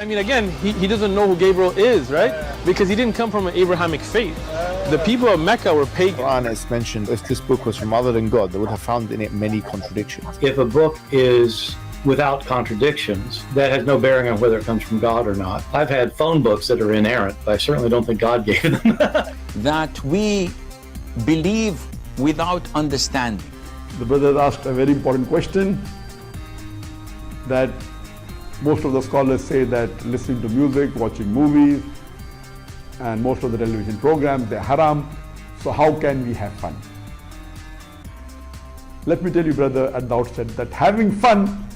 I mean, again, he doesn't know who Gabriel is, right? Because he didn't come from an Abrahamic faith. The people of Mecca were pagan. Quran is mentioned, if this book was from other than God, they would have found in it many contradictions. If a book is without contradictions, that has no bearing on whether it comes from God or not. I've had phone books that are inerrant, but I certainly don't think God gave them. That we believe without understanding. The brother asked a very important question, that most of the scholars say that listening to music, watching movies, and most of the television programs, they're haram. So how can we have fun? Let me tell you, brother, at the outset, that having fun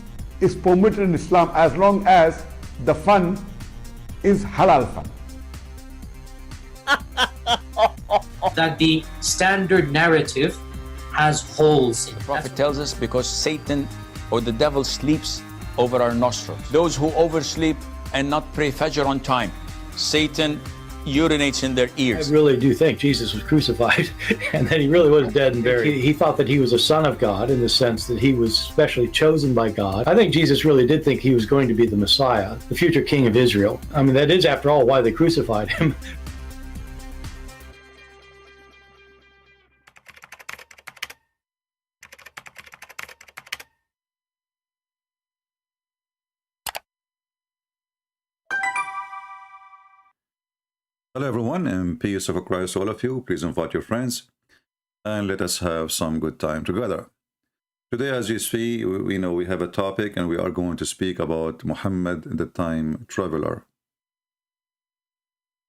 is permitted in Islam as long as the fun is halal fun. That the standard narrative has holes in it. The Prophet tells us because Satan or the devil sleeps over our nostrils. Those who oversleep and not pray Fajr on time, Satan urinates in their ears. I really do think Jesus was crucified and that he really was dead and buried. He thought that he was a son of God in the sense that he was specially chosen by God. I think Jesus really did think he was going to be the Messiah, the future king of Israel. I mean, that is, after all, why they crucified him. Hello everyone, and peace of Christ all of you. Please invite your friends and let us have some good time together. Today, as you see, we know we have a topic and we are going to speak about Muhammad the time traveler.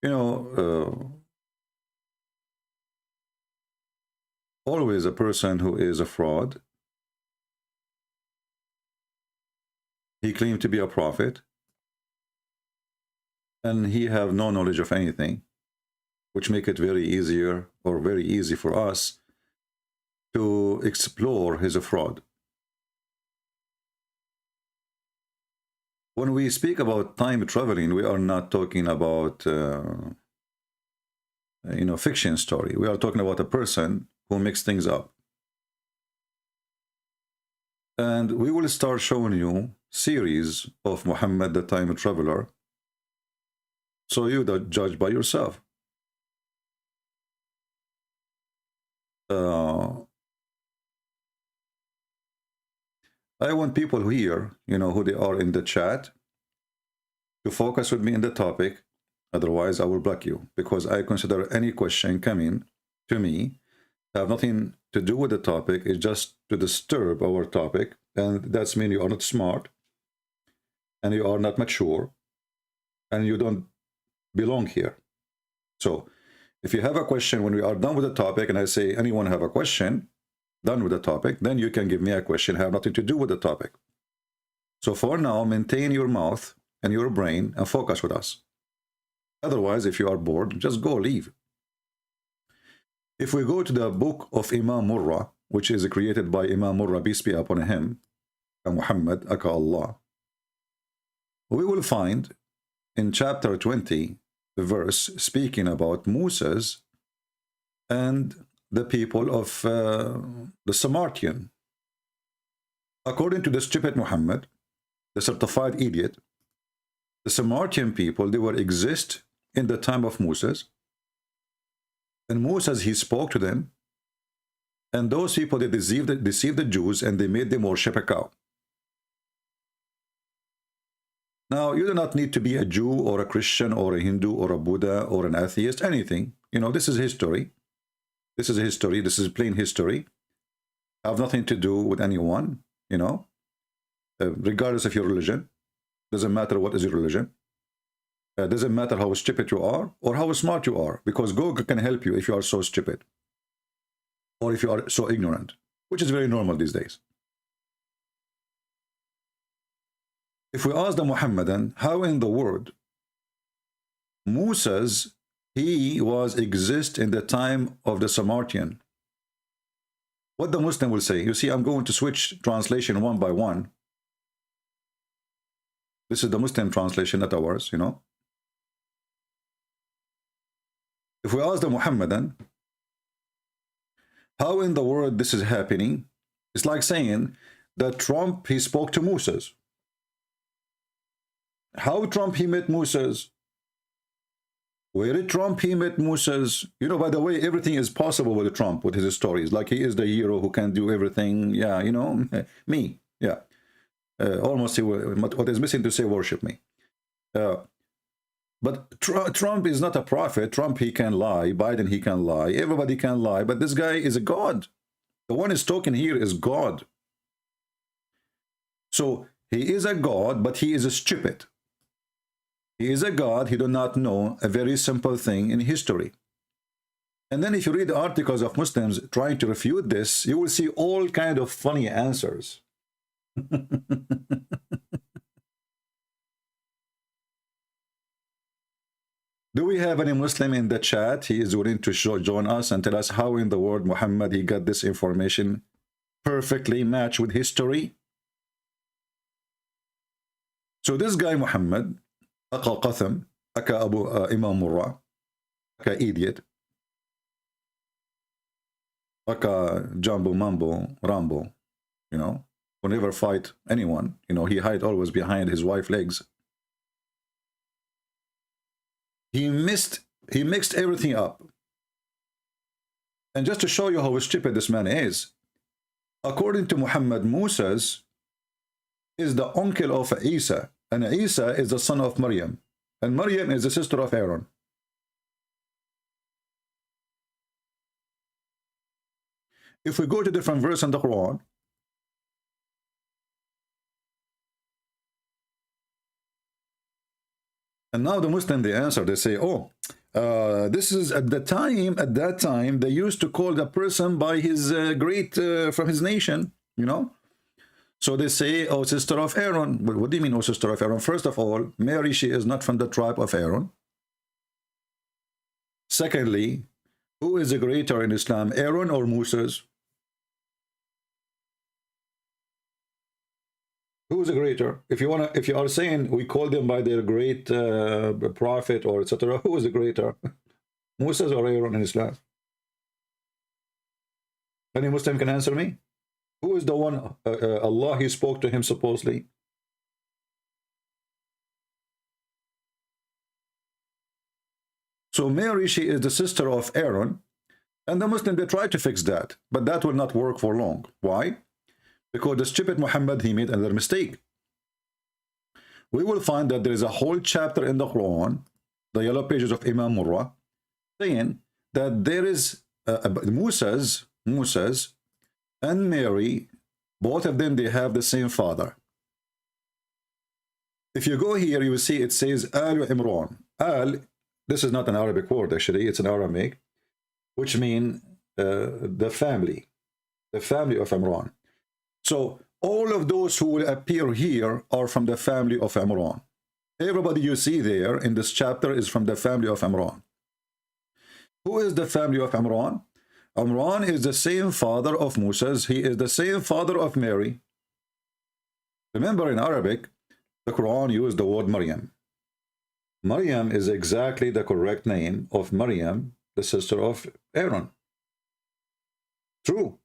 You know, always a person who is a fraud. He claimed to be a prophet, and he have no knowledge of anything, which make it very easy for us to explore his fraud. When we speak about time traveling, we are not talking about fiction story. We are talking about a person who makes things up. And we will start showing you series of Muhammad the time traveler, so you judge by yourself. I want people here, who they are in the chat, to focus with me in the topic. Otherwise, I will block you, because I consider any question coming to me have nothing to do with the topic. It's just to disturb our topic, and that's mean you are not smart, and you are not mature, and you don't belong here. So if you have a question when we are done with the topic, and I say anyone have a question done with the topic, then you can give me a question have nothing to do with the topic. So for now, maintain your mouth and your brain and focus with us. Otherwise, if you are bored, just go leave. If we go to the book of Imam Murrah, which is created by Imam Murrah, peace be upon him, and Muhammad aka Allah, we will find in chapter 20 the verse speaking about Moses and the people of the Samaritan. According to the stupid Muhammad, the certified idiot, the Samaritan people, they were exist in the time of Moses, and Moses, he spoke to them, and those people, they deceived the Jews, and they made them worship a cow. Now, you do not need to be a Jew or a Christian or a Hindu or a Buddha or an atheist, anything. This is history. This is history. This is plain history. Have nothing to do with anyone, regardless of your religion. Doesn't matter what is your religion. Doesn't matter how stupid you are or how smart you are, because Google can help you if you are so stupid or if you are so ignorant, which is very normal these days. If we ask the Muhammadan, how in the world Moses, he was exist in the time of the Samaritan? What the Muslim will say, you see, I'm going to switch translation one by one. This is the Muslim translation, not ours, If we ask the Muhammadan, how in the world this is happening? It's like saying that Trump, he spoke to Moses. How Trump he met Moses? Where did Trump he met Moses? You know, by the way, everything is possible with Trump, with his stories. Like he is the hero who can do everything. Yeah, you know, me. Yeah. Almost what is missing to say worship me. But Trump is not a prophet. Trump, he can lie. Biden, he can lie. Everybody can lie. But this guy is a God. The one is talking here is God. So he is a God, but he is a stupid. He is a God. He do not know a very simple thing in history. And then if you read the articles of Muslims trying to refute this, you will see all kind of funny answers. Do we have any Muslim in the chat? He is willing to join us and tell us how in the world Muhammad he got this information perfectly matched with history. So this guy Muhammad, Aka Qatham, Aka Abu Imam Murrah, Aka idiot, Aka Jumbo Mambo Rambo, you know, will never fight anyone. You know, he hide always behind his wife's legs. He mixed everything up. And just to show you how stupid this man is, according to Muhammad, Moses is the uncle of Isa, and Isa is the son of Maryam, and Maryam is the sister of Aaron. If we go to different verse in the Quran, and now the Muslim, they answer, they say, oh, this is at that time, they used to call the person by his from his nation, you know? So they say, oh, sister of Aaron. Well, what do you mean, oh, sister of Aaron? First of all, Mary, she is not from the tribe of Aaron. Secondly, who is the greater in Islam, Aaron or Moses? Who is the greater? If you are saying we call them by their great prophet or etc., who is the greater, Moses or Aaron in Islam? Any Muslim can answer me? Who is the one Allah he spoke to him supposedly? So Mary, she is the sister of Aaron, and the Muslim, they try to fix that, but that will not work for long. Why? Because the stupid Muhammad, he made another mistake. We will find that there is a whole chapter in the Quran, the yellow pages of Imam Murrah, saying that there is Moses and Mary, both of them, they have the same father. If you go here, you will see it says Al Imran. Al, this is not an Arabic word actually, it's an Aramaic, which means the family of Imran. So all of those who will appear here are from the family of Imran. Everybody you see there in this chapter is from the family of Imran. Who is the family of Imran? Imran is the same father of Moses. He is the same father of Mary. Remember, in Arabic, the Quran used the word Maryam. Maryam is exactly the correct name of Maryam, the sister of Aaron. True.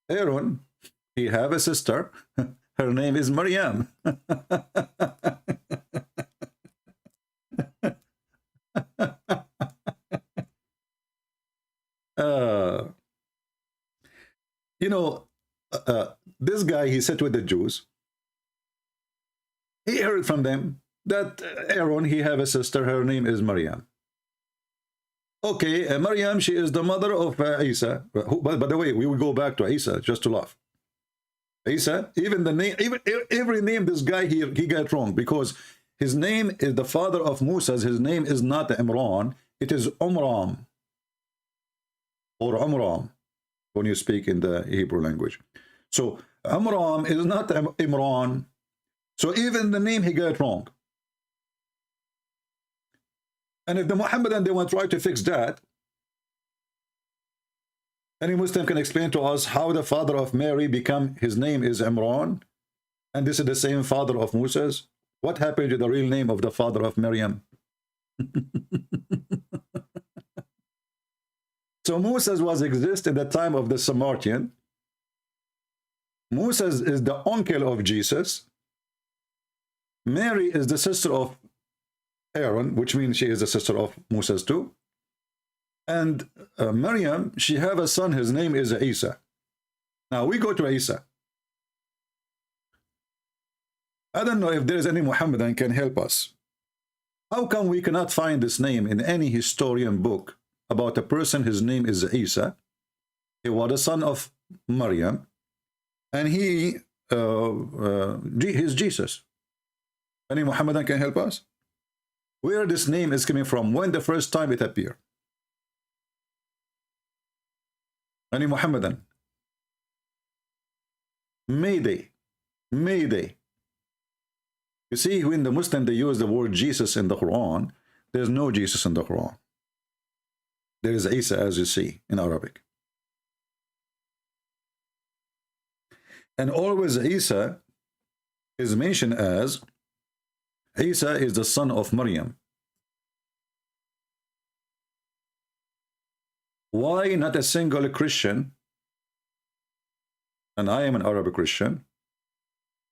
Aaron, he have a sister. Her name is Maryam. You know, this guy, he sat with the Jews. He heard from them that Aaron, he have a sister. Her name is Maryam. Okay, Maryam, she is the mother of Isa. By the way, we will go back to Isa just to laugh. Isa, even the name, every name this guy he got wrong, because his name is the father of Moses. His name is not Imran, it is Umram or Umram when you speak in the Hebrew language. So Umram is not Imran. So even the name he got wrong. And if the Muhammadan, they want to try to fix that, any Muslim can explain to us how the father of Mary become, his name is Imran, and this is the same father of Moses. What happened to the real name of the father of Maryam? So Moses was exist in the time of the Samaritan. Moses is the uncle of Jesus. Mary is the sister of Aaron, which means she is the sister of Moses too. And Maryam, she have a son, his name is Isa. Now we go to Isa. I don't know if there is any Muhammadan can help us. How come we cannot find this name in any historian book about a person, his name is Isa? He was the son of Maryam, and he is Jesus. Any Muhammadan can help us? Where this name is coming from, when the first time it appeared? Any Muhammadan? Mayday. Mayday. You see, when the Muslim, they use the word Jesus in the Quran, there's no Jesus in the Quran. There is Isa, as you see, in Arabic. And always Isa is mentioned as, Isa is the son of Maryam. Why not a single Christian, and I am an Arabic Christian,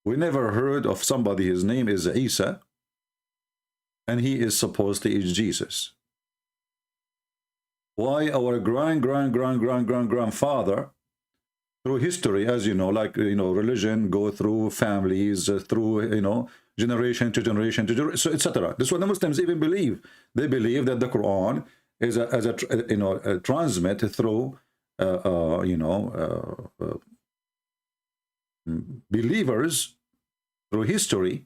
we never heard of somebody, his name is Isa, and he is supposedly is Jesus? Why our grandfather, through history, as you know, like, you know, religion go through families, through, you know, generation to generation, so etc. This is what the Muslims even believe. They believe that the Quran is transmit through, believers through history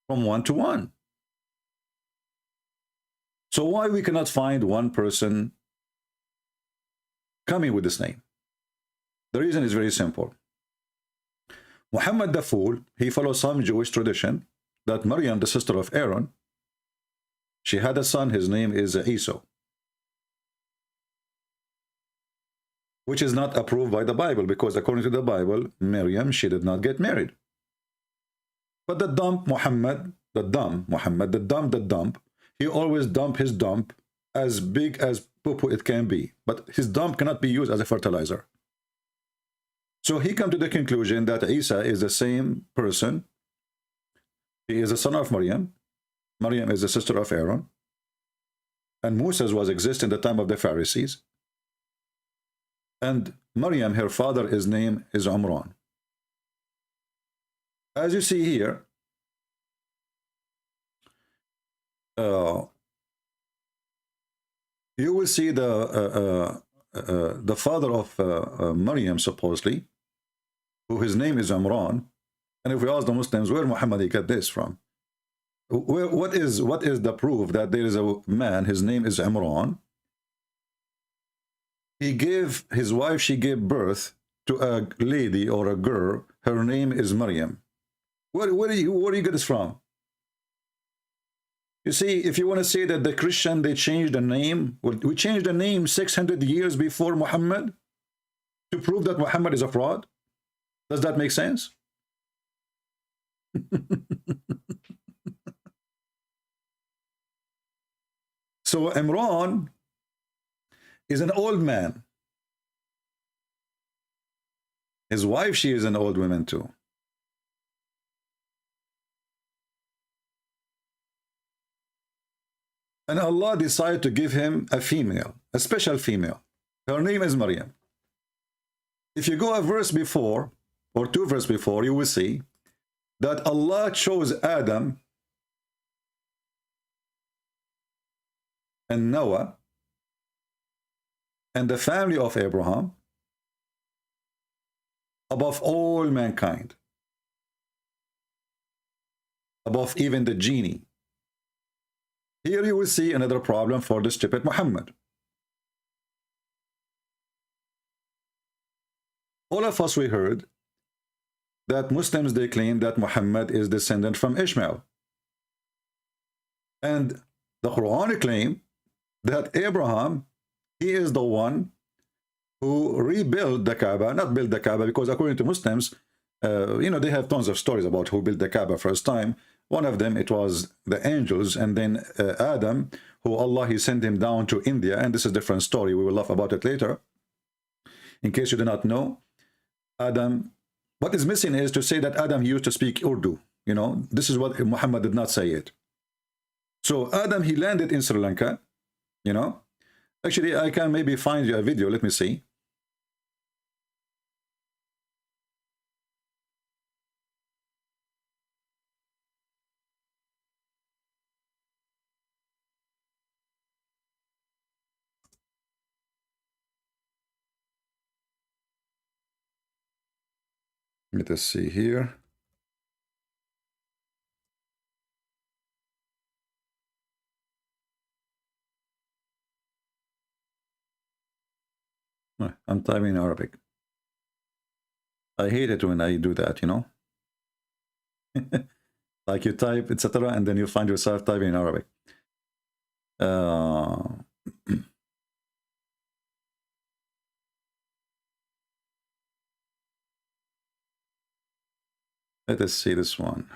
from one to one. So why we cannot find one person coming with this name? The reason is very simple. Muhammad the Fool, he follows some Jewish tradition that Maryam, the sister of Aaron, she had a son, his name is Isa, which is not approved by the Bible, because according to the Bible, Maryam, she did not get married. But the dumb Muhammad, he always dump his dump as big as poo-poo it can be. But his dump cannot be used as a fertilizer. So he come to the conclusion that Isa is the same person. He is the son of Maryam. Maryam is the sister of Aaron. And Moses was exist in the time of the Pharisees. And Maryam, her father, his name is Umran. As you see here, you will see the father of Maryam, supposedly, who his name is Umran. And if we ask the Muslims, where Muhammad he got this from? What is the proof that there is a man, his name is Umran? He gave his wife, she gave birth to a lady or a girl. Her name is Maryam. Where do you get this from? You see, if you want to say that the Christian, they changed the name, well, we changed the name 600 years before Muhammad to prove that Muhammad is a fraud. Does that make sense? So Imran is an old man. His wife, she is an old woman too. And Allah decided to give him a female, a special female. Her name is Maryam. If you go a verse before, or two verses before, you will see that Allah chose Adam and Noah and the family of Abraham above all mankind, above even the genie. Here you will see another problem for the stupid Muhammad. All of us, we heard that Muslims, they claim that Muhammad is descendant from Ishmael. And the Quran claim that Abraham, he is the one who rebuilt the Kaaba, not built the Kaaba, because according to Muslims, they have tons of stories about who built the Kaaba first time. One of them, it was the angels, and then Adam, who Allah, he sent him down to India, and this is a different story. We will laugh about it later. In case you do not know, Adam, what is missing is to say that Adam used to speak Urdu. You know, this is what Muhammad did not say it. So Adam, he landed in Sri Lanka, you know. Actually, I can maybe find you a video. Let me see. Let us see here. I'm typing in Arabic. I hate it when I do that, you know. Like you type, etc., and then you find yourself typing in Arabic. Let us see this one.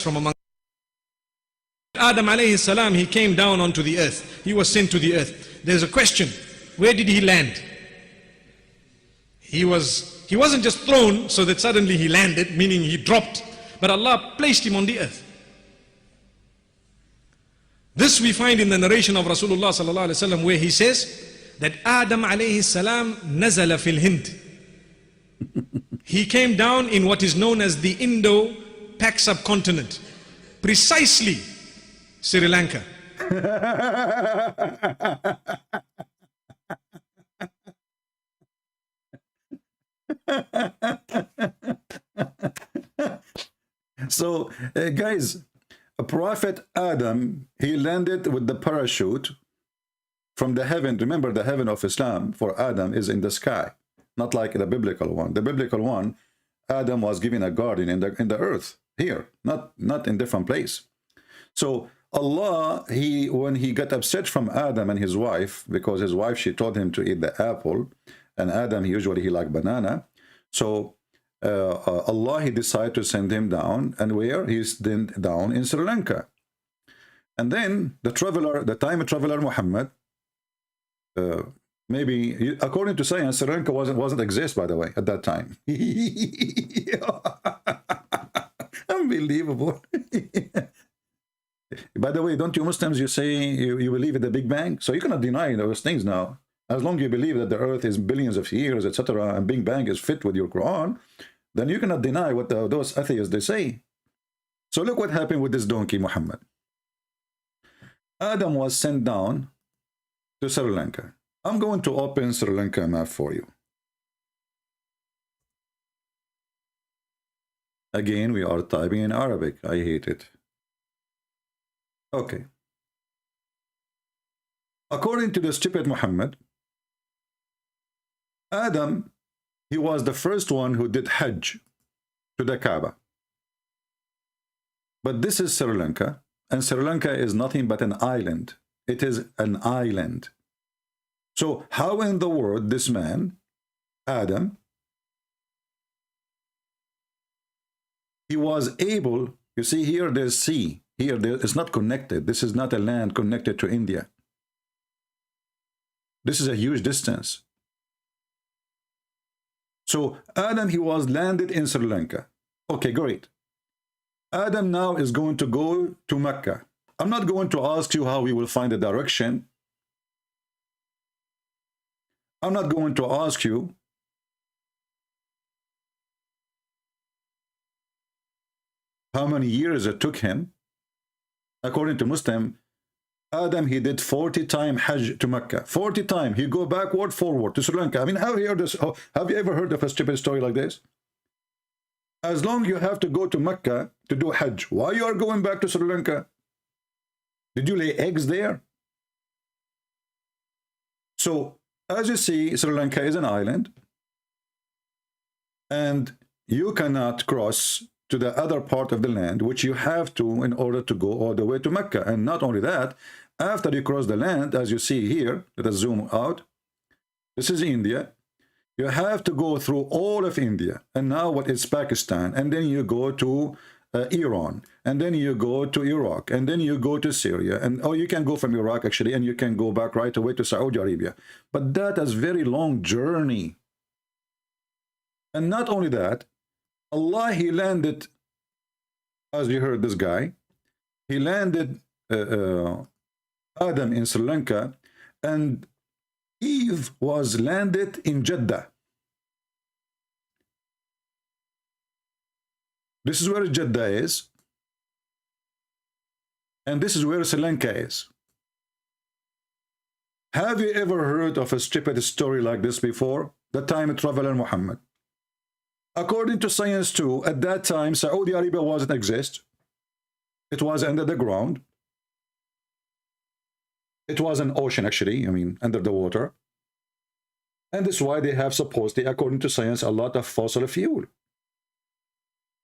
From among Adam alayhi salam, he came down onto the earth. He was sent to the earth. There's a question. Where did he land? He wasn't just thrown so that suddenly he landed, meaning he dropped, but Allah placed him on the earth. This we find in the narration of Rasulullah sallallahu alaihi wasallam, where he says that Adam alayhi salam nazala fil Hind. He came down in what is known as the Indo-Pak subcontinent, precisely Sri Lanka. So, guys, Prophet Adam, he landed with the parachute from the heaven. Remember, the heaven of Islam for Adam is in the sky, not like the biblical one. The biblical one, Adam was given a garden in the earth here, not in different place. So Allah, when he got upset from Adam and his wife, because his wife, she told him to eat the apple, and Adam, he liked banana. So Allah, he decided to send him down, and where? He's then down in Sri Lanka. And then the time traveler Muhammad, maybe according to science, Sri Lanka wasn't exist, by the way, at that time. Unbelievable. By the way, don't you Muslims, you say you believe in the Big Bang? So you cannot deny those things now. As long as you believe that the earth is billions of years, etc., and Big Bang is fit with your Quran, then you cannot deny what those atheists, they say. So look what happened with this donkey, Muhammad. Adam was sent down to Sri Lanka. I'm going to open Sri Lanka map for you. Again, we are typing in Arabic. I hate it. Okay. According to the stupid Muhammad, Adam, he was the first one who did Hajj to the Kaaba. But this is Sri Lanka, and Sri Lanka is nothing but an island. It is an island. So how in the world this man, Adam, he was able, you see here there's sea, here it's not connected. This is not a land connected to India. This is a huge distance. So Adam, he was landed in Sri Lanka. Okay, great. Adam now is going to go to Mecca. I'm not going to ask you how we will find the direction. I'm not going to ask you how many years it took him. According to Muslim, Adam, he did 40 times Hajj to Mecca. 40 times. He go backward, forward to Sri Lanka. I mean, have you ever heard of a stupid story like this? As long as you have to go to Mecca to do Hajj, why you are going back to Sri Lanka? Did you lay eggs there? So, as you see, Sri Lanka is an island, and you cannot cross to the other part of the land, which you have to in order to go all the way to Mecca. And not only that, after you cross the land, as you see here, let us zoom out. This is India. You have to go through all of India. And now what is Pakistan? And then you go to Iran, and then you go to Iraq, and then you go to Syria, and oh, you can go from Iraq actually, and you can go back right away to Saudi Arabia. But that is very long journey. And not only that, Allah, he landed, as you heard this guy, he landed Adam in Sri Lanka, and Eve was landed in Jeddah. This is where Jeddah is, and this is where Sri Lanka is. Have you ever heard of a stupid story like this before? The time traveler Muhammad. According to science too, at that time, Saudi Arabia wasn't exist. It was under the ground. It was an ocean, actually, I mean, under the water. And that's why they have supposedly, according to science, a lot of fossil fuel.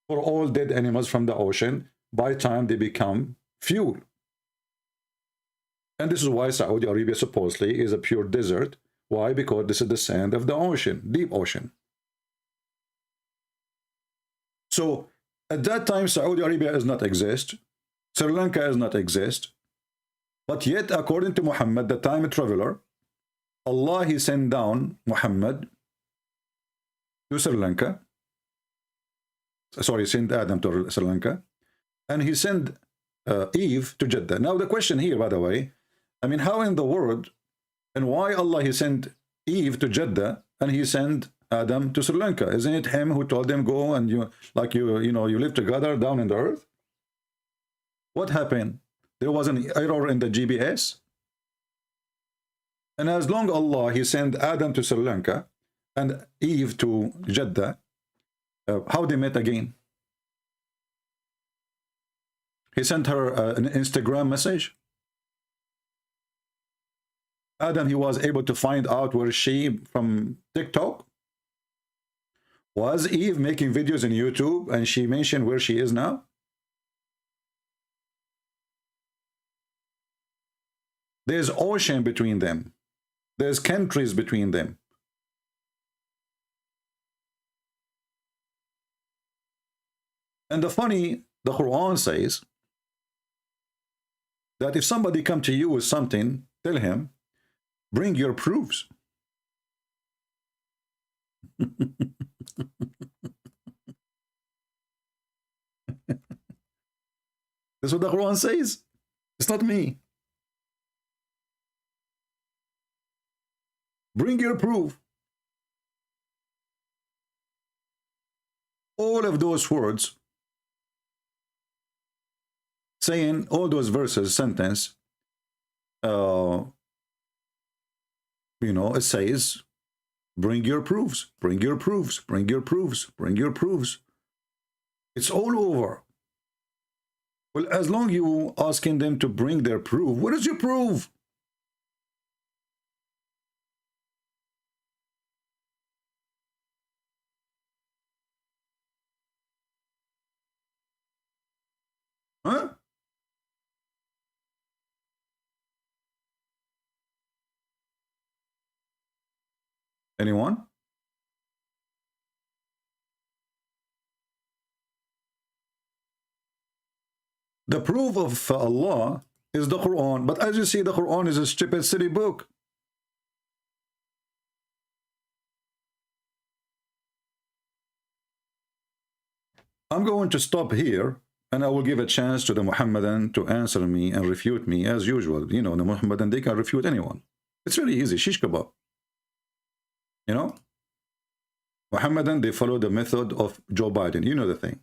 For all dead animals from the ocean, by time they become fuel. And this is why Saudi Arabia supposedly is a pure desert. Why? Because this is the sand of the ocean, deep ocean. So at that time, Saudi Arabia does not exist. Sri Lanka does not exist. But yet, according to Muhammad, the time traveler, Allah, he sent down Muhammad to Sri Lanka. Sorry, sent Adam to Sri Lanka. And he sent Eve to Jeddah. Now the question here, by the way, I mean, how in the world, and why Allah, he sent Eve to Jeddah and he sent Adam to Sri Lanka? Isn't it him who told them, go and you live together down in the earth? What happened? There was an error in the GPS. And as long Allah, he sent Adam to Sri Lanka and Eve to Jeddah, how they met again? He sent her an Instagram message. Adam, he was able to find out where she from TikTok. Was Eve making videos on YouTube and she mentioned where she is now? There's ocean between them. There's countries between them. And the Quran says that if somebody come to you with something, tell him, bring your proofs. That's what the Quran says. It's not me. Bring your proof. All of those words, saying all those verses, sentence, it says, bring your proofs, bring your proofs, bring your proofs, bring your proofs. It's all over. Well, as long as you asking them to bring their proof, what is your proof? Huh? Anyone? The proof of Allah is the Quran, but as you see, the Quran is a stupid, silly book. I'm going to stop here, and I will give a chance to the Muhammadan to answer me and refute me as usual. You know, the Muhammadan, they can refute anyone. It's really easy, shish kebab. You know, Muhammadan, they follow the method of Joe Biden. You know the thing.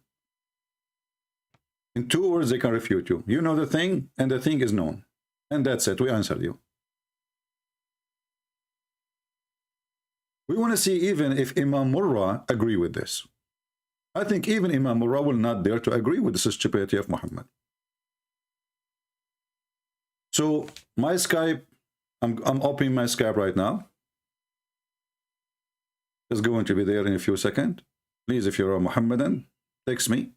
In 2 words, they can refute you. You know the thing, and the thing is known. And that's it. We answered you. We want to see even if Imam Murrah agree with this. I think even Imam Murrah will not dare to agree with the stupidity of Muhammad. So my Skype, I'm opening my Skype right now. It's going to be there in a few seconds. Please, if you're a Muhammadan, text me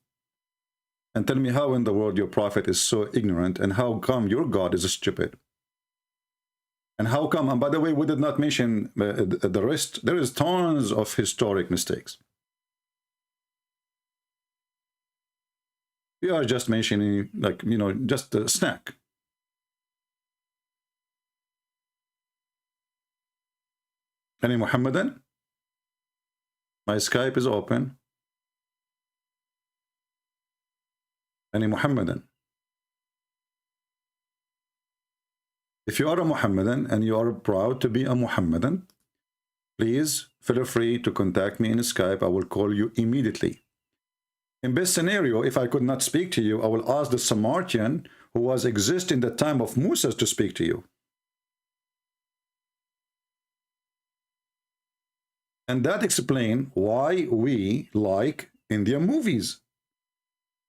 and tell me how in the world your prophet is so ignorant, and how come your God is stupid. And how come, and by the way, we did not mention the rest. There is tons of historic mistakes. You are just mentioning, like, you know, just a snack. Any Muhammadan? My Skype is open. Any Muhammadan? If you are a Muhammadan and you are proud to be a Muhammadan, please feel free to contact me in Skype. I will call you immediately. In best scenario, if I could not speak to you, I will ask the Samaritan who was exist in the time of Moses to speak to you. And that explains why we like Indian movies.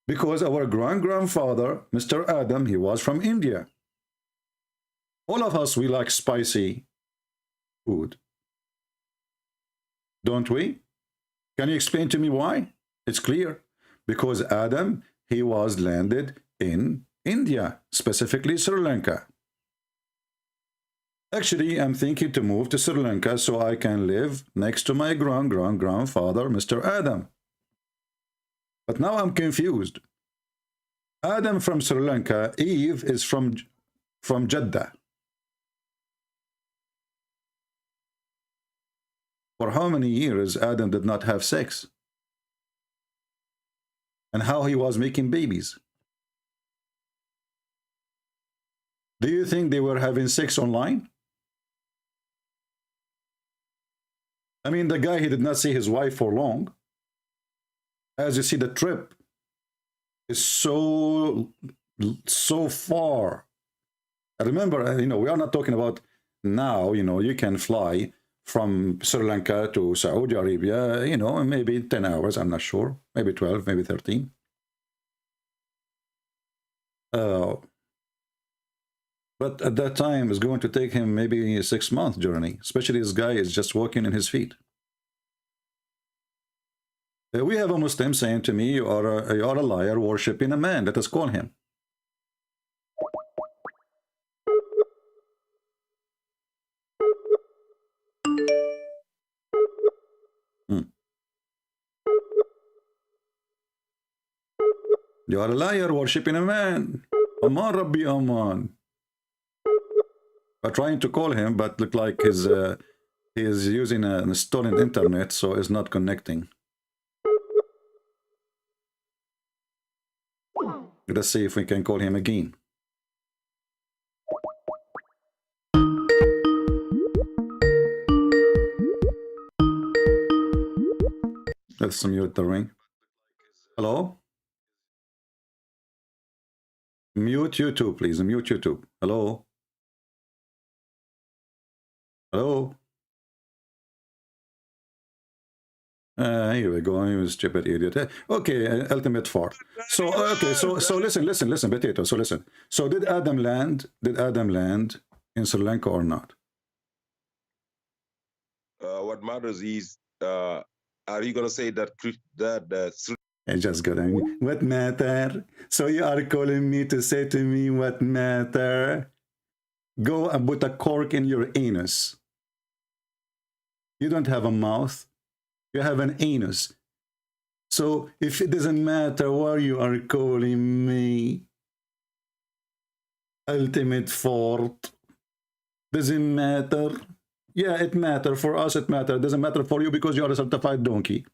Because our grandfather, Mr. Adam, he was from India. All of us, we like spicy food. Don't we? Can you explain to me why? It's clear. Because Adam, he was landed in India, specifically Sri Lanka. Actually, I'm thinking to move to Sri Lanka so I can live next to my grandfather, Mr. Adam. But now I'm confused. Adam from Sri Lanka, Eve is from Jeddah. For how many years Adam did not have sex? And how he was making babies? Do you think they were having sex online? I mean, the guy, he did not see his wife for long. As you see, the trip is so far. I remember, you know, we are not talking about now, you know, you can fly from Sri Lanka to Saudi Arabia, you know, maybe 10 hours, I'm not sure. Maybe 12, maybe 13. But at that time, it's going to take him maybe a 6-month journey, especially this guy is just walking in his feet. We have a Muslim saying to me, you are a liar worshipping a man. Let us call him. You are a liar worshipping a man. Aman Rabbi Aman. I'm trying to call him, but look like he is using a stolen internet, so it's not connecting. Let's see if we can call him again. Let's mute the ring. Hello? Mute YouTube, please. Mute YouTube. Hello? Hello? Here we go. You stupid idiot. Okay, ultimate fart. So okay, so listen, potato. So listen. So did Adam land? Did Adam land in Sri Lanka or not? What matters is, are you gonna say that I just got angry. What matter? So you are calling me to say to me what matter? Go and put a cork in your anus. You don't have a mouth. You have an anus. So if it doesn't matter why you are calling me ultimate fort, doesn't matter. Yeah, it matters. For us, it matters. It doesn't matter for you because you are a certified donkey.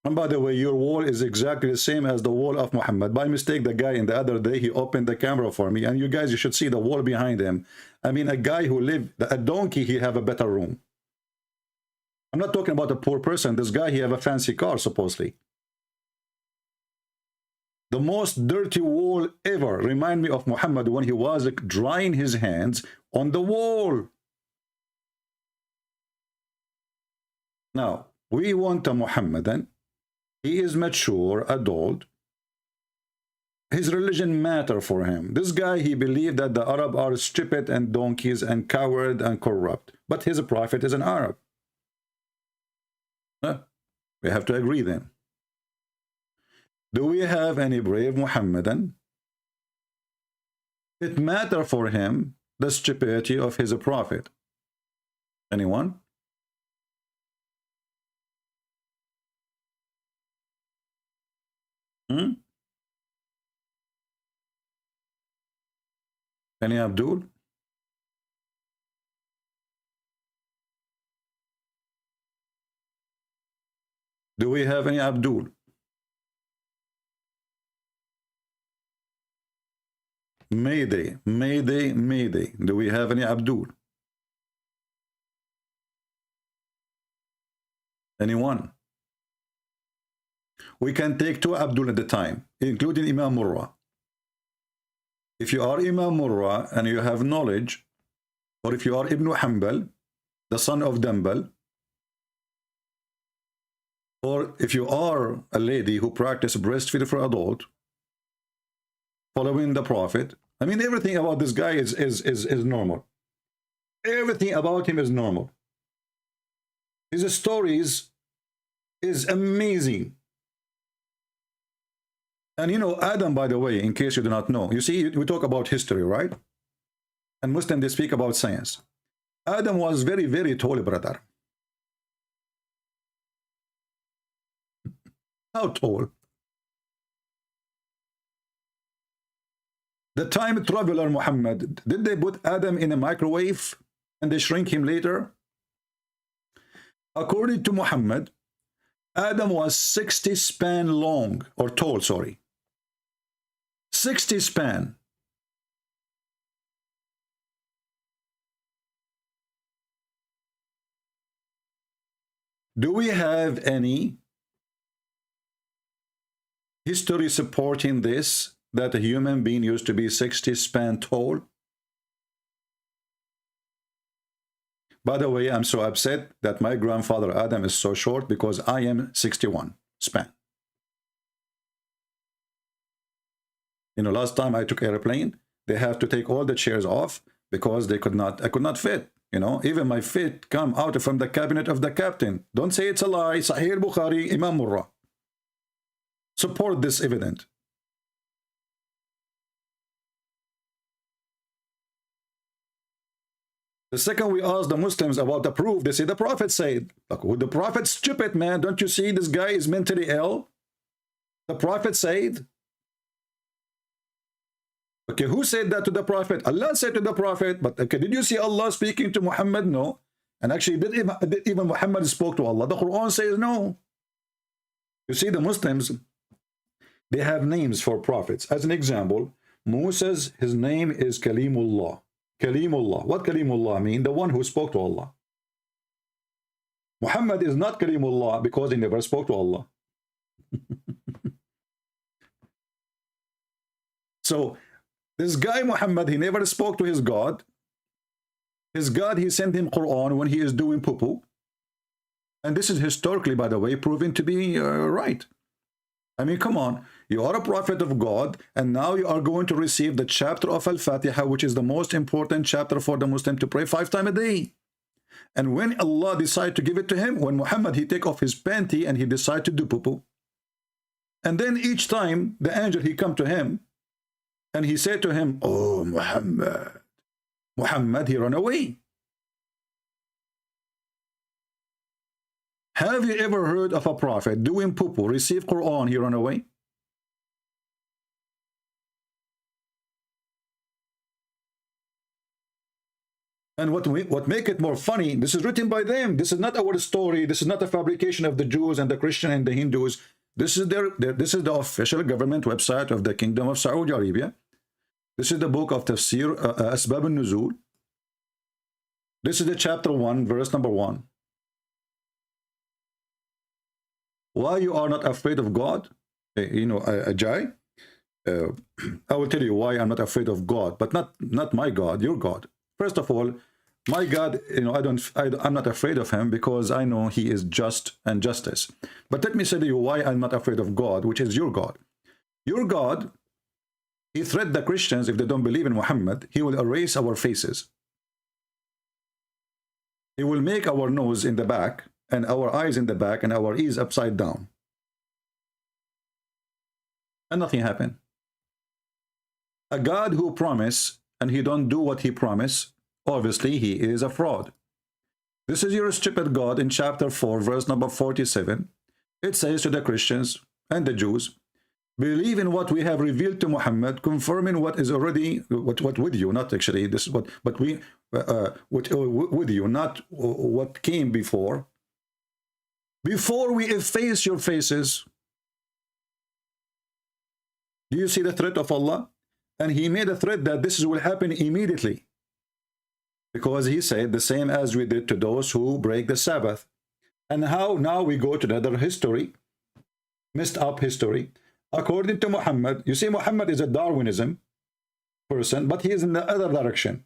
And by the way, your wall is exactly the same as the wall of Muhammad. By mistake, the guy in the other day, he opened the camera for me. And you guys, you should see the wall behind him. I mean, a guy who lived, a donkey, he have a better room. I'm not talking about a poor person. This guy, he have a fancy car, supposedly. The most dirty wall ever remind me of Muhammad when he was drying his hands on the wall. Now, we want a Muhammadan. He is mature, adult. His religion matter for him. This guy, he believed that the Arab are stupid and donkeys and coward and corrupt. But his prophet is an Arab. We have to agree then. Do we have any brave Muhammadan? It matter for him the stupidity of his prophet. Anyone? Hmm? Any Abdul? Do we have any Abdul? Mayday, Mayday, Mayday. Do we have any Abdul? Anyone? We can take 2 Abdul at a time, including Imam Murrah. If you are Imam Murrah and you have knowledge, or if you are Ibn Hanbal, the son of Dambal, or if you are a lady who practices breastfeeding for adult, following the Prophet, I mean, everything about this guy is normal. Everything about him is normal. His stories is amazing. And you know, Adam, by the way, in case you do not know, you see, we talk about history, right? And Muslims, they speak about science. Adam was very, very tall, brother. How tall? The time traveler Muhammad, did they put Adam in a microwave and they shrink him later? According to Muhammad, Adam was 60 span long, or tall, sorry. 60 span. Do we have any history supporting this, that a human being used to be 60 span tall? By the way, I'm so upset that my grandfather Adam is so short because I am 61 span. You know, last time I took airplane, they have to take all the chairs off because I could not fit. You know, even my feet come out from the cabinet of the captain. Don't say it's a lie. Sahih Bukhari, Imam Murrah. Support this evidence. The second we ask the Muslims about the proof, they say the Prophet said. Look, would the Prophet stupid, man? Don't you see this guy is mentally ill? The Prophet said. Okay, who said that to the Prophet? Allah said to the Prophet. But okay, did you see Allah speaking to Muhammad? No. And actually, did even Muhammad spoke to Allah? The Quran says no. You see, the Muslims, they have names for prophets. As an example, Moses, his name is Kalimullah. Kalimullah. What Kalimullah mean? The one who spoke to Allah. Muhammad is not Kalimullah because he never spoke to Allah. So, this guy Muhammad, he never spoke to his God. His God, he sent him Quran when he is doing poo-poo. And this is historically, by the way, proven to be right. I mean, come on. You are a prophet of God, and now you are going to receive the chapter of Al-Fatiha, which is the most important chapter for the Muslim to pray 5 times a day. And when Allah decided to give it to him, when Muhammad, he take off his panty and he decided to do poo-poo. And then each time, the angel, he come to him, and he said to him, oh, Muhammad. Muhammad, he ran away. Have you ever heard of a prophet doing poo-poo, receive Quran, he ran away? And what make it more funny, this is written by them. This is not our story. This is not a fabrication of the Jews and the Christians and the Hindus. This is this is the official government website of the Kingdom of Saudi Arabia. This is the book of Tafsir, Asbab al-Nuzul. This is the chapter 1, verse number 1. Why you are not afraid of God? You know, Ajay, I will tell you why I'm not afraid of God, but not my God, your God. First of all, my God, you know, I'm not afraid of him because I know he is just and justice. But let me say to you why I'm not afraid of God, which is your God. Your God, he threatened the Christians if they don't believe in Muhammad, he will erase our faces. He will make our nose in the back and our eyes in the back and our ears upside down. And nothing happened. A God who promised and he don't do what he promised, obviously he is a fraud. This is your stupid God in chapter 4, verse number 47. It says to the Christians and the Jews, Believe in what we have revealed to Muhammad, confirming what is already, what with you, not actually, this is what, but we, with you, not what came before. Before we efface your faces. Do you see the threat of Allah? And he made a threat that this will happen immediately. Because he said the same as we did to those who break the Sabbath. And how now we go to another history, messed up history. According to Muhammad, you see Muhammad is a Darwinism person, but he is in the other direction.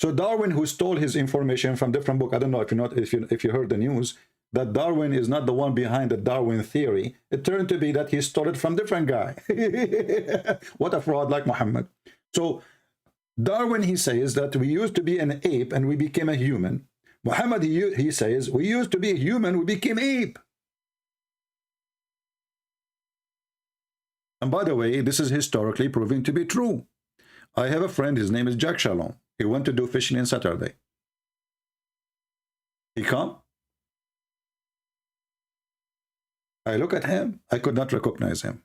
So Darwin, who stole his information from different book, I don't know if you heard the news, that Darwin is not the one behind the Darwin theory. It turned to be that he stole it from different guy. What a fraud like Muhammad. So Darwin, he says that we used to be an ape and we became a human. Muhammad, he says, we used to be a human, we became ape. And by the way, this is historically proven to be true. I have a friend, his name is Jack Shalom. He went to do fishing on Saturday. He come. I look at him, I could not recognize him.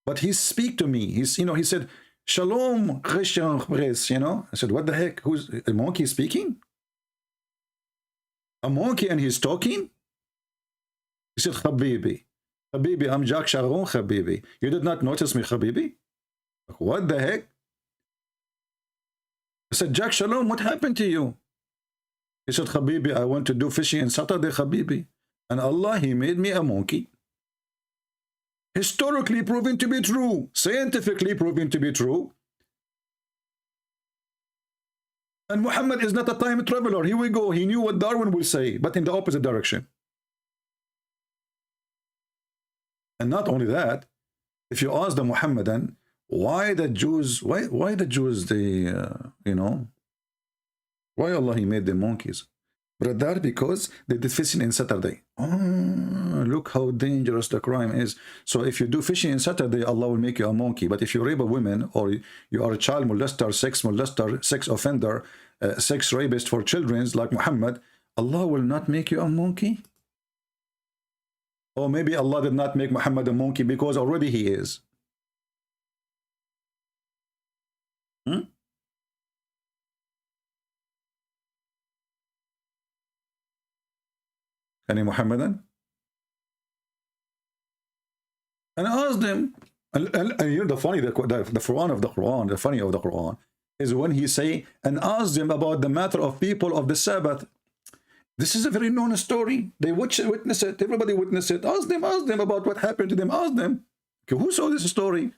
But he speak to me. He's, he said, Shalom, Christian, I said, what the heck? Who's a monkey speaking? A monkey and he's talking? He said, Habibi. Habibi, I'm Jack Shalom, Habibi. You did not notice me, Habibi? What the heck? I said, Jack Shalom, what happened to you? He said, Habibi, I went to do fishing on Saturday, Habibi. And Allah, he made me a monkey. Historically proven to be true. Scientifically proven to be true. And Muhammad is not a time traveler. Here we go. He knew what Darwin will say, but in the opposite direction. And not only that, if you ask the Muhammadan, why the Jews, why the Jews, they, why Allah, he made them monkeys? But that because they did fishing in Saturday. Oh, look how dangerous the crime is. So if you do fishing in Saturday, Allah will make you a monkey. But if you rape a woman, or you are a child molester, sex offender, sex rapist for children like Muhammad, Allah will not make you a monkey? Or maybe Allah did not make Muhammad a monkey because already he is. Any Muhammadan? And I asked them, and the funny, the Quran of the Quran, the funny of the Quran, is when he say, and ask them about the matter of people of the Sabbath. This is a very known story. They witness it. Everybody witness it. Ask them about what happened to them. Ask them. Okay, who saw this story?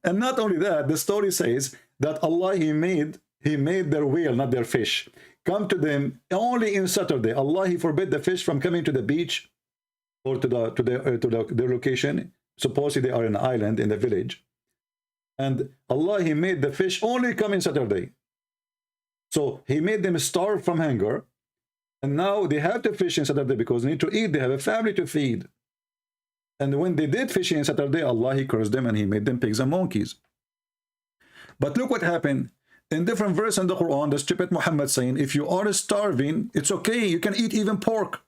And not only that, the story says that Allah, he made their whale, not their fish, come to them only in Saturday. Allah, he forbid the fish from coming to the beach or to their location. Supposedly they are in an island in the village. And Allah, he made the fish only come in Saturday. So he made them starve from hunger. And now they have to fish in Saturday because they need to eat. They have a family to feed. And when they did fishing in Saturday, Allah, he cursed them and he made them pigs and monkeys. But look what happened. In different verse in the Quran, the stupid Muhammad saying, if you are starving, it's okay. You can eat even pork.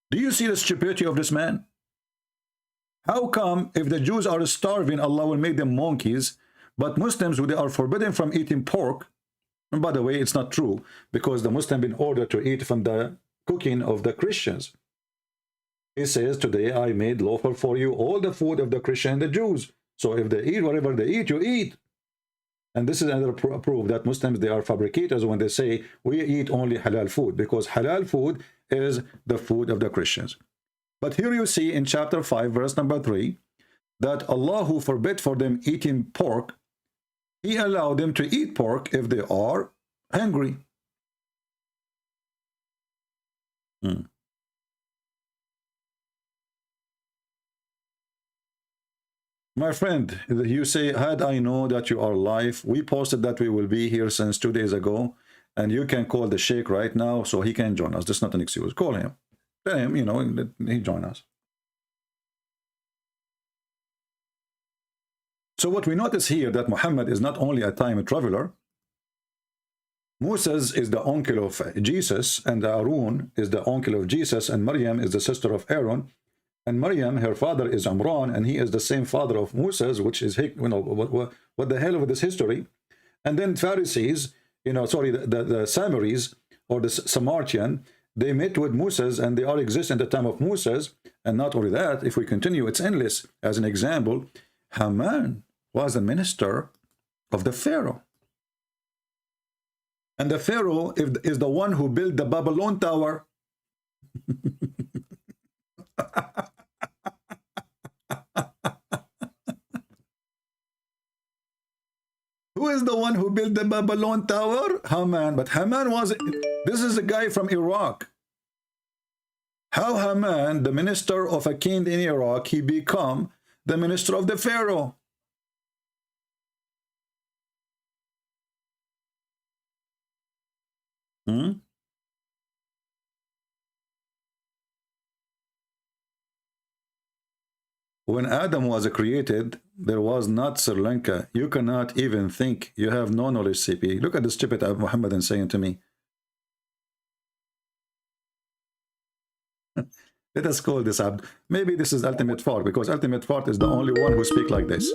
Do you see the stupidity of this man? How come if the Jews are starving, Allah will make them monkeys, but Muslims, they are forbidden from eating pork? And by the way, it's not true, because the Muslim been ordered to eat from the cooking of the Christians. He says, today I made lawful for you all the food of the Christian and the Jews. So if they eat whatever they eat, you eat. And this is another proof that Muslims, they are fabricators when they say, we eat only halal food, because halal food is the food of the Christians. But here you see in chapter 5, verse number 3, that Allah, who forbid for them eating pork, he allowed them to eat pork if they are hungry. My friend, you say, had I known that you are live, we posted that we will be here since 2 days ago, and you can call the Sheikh right now so he can join us. That's not an excuse. Call him. Tell him, he join us. So what we notice here, that Muhammad is not only a time traveler, Moses is the uncle of Jesus, and Aaron is the uncle of Jesus, and Maryam is the sister of Aaron. And Maryam, her father is Imran, and he is the same father of Moses, which is, you know, what the hell with this history? And then Pharisees, you know, sorry, the Samaris, or the Samaritan, they met with Moses, and they all exist in the time of Moses. And not only that, if we continue, it's endless. As an example, Haman was the minister of the Pharaoh. And the Pharaoh is the one who built the Babylon Tower. Who is the one who built the Babylon Tower? Haman. But Haman was, this is a guy from Iraq. How Haman, the minister of a king in Iraq, he become the minister of the Pharaoh? When Adam was created, there was not Sri Lanka. You cannot even think. You have no knowledge, CP. Look at the stupid Muhammadan saying to me. Let us call this up. Maybe this is Ultimate Fart, because Ultimate Fart is the only one who speaks like this.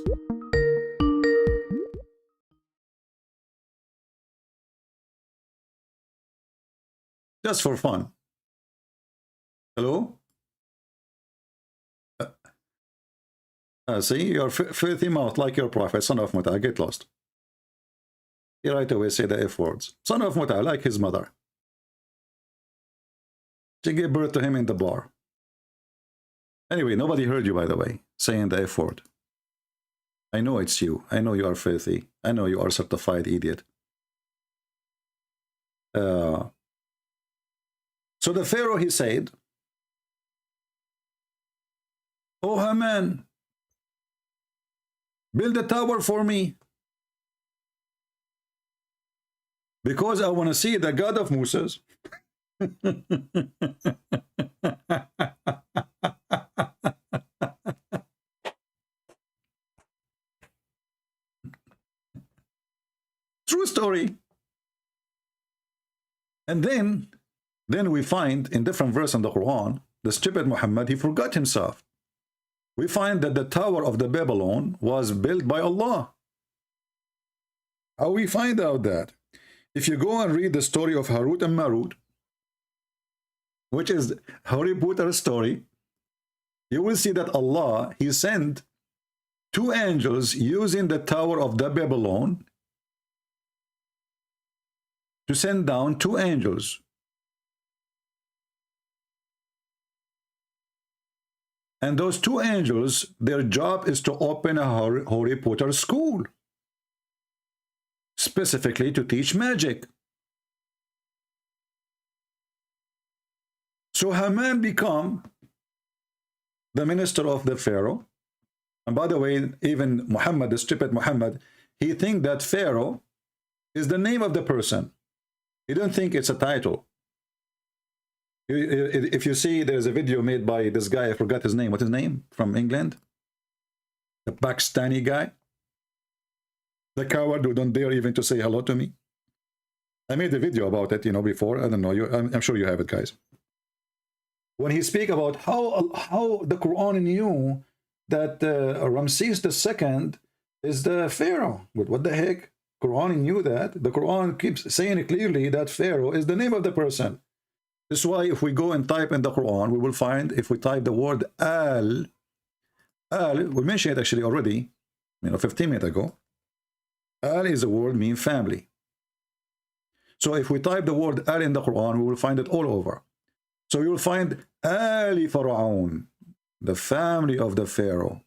Just for fun. Hello? See, your filthy mouth like your prophet, son of Muta. Get lost. He right away say the F words. Son of Muta, like his mother. She gave birth to him in the bar. Anyway, nobody heard you, by the way, saying the F word. I know it's you. I know you are filthy. I know you are certified idiot. So the Pharaoh, he said, "Oh Haman, build a tower for me, because I want to see the God of Moses." True story. And then we find in different verses in the Quran, the stupid Muhammad, he forgot himself. We find that the Tower of the Babylon was built by Allah. How we find out that? If you go and read the story of Harut and Marut, which is Harry Potter's story, you will see that Allah, he sent two angels using the Tower of the Babylon to send down two angels. And those two angels, their job is to open a Harry Potter school, specifically to teach magic. So Haman become the minister of the Pharaoh. And by the way, even Muhammad, the stupid Muhammad, he think that Pharaoh is the name of the person. He don't think it's a title. If you see, there's a video made by this guy, I forgot his name. What's his name? From England? The Pakistani guy. The coward who don't dare even to say hello to me. I made a video about it, you know, before. I don't know. I'm sure you have it, guys. When he speak about how the Quran knew that Ramses II is the Pharaoh. But what the heck? Quran knew that. The Quran keeps saying clearly that Pharaoh is the name of the person. This is why if we go and type in the Quran, we will find, if we type the word Al, we mentioned it actually already, 15 minutes ago. Al is a word mean family. So if we type the word Al in the Quran, we will find it all over. So you will find Ali Pharaoh, the family of the Pharaoh.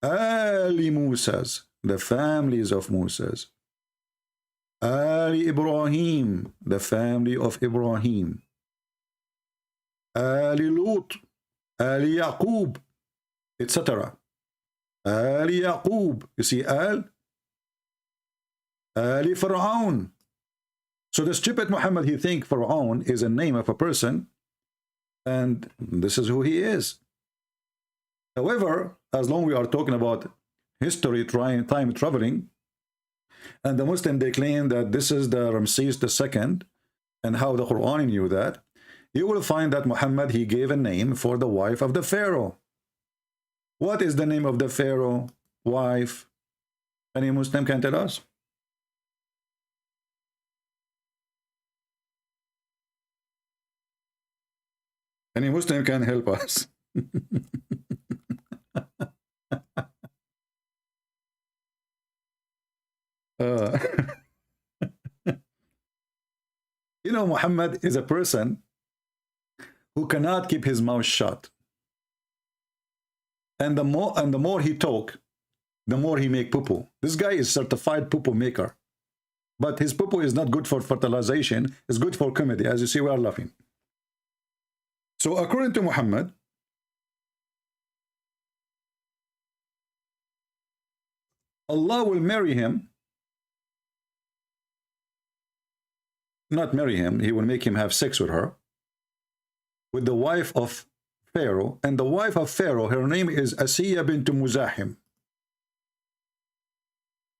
Ali Moses, the families of Moses. Ali Ibrahim, the family of Ibrahim. Ali Lut, Ali Yaqub, etc. Ali Yaqub, you see Al? Ali Pharaoh. So the stupid Muhammad, he think Pharaoh is a name of a person, and this is who he is. However, as long as we are talking about history, time traveling, And the Muslim, they claim that this is the Ramses II, and how the Quran knew that. You will find that Muhammad, he gave a name for the wife of the Pharaoh. What is the name of the Pharaoh wife? Any Muslim can tell us? Any Muslim can help us. You know, Muhammad is a person who cannot keep his mouth shut. And the more he talk, the more he make poo-poo. This guy is certified poo-poo maker. But his poo-poo is not good for fertilization. It's good for comedy. As you see, we are laughing. So according to Muhammad, Allah will marry him. Not marry him. He will make him have sex with her. With the wife of Pharaoh. And the wife of Pharaoh, her name is Asiya bint Muzahim.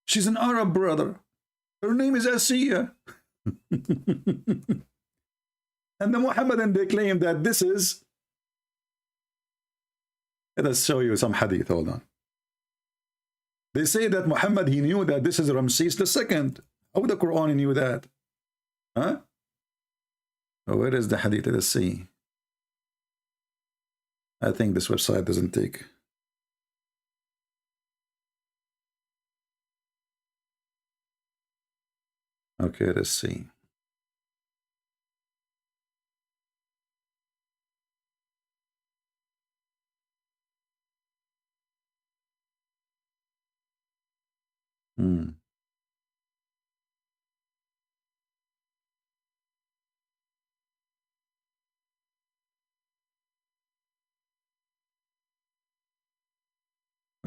She's an Arab, brother. Her name is Asiya. And the Muhammadan, they claim that this is... Let us show you some hadith. Hold on. They say that Muhammad, he knew that this is Ramses II. How the Quran knew that? Huh? Oh, where is the hadith? Let us see. I think this website doesn't take. Okay, let's see.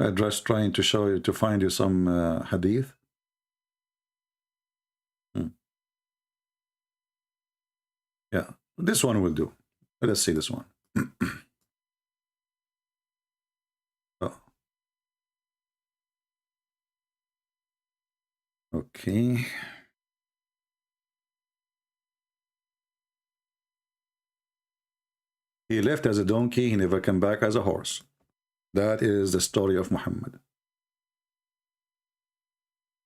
I'm just trying to show you, to find you some hadith. Yeah, this one will do. Let us see this one. Oh. Okay. He left as a donkey, he never came back as a horse. That is the story of Muhammad.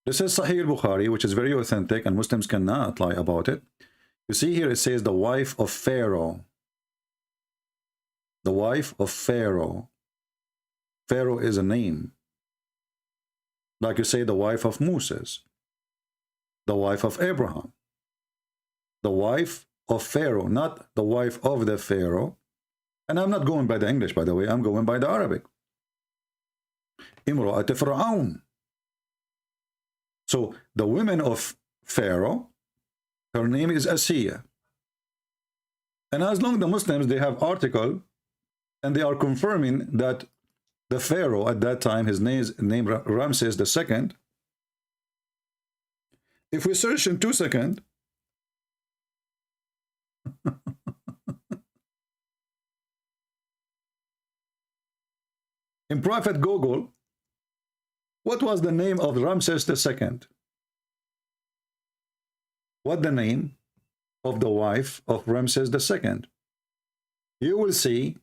This is Sahih al-Bukhari, which is very authentic, and Muslims cannot lie about it. You see here it says the wife of Pharaoh. The wife of Pharaoh. Pharaoh is a name. Like you say the wife of Moses. The wife of Abraham. The wife of Pharaoh, not the wife of the Pharaoh. And I'm not going by the English, by the way. I'm going by the Arabic. Imra'at Fir'aun. So the women of Pharaoh, her name is Asiya. And as long as the Muslims, they have article and they are confirming that the Pharaoh at that time, his name is Ramses II. If we search in 2 seconds, in Prophet Google, what was the name of Ramses II? What the name of the wife of Ramses II? You will see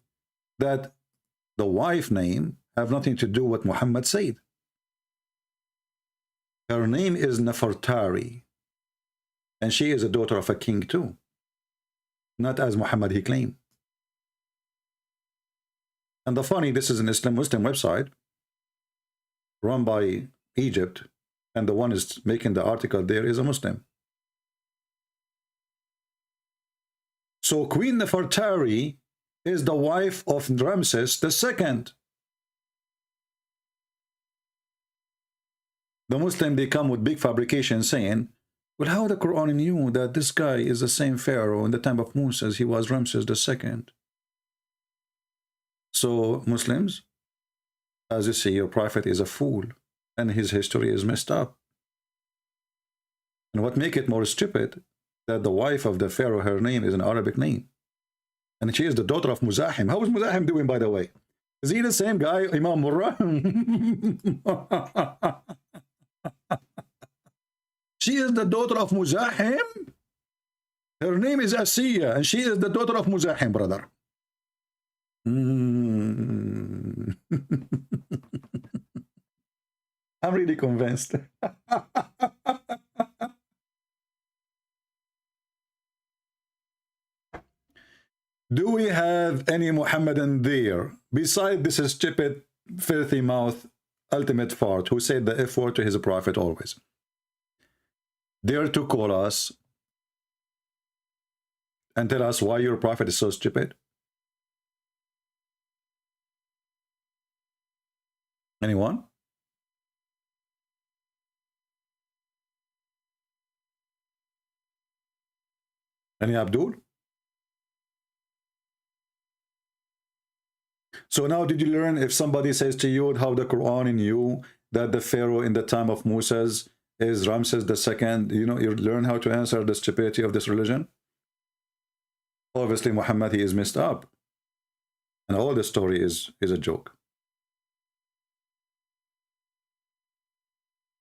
that the wife name have nothing to do with what Muhammad said. Her name is Nefertari, and she is a daughter of a king too, not as Muhammad he claimed. And the funny, this is an Muslim website run by Egypt, and the one is making the article there is a Muslim. So Queen Nefertari is the wife of Ramses II. The Muslim, they come with big fabrication saying, well, how the Quran knew that this guy is the same Pharaoh in the time of Moses, he was Ramses II. So Muslims, as you see, your prophet is a fool and his history is messed up. And what makes it more stupid, that the wife of the Pharaoh, her name is an Arabic name. And she is the daughter of Muzahim. How is Muzahim doing, by the way? Is he the same guy, Imam Murrah? She is the daughter of Muzahim. Her name is Asiya, and she is the daughter of Muzahim, brother. I'm really convinced. Do we have any Muhammadan there beside this stupid, filthy mouth, ultimate fart who said the F word to his prophet always? Dare to call us and tell us why your prophet is so stupid? Anyone? Any Abdul? So now did you learn, if somebody says to you how the Quran knew that the Pharaoh in the time of Moses is Ramses II, you know, you learn how to answer the stupidity of this religion? Obviously Muhammad, he is messed up. And all the story is a joke.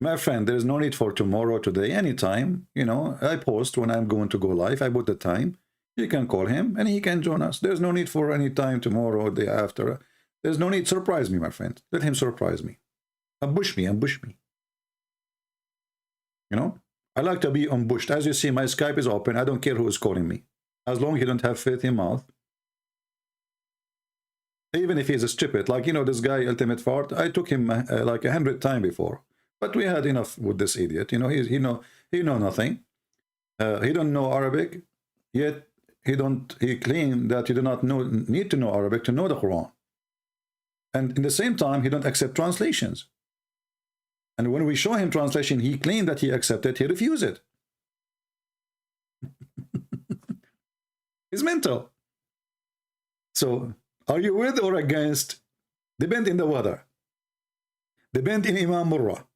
My friend, there is no need for tomorrow, today, anytime. You know, I post when I'm going to go live. I put the time. You can call him and he can join us. There's no need for any time tomorrow or the day after. There's no need. Surprise me, my friend. Let him surprise me. Ambush me, ambush me. You know, I like to be ambushed. As you see, my Skype is open. I don't care who is calling me. As long as you don't have faith in mouth. Even if he's a stupid, like, you know, this guy, Ultimate Fart, I took him like 100 times before. But we had enough with this idiot. You know, he know nothing. He don't know Arabic, yet he claimed that you do not need to know Arabic to know the Quran. And in the same time, he don't accept translations. And when we show him translation, he claimed that he accepted, he refused it. He's mental. So, are you with or against? Depend in the weather. Depend in Imam Murrah.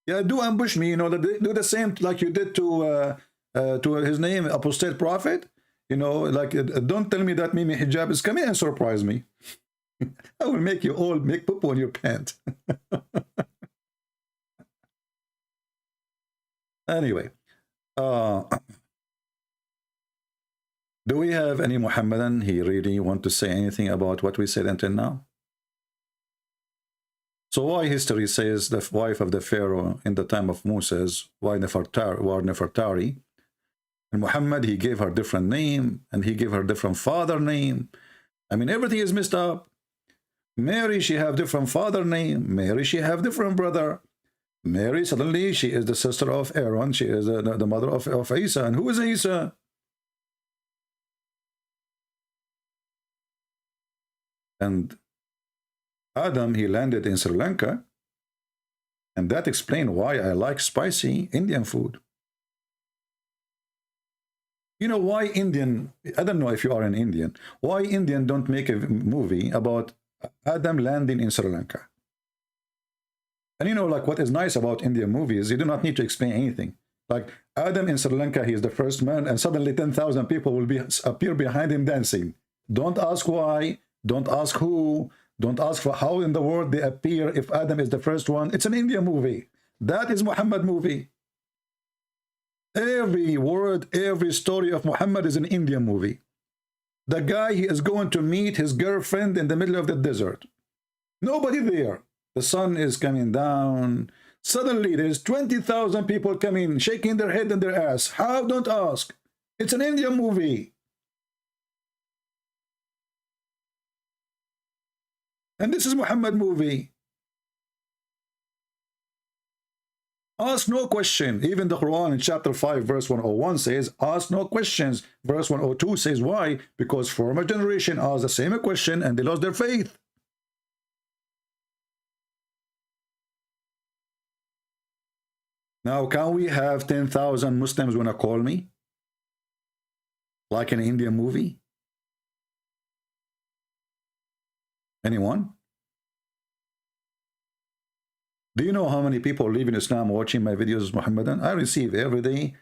Yeah, do ambush me, you know, do the same like you did to his name, apostate prophet. You know, like, don't tell me that Mimi Hijab is coming and surprise me. I will make you all make poo on your pants. Anyway, do we have any Muhammadan he really want to say anything about what we said until now? So why history says the wife of the Pharaoh in the time of Moses were Nefertari, and Muhammad, he gave her different name, and he gave her different father name. I mean, everything is messed up. Mary, she have different father name. Mary, she have different brother. Mary, suddenly, she is the sister of Aaron. She is the mother of Isa. And who is Isa? And Adam, he landed in Sri Lanka. And that explains why I like spicy Indian food. You know why Indian, I don't know if you are an Indian, why Indian don't make a movie about Adam landing in Sri Lanka? And you know, like, what is nice about Indian movies, you do not need to explain anything. Like, Adam in Sri Lanka, he is the first man, and suddenly 10,000 people will appear behind him dancing. Don't ask why, don't ask who, don't ask for how in the world they appear if Adam is the first one. It's an Indian movie. That is Muhammad movie. Every word, every story of Muhammad is an Indian movie. The guy, he is going to meet his girlfriend in the middle of the desert. Nobody there. The sun is coming down. Suddenly, there's 20,000 people coming, shaking their head and their ass. How? Don't ask. It's an Indian movie. And this is Muhammad movie. Ask no question. Even the Quran in chapter 5 verse 101 says, ask no questions. Verse 102 says why? Because former generation asked the same question and they lost their faith. Now, can we have 10,000 Muslims want to call me? Like an Indian movie? Anyone? Do you know how many people live in Islam watching my videos, Muhammadan? I receive every day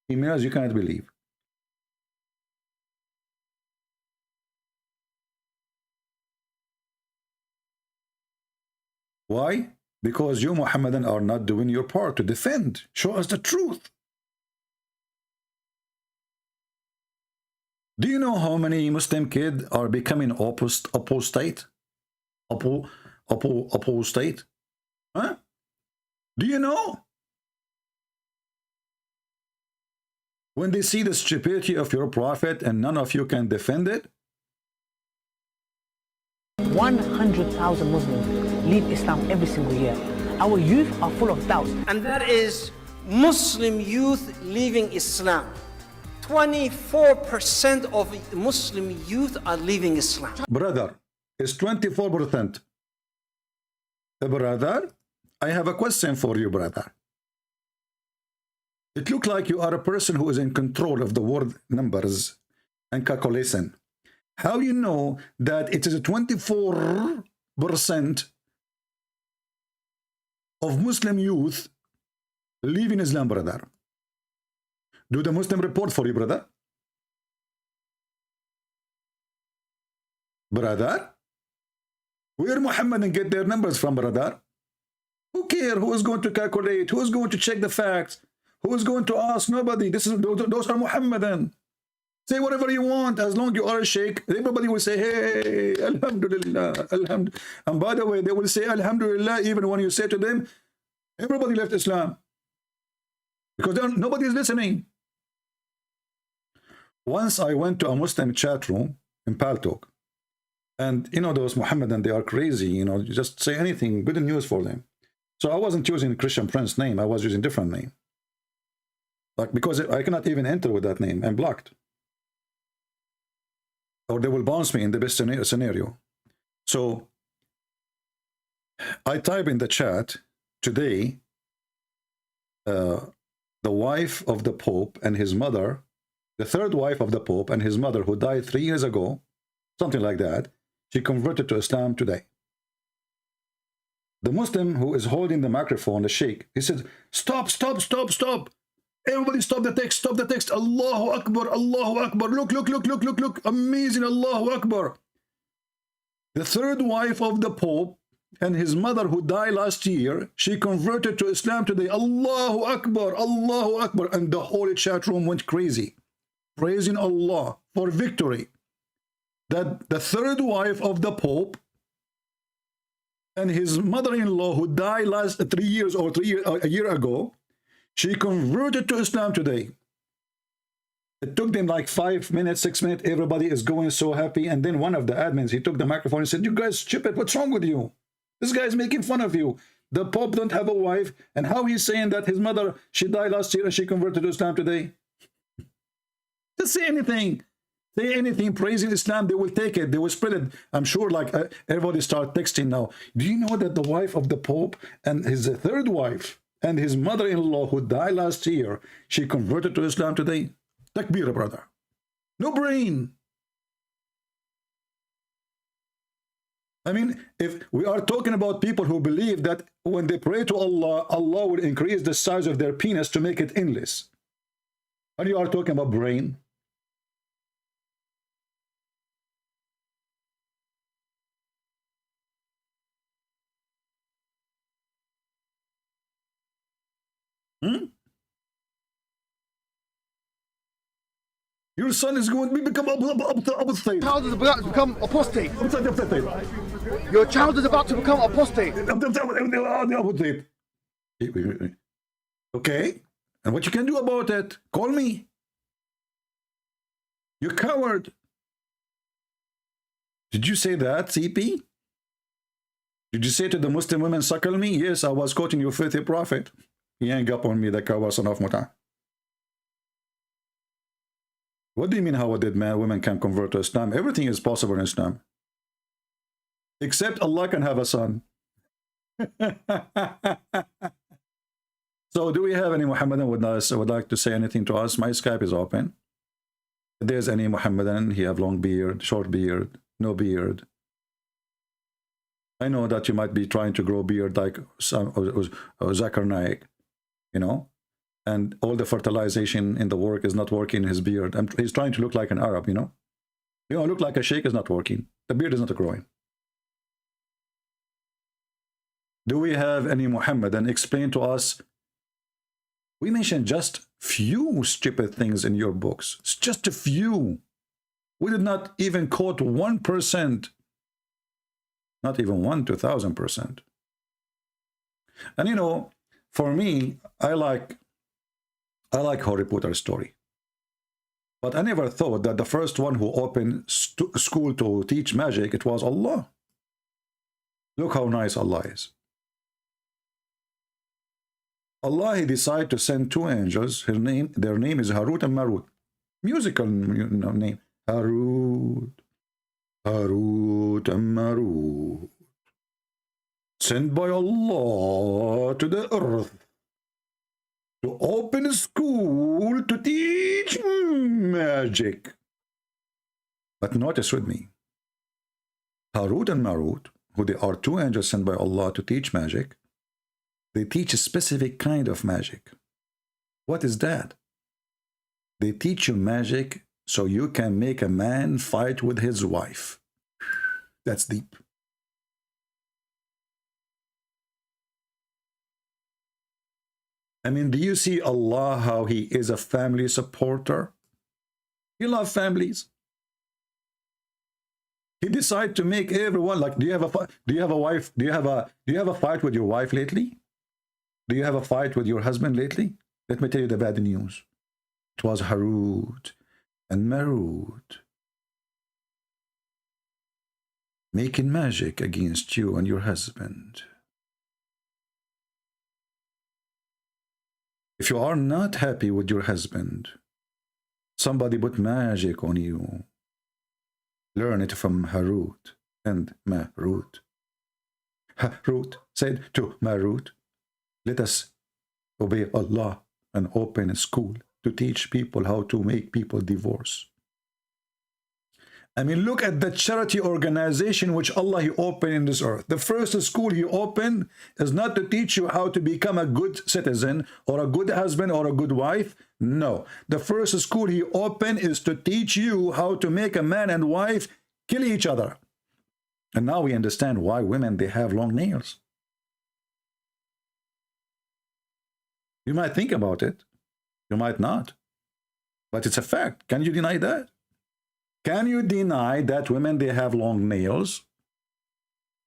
emails you cannot believe. Why? Because you Muhammadan are not doing your part to defend. Show us the truth. Do you know how many Muslim kids are becoming apostate? Apostate? Huh? Do you know? When they see the stupidity of your prophet and none of you can defend it? 100,000 Muslims leave Islam every single year. Our youth are full of doubts. And that is Muslim youth leaving Islam. 24% of Muslim youth are leaving Islam. Brother, it's 24%. Brother, I have a question for you, brother. It looks like you are a person who is in control of the word numbers and calculation. How you know that it is a 24% of Muslim youth leaving Islam, brother? Do the Muslim report for you, brother? Brother? Where Muhammad get their numbers from, brother? Who cares who is going to calculate? Who is going to check the facts? Who is going to ask? Nobody. Those are Muhammadan. Say whatever you want, as long as you are a sheikh. Everybody will say, hey, alhamdulillah, alhamdulillah. And by the way, they will say alhamdulillah even when you say to them, everybody left Islam. Because nobody is listening. Once I went to a Muslim chat room in Paltalk, and you know those Muhammadan, they are crazy, you know, you just say anything, good news for them. So I wasn't using Christian Prince name, I was using different name. Like, because I cannot even enter with that name, I'm blocked. Or they will bounce me in the best scenario. So I type in the chat today, the wife of the Pope and his mother, the third wife of the Pope and his mother who died 3 years ago, something like that, she converted to Islam today. The Muslim who is holding the microphone, the sheikh, he said, stop, stop, stop, stop. Everybody stop the text, stop the text. Allahu Akbar, Allahu Akbar. Look, look, look, look, look, look. Amazing, Allahu Akbar. The third wife of the Pope and his mother who died last year, she converted to Islam today. Allahu Akbar, Allahu Akbar. And the whole chat room went crazy, praising Allah for victory. That the third wife of the Pope and his mother-in-law who died last 3 years or a year ago, she converted to Islam today. It took them like 5 minutes, 6 minutes. Everybody is going so happy. And then one of the admins, he took the microphone and said, you guys stupid, what's wrong with you? This guy is making fun of you. The Pope don't have a wife. And how he's saying that his mother, she died last year and she converted to Islam today? Just say anything. Say anything praising Islam, they will take it. They will spread it. I'm sure like everybody start texting now. Do you know that the wife of the Pope and his third wife and his mother-in-law who died last year, she converted to Islam today? Takbir, brother. No brain. I mean, if we are talking about people who believe that when they pray to Allah, Allah will increase the size of their penis to make it endless. And you are talking about brain? Your son is going to become apostate. Your child is about to become apostate. Your child is about to become apostate. Okay, and what you can do about it? Call me. You coward. Did you say that, CP? Did you say to the Muslim women, suckle me? Yes, I was quoting your filthy prophet. He hung up on me, the coward son of Muta. What do you mean how did women can convert to Islam? Everything is possible in Islam. Except Allah can have a son. So do we have any Muhammadan would like to say anything to us? My Skype is open. If there's any Muhammadan, he have long beard, short beard, no beard. I know that you might be trying to grow beard like Zakir Naik, you know, and all the fertilization in the work is not working in his beard. He's trying to look like an Arab, you know. You know, look like a sheikh is not working. The beard is not growing. Do we have any Muhammad? And explain to us. We mentioned just few stupid things in your books. It's just a few. We did not even quote 1%. Not even 1 to 1,000%. And you know, for me, I like Harry Potter story. But I never thought that the first one who opened school to teach magic, it was Allah. Look how nice Allah is. Allah, he decided to send two angels. Their name is Harut and Marut. Musical name. Harut and Marut. Sent by Allah to the earth to open a school to teach magic. But notice with me, Harut and Marut, who they are two angels sent by Allah to teach magic, they teach a specific kind of magic. What is that? They teach you magic so you can make a man fight with his wife. That's deep. I mean, do you see Allah, how he is a family supporter? You love families. He decided to make everyone like. Do you have a wife? Do you have a fight with your wife lately? Do you have a fight with your husband lately? Let me tell you the bad news. It was Harut and Marut making magic against you and your husband. If you are not happy with your husband, somebody put magic on you. Learn it from Harut and Marut. Harut said to Marut, let us obey Allah and open a school to teach people how to make people divorce. I mean, look at the charity organization which Allah he opened in this earth. The first school he opened is not to teach you how to become a good citizen or a good husband or a good wife. No. The first school he opened is to teach you how to make a man and wife kill each other. And now we understand why women, they have long nails. You might think about it. You might not. But it's a fact. Can you deny that? Can you deny that women, they have long nails?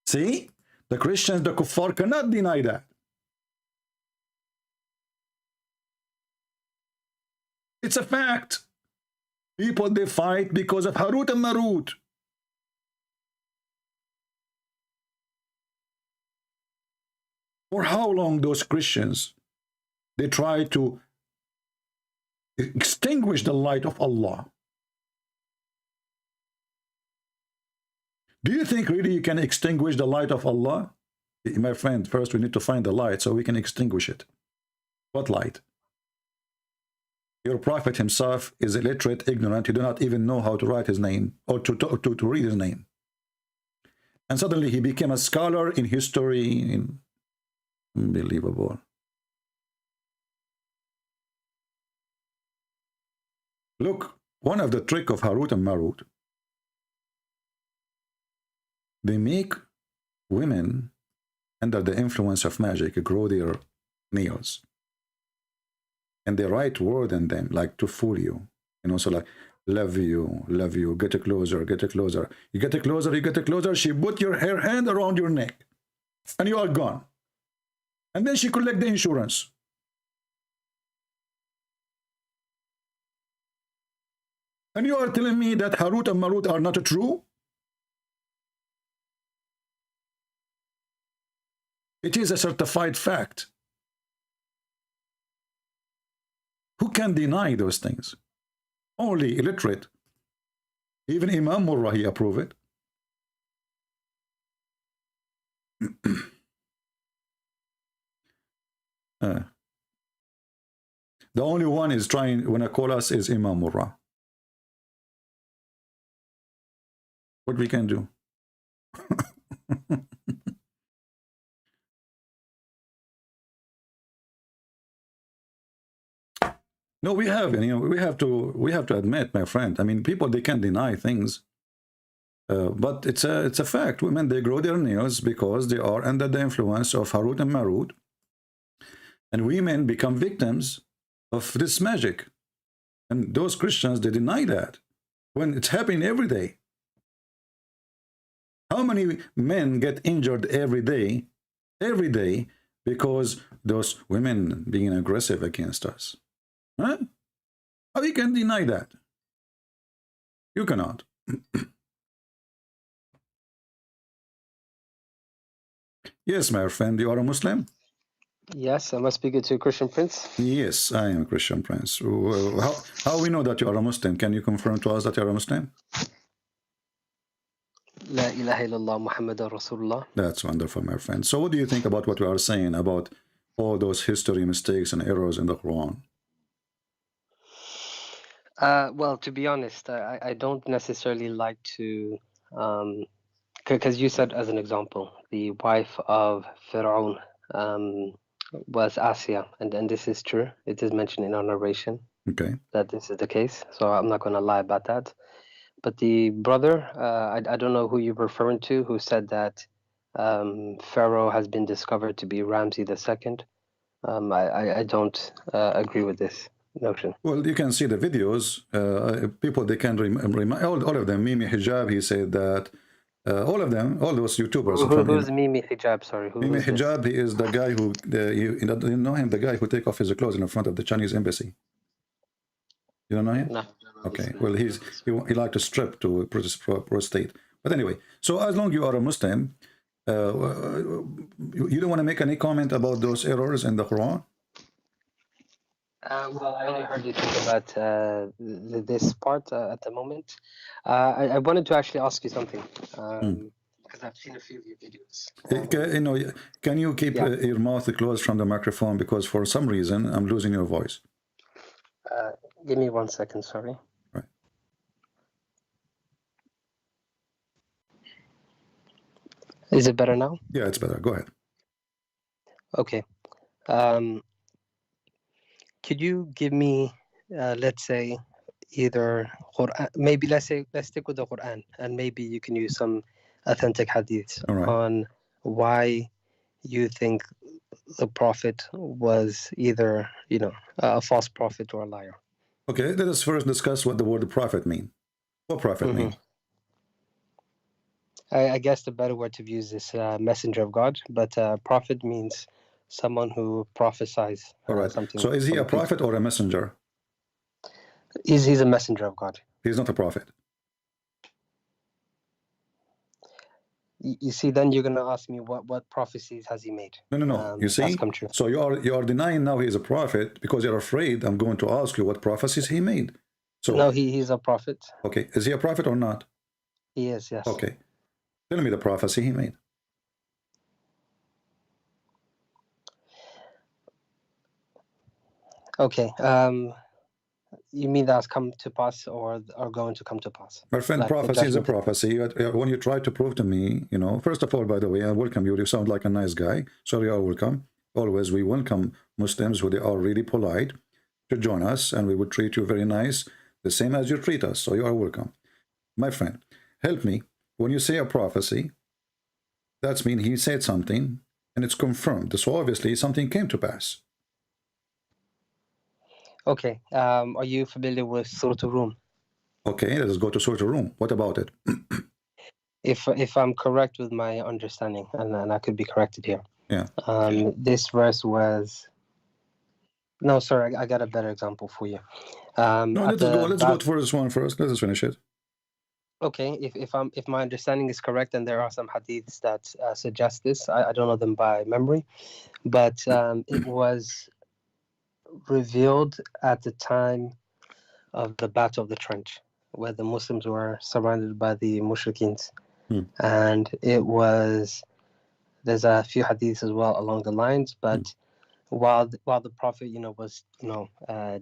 See? The Christians, the kuffar cannot deny that. It's a fact. People, they fight because of Harut and Marut. For how long those Christians, they try to extinguish the light of Allah? Do you think really you can extinguish the light of Allah? My friend, first we need to find the light so we can extinguish it. What light? Your prophet himself is illiterate, ignorant. He do not even know how to write his name or to read his name. And suddenly he became a scholar in history. Unbelievable. Look, one of the trick of Harut and Marut, they make women under the influence of magic grow their nails. And they write word in them, like to fool you. And also like, love you, get closer, get closer. You get closer, you get closer. She put her hand around your neck. And you are gone. And then she collect the insurance. And you are telling me that Harut and Marut are not true? It is a certified fact. Who can deny those things? Only illiterate. Even Imam Murrah, he approved it. The only one is trying, when I call us, is Imam Murrah. What we can do? No, we have, you know, we have to admit, my friend. I mean, people, they can't deny things. But it's a fact. Women, they grow their nails because they are under the influence of Harut and Marut. And women become victims of this magic. And those Christians, they deny that when it's happening every day. How many men get injured every day, because those women being aggressive against us? Huh? How you can deny that? You cannot. Yes, my friend, you are a Muslim? Yes, am I speaking to Christian Prince? Yes, I am a Christian Prince. How we know that you are a Muslim? Can you confirm to us that you are a Muslim? La ilaha illallah Muhammadan Rasulullah. That's wonderful, my friend. So what do you think about what we are saying about all those history mistakes and errors in the Quran? Well, to be honest, I don't necessarily like to, because you said as an example, the wife of Pharaoh was Asiya, and this is true. It is mentioned in our narration that this is the case. So I'm not going to lie about that. But the brother, I don't know who you're referring to, who said that Pharaoh has been discovered to be Ramses II. I don't agree with this notion. Well, you can see the videos. People, they can remind all of them. Mimi Hijab, he said that. All of them, all those YouTubers. Who's Mimi Hijab? Sorry, Mimi Hijab, he is the guy who, you know him, the guy who take off his clothes in front of the Chinese embassy. You don't know him? No. Okay, well, he like to strip to prostate. But anyway, so as long as you are a Muslim, you don't want to make any comment about those errors in the Quran? Well, I only heard you talk about this part at the moment. I wanted to actually ask you something, because I've seen a few of your videos. Can you keep your mouth closed from the microphone, because for some reason I'm losing your voice. Give me 1 second, sorry. Right. Is it better now? Yeah, it's better. Go ahead. Okay. Could you give me, let's say, either Quran, maybe let's stick with the Quran, and maybe you can use some authentic hadiths on why you think the prophet was either, a false prophet or a liar. Okay, let us first discuss what the word prophet mean. What prophet mean? I guess the better word to use is messenger of God, but prophet means someone who prophesies. All right. Something. So is he a prophet or a messenger? He's a messenger of God. He's not a prophet. You see, then you're going to ask me what prophecies has he made? No. You see, come true. So you are denying now he is a prophet because you're afraid I'm going to ask you what prophecies he made. So no, he's a prophet. Okay, is he a prophet or not? He is, yes. Okay, tell me the prophecy he made. Okay, you mean that's come to pass or are going to come to pass? My friend, prophecy is a prophecy. When you try to prove to me, first of all, by the way, I welcome you. You sound like a nice guy. So you are welcome. Always, we welcome Muslims who they are really polite to join us, and we would treat you very nice, the same as you treat us. So you are welcome. My friend, help me. When you say a prophecy, that means he said something, and it's confirmed. So obviously, something came to pass. Okay. Are you familiar with Surah Rum? Okay, let us go to Surah Rum. What about it? If I'm correct with my understanding, and I could be corrected here. Yeah. This verse was. No, sorry, I got a better example for you. No, let's go for this one first. Let us finish it. Okay, if my understanding is correct, and there are some hadiths that suggest this, I don't know them by memory, but it was revealed at the time of the Battle of the Trench, where the Muslims were surrounded by the Mushrikeens. And there's a few hadiths as well along the lines, but while the Prophet, was,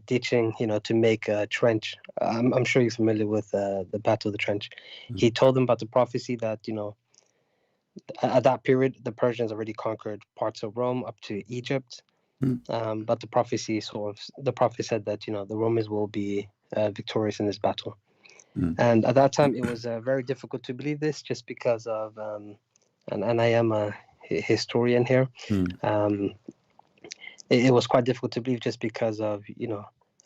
ditching, to make a trench, I'm sure you're familiar with the Battle of the Trench. He told them about the prophecy that, at that period, the Persians already conquered parts of Rome up to Egypt. But the prophet said that the Romans will be victorious in this battle. And at that time, it was very difficult to believe this, just because of, and I am a historian here. It was quite difficult to believe, just because of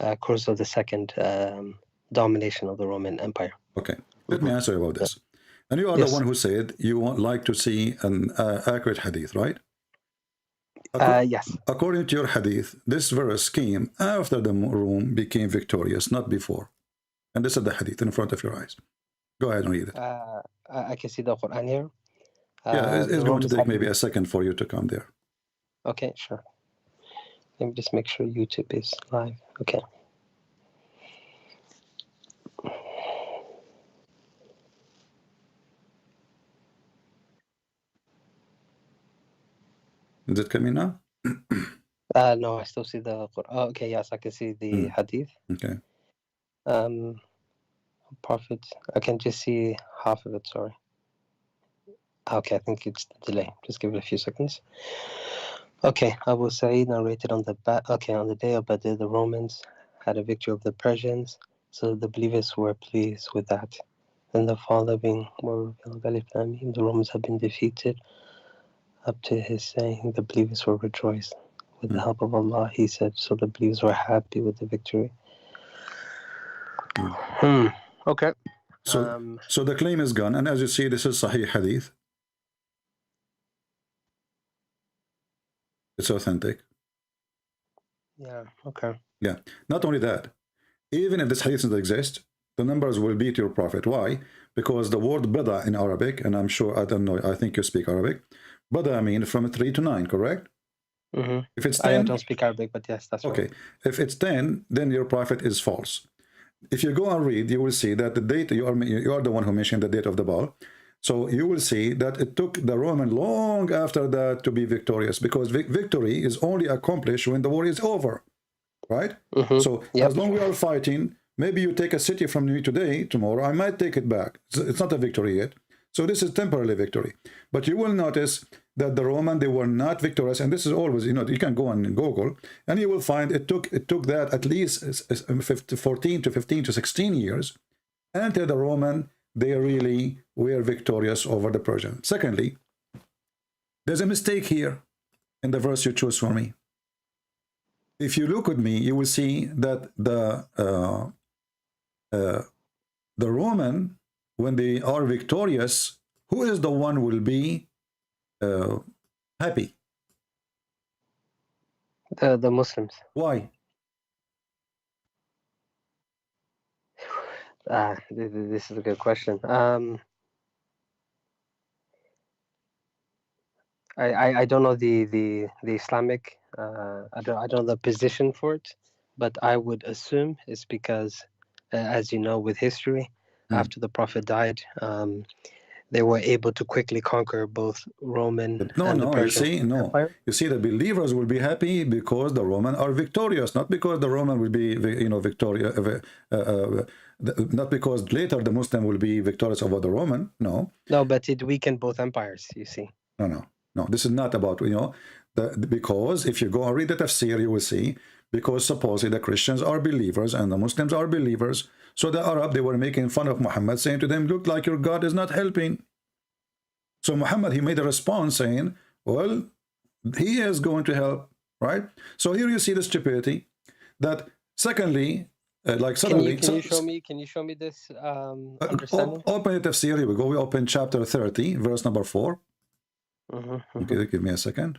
Khosrow II domination of the Roman Empire. Okay, let me answer about this. And you are the one who said you would like to see an accurate hadith, right? Yes. According to your hadith, this verse came after the Rome became victorious, not before. And this is the hadith in front of your eyes. Go ahead and read it. I can see the Quran here. Yeah, it's going to take maybe a second for you to come there. Okay, sure. Let me just make sure YouTube is live. Okay. Is it coming now? No, I still see the Quran. Oh, okay, yes, I can see the hadith. Okay. Prophet, I can just see half of it, sorry. Okay, I think it's the delay. Just give it a few seconds. Okay, Abu Sa'id narrated on the on the day of Badr, the Romans had a victory over the Persians, so the believers were pleased with that. Then the following were revealed: the Romans had been defeated. Up to his saying, the believers were rejoiced. With the help of Allah, he said, so the believers were happy with the victory. Okay. So the claim is gone, and as you see, this is Sahih Hadith. It's authentic. Yeah, okay. Yeah, not only that, even if this hadith doesn't exist, the numbers will beat your prophet. Why? Because the word bada in Arabic, and I'm sure, I don't know, I think you speak Arabic, bada means from 3 to 9, correct? If it's 10, I don't speak Arabic, but yes, that's okay. right. If it's 10, then your prophet is false. If you go and read, you will see that the date, you are the one who mentioned the date of the ball. So you will see that it took the Roman long after that to be victorious, because victory is only accomplished when the war is over, right? So as long as we are fighting, maybe you take a city from me today, tomorrow, I might take it back. It's not a victory yet. So this is temporary victory. But you will notice that the Roman, they were not victorious. And this is always, you can go on Google and you will find it took that at least 14 to 15 to 16 years until the Roman, they really were victorious over the Persian. Secondly, there's a mistake here in the verse you choose for me. If you look at me, you will see that the Roman, when they are victorious, who is the one who will be happy? The Muslims. Why? This is a good question. I don't know the Islamic. I don't know the position for it, but I would assume it's because, as you know, with history, after the Prophet died, they were able to quickly conquer both Roman and the Persian Empire. You see, the believers will be happy because the Roman are victorious, not because the Roman will be, victorious, not because later the Muslim will be victorious over the Roman. No, but it weakened both empires, you see. No, this is not about, because if you go and read the tafsir, you will see, because supposedly the Christians are believers and the Muslims are believers. So the Arab, they were making fun of Muhammad, saying to them, look like your God is not helping. So Muhammad, he made a response saying, well, he is going to help, right? So here you see the stupidity that secondly, like suddenly... Can you show me this understanding? Open the tafsir, here we go. We open chapter 30, verse number 4. Okay, give me a second.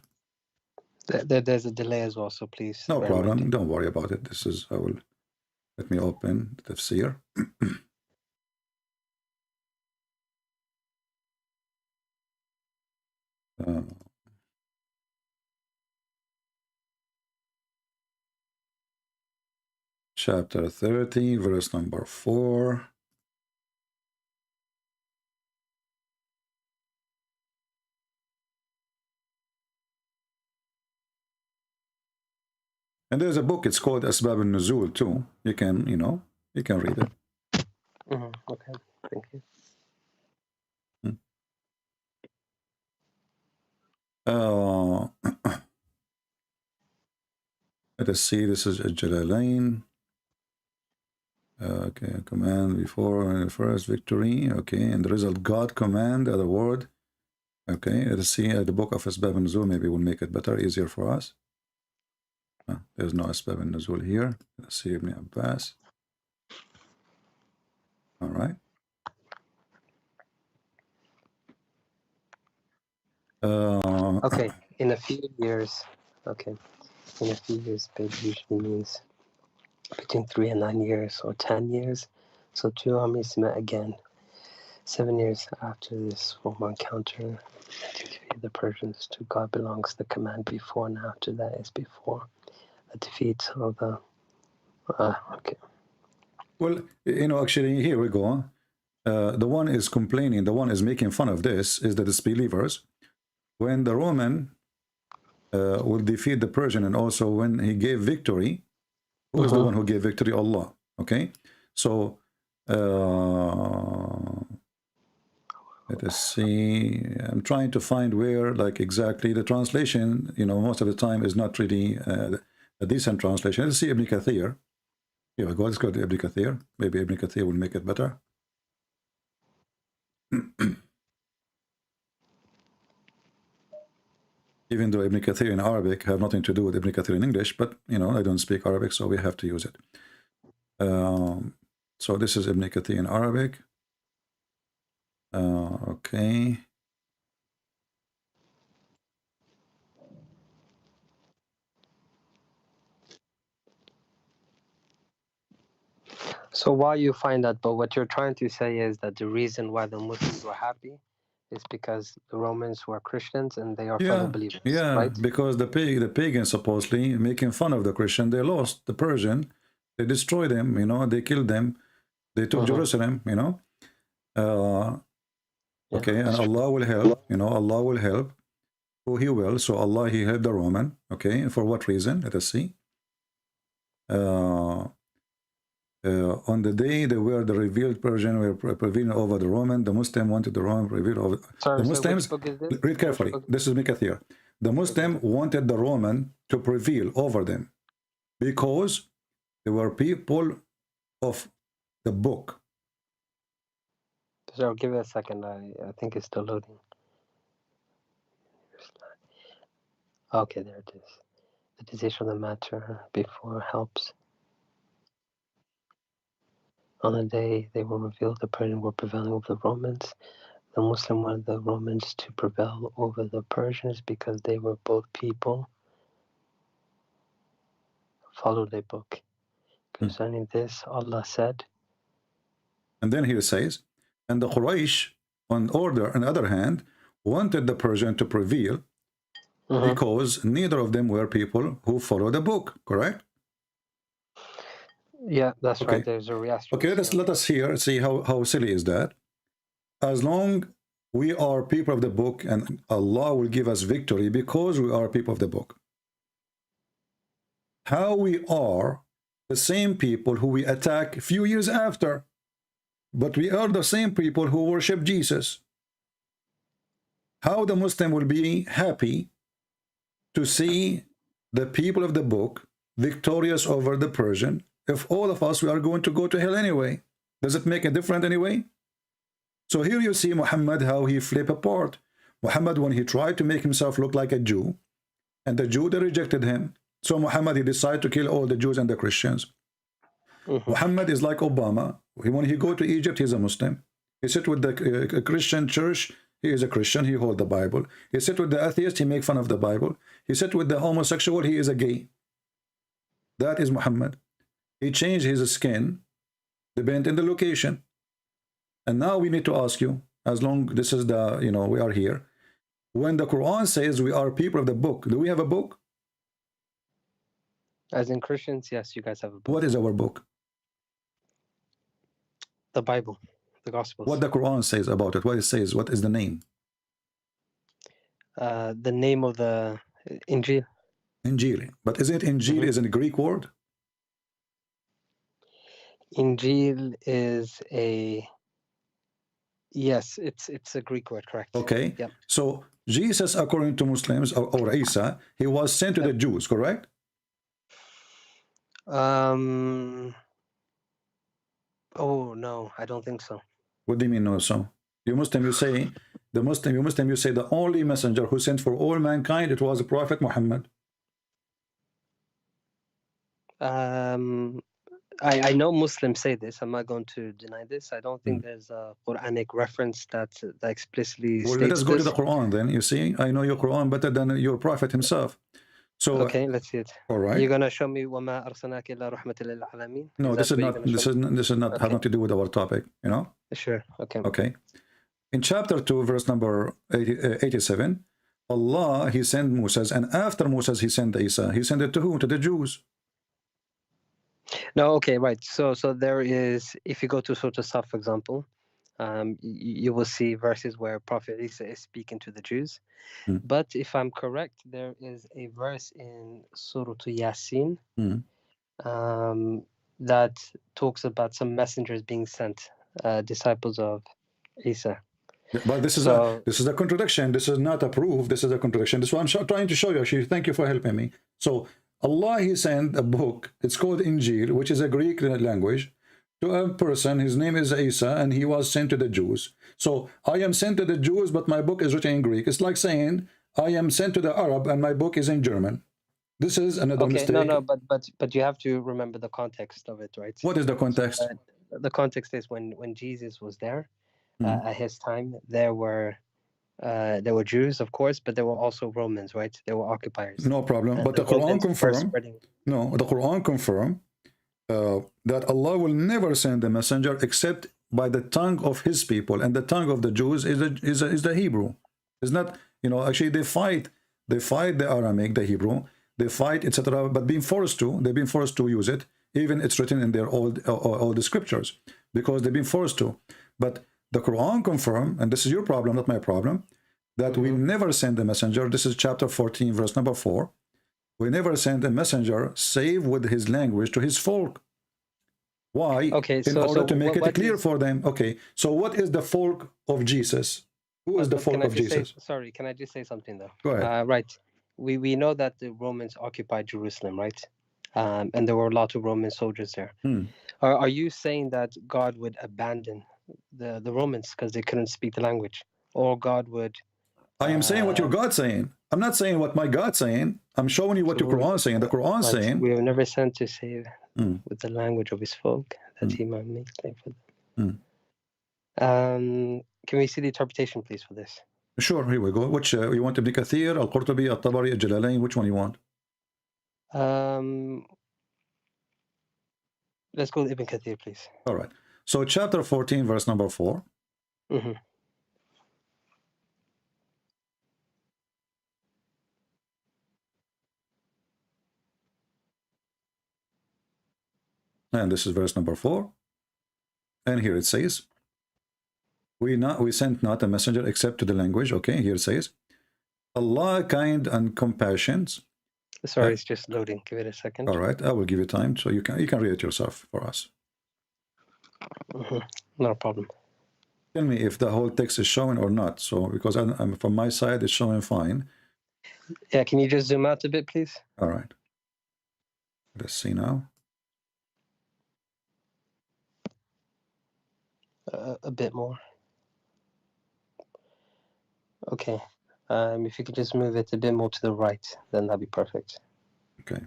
There's a delay as well, so please. No problem. Don't worry about it. Let me open the tafsir. Chapter 30, verse number 4. And there's a book, it's called Asbab al-Nuzul too. You can, you can read it. Okay, thank you. Let us see, this is Jalalain. Okay, command before first victory. Okay, and the result God command, other word. Okay, let's see the book of Asbab al-Nuzul. Maybe will make it better, easier for us. There's no Asbab al-Nuzul here. Let's see Ibn Abbas. All right. Okay, in a few years. Okay, in a few years, baby usually means between 3 and 9 years, or 10 years. So two armies met again. 7 years after this formal encounter, to defeat the Persians, to God belongs the command before and after that is before the defeat of the. Okay. Well, you know, actually, here we go. The one is complaining, the one is making fun of this, is the disbelievers. When the Roman will defeat the Persian, and also when he gave victory, who is the one who gave victory? Allah. Okay, so let us see. I'm trying to find where, like, exactly the translation. You know, most of the time is not really a decent translation. Let's see Ibn Kathir. Here we go. Let's go to Ibn Kathir. Maybe Ibn Kathir will make it better. Even though Ibn Kathir in Arabic have nothing to do with Ibn Kathir in English, but you know, I don't speak Arabic, so we have to use it. So this is Ibn Kathir in Arabic. Okay. So while you find that, but what you're trying to say is that the reason why the Muslims were happy is because the Romans were Christians and they are fellow believers, right? Because the pagans supposedly making fun of the Christian, they lost the Persian, they destroyed them, you know, they killed them, they took Jerusalem, you know. Okay, and Allah will help, you know, Allah will help who He will. So Allah, He helped the Roman. Okay, and for what reason? Let us see. On the day they were the revealed Persian were prevailing over the Roman, the Muslim wanted the Roman prevail over the Muslims. Read carefully. This is Mikathir. The Muslim wanted the Roman to prevail over them because they were people of the book. So give it a second. I think it's still loading. Okay, there it is. The decision of the matter before helps. On the day they were revealed, the Persians were prevailing over the Romans. The Muslim wanted the Romans to prevail over the Persians because they were both people. Follow the book. Concerning this, Allah said. And then He says, and the Quraysh, on the other hand, wanted the Persian to prevail because neither of them were people who follow the book, correct? Yeah, that's right. There's a reaction. Okay, let us here see how silly is that. As long we are people of the book, and Allah will give us victory because we are people of the book. How we are the same people who we attack a few years after, but we are the same people who worship Jesus. How the Muslim will be happy to see the people of the book victorious over the Persian, if all of us, we are going to go to hell anyway? Does it make a difference anyway? So here you see Muhammad, how he flip apart. Muhammad, when he tried to make himself look like a Jew, and the Jew, they rejected him. So Muhammad, he decided to kill all the Jews and the Christians. Muhammad is like Obama. When he go to Egypt, he's a Muslim. He sit with the Christian church, he is a Christian, he hold the Bible. He sit with the atheist, he make fun of the Bible. He sit with the homosexual, he is a gay. That is Muhammad. He changed his skin, depending on the location. And now we need to ask you, as long this is the, you know, we are here. When the Quran says we are people of the book, do we have a book? As in Christians, yes, you guys have a book. What is our book? The Bible, the Gospels. What the Quran says about it, what it says, what is the name? The name of the Injil. Injil. But is it Injil is a Greek word? Injil is a... Yes, it's a Greek word, correct. Okay. Yep. So Jesus, according to Muslims, or Isa, he was sent to the Jews, correct? Oh no, I don't think so. What do you mean no? So you Muslim, you say the only messenger who sent for all mankind, it was the Prophet Muhammad. I know Muslims say this. I'm not going to deny this. I don't think there's a Quranic reference that explicitly Well, states let us go to this. the Quran then. You see, I know your Quran better than your Prophet himself. So Okay, let's see it. all right. You're gonna show me وَمَا أَرْسَلْنَاكَ إِلَّا رَحْمَةً لِلْعَالَمِينَ? No, this is not Okay. have nothing to do with our topic, you know? Sure. Okay. Okay. In chapter 2, verse number 87, Allah, he sent Moses, and after Moses, he sent Isa. He sent it to who? To the Jews. No, okay, right. So there is, if you go to Surah As-Saff, for example, you will see verses where Prophet Isa is speaking to the Jews. But if I'm correct, there is a verse in Surah Yasin that talks about some messengers being sent, disciples of Isa. But this is a contradiction. This is not a proof. This is a contradiction. This is what I'm trying to show you. Actually, thank you for helping me. So Allah, he sent a book. It's called Injil, which is a Greek language, to a person. His name is Isa, and he was sent to the Jews. So I am sent to the Jews, but my book is written in Greek. It's like saying I am sent to the Arab, and my book is in German. This is another mistake. No, but you have to remember the context of it, right? What is the context? So, the context is when Jesus was there. At his time, there were Jews, of course, but there were also Romans, right? They were occupiers. No problem. But the Quran confirmed. No, the Quran confirmed that Allah will never send a messenger except by the tongue of His people, and the tongue of the Jews is the Hebrew. It's not, you know. Actually, they fight the Aramaic, the Hebrew. They fight, etc. But they've been forced to use it. Even it's written in their all the scriptures because they've been forced to. But the Quran confirmed, and this is your problem, not my problem, that we never send a messenger. This is chapter 14, verse number 4. We never send a messenger save with his language to his folk. Why? Okay, in order to make it clear for them. Okay, so what is the folk of Jesus? Who is the folk of Jesus? Sorry, can I just say something though? Go ahead. Right. We know that the Romans occupied Jerusalem, right? And there were a lot of Roman soldiers there. Are you saying that God would abandon the Romans because they couldn't speak the language, or God would? I am saying what your God's saying. I'm not saying what my God's saying. I'm showing you what your Quran's saying. The Quran's saying we were never sent to save with the language of his folk that he might make claim for them. Can we see the interpretation, please, for this? Sure. Here we go. Which you want? Ibn Kathir, Al-Qurtubi, Al-Tabari, Al-Jalalain? Which one you want? Let's go with Ibn Kathir, please. All right. So chapter 14, verse number 4. And this is verse number 4. And here it says, we sent not a messenger except to the language. Okay, here it says, Allah kind and compassionate. Sorry, it's just loading. Give it a second. All right, I will give you time so you can read it yourself for us. No problem. Tell me if the whole text is showing or not. So because I'm from my side, it's showing fine. Yeah, can you just zoom out a bit, please? All right. Let's see now. A bit more. Okay. If you could just move it a bit more to the right, then that'd be perfect. Okay.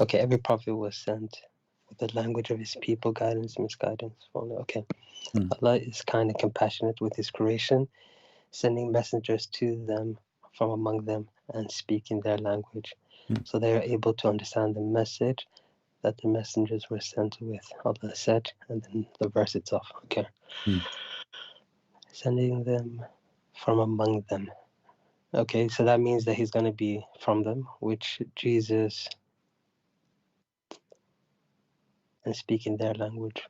Okay, every prophet was sent with the language of his people, guidance, misguidance. Okay. Allah is kind and compassionate with his creation, sending messengers to them from among them and speaking their language. So they are able to understand the message that the messengers were sent with, Allah said, and then the verse itself. Okay. Sending them from among them. Okay, so that means that he's going to be from them, which Jesus, and speaking their language.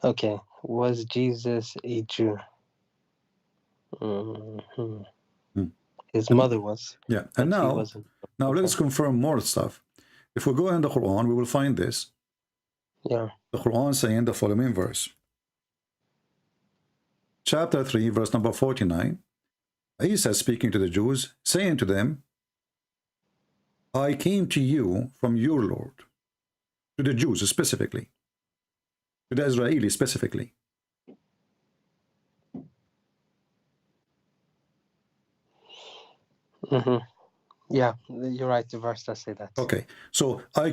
Okay, was Jesus a Jew? His mother was. Yeah, and now let us confirm more stuff. If we go in the Quran, we will find this. Yeah. The Quran saying the following verse. Chapter 3, verse number 49. Isa speaking to the Jews, saying to them, I came to you from your Lord, to the Jews specifically, to the Israelis specifically. Yeah, you're right. The verse does say that. Okay, so I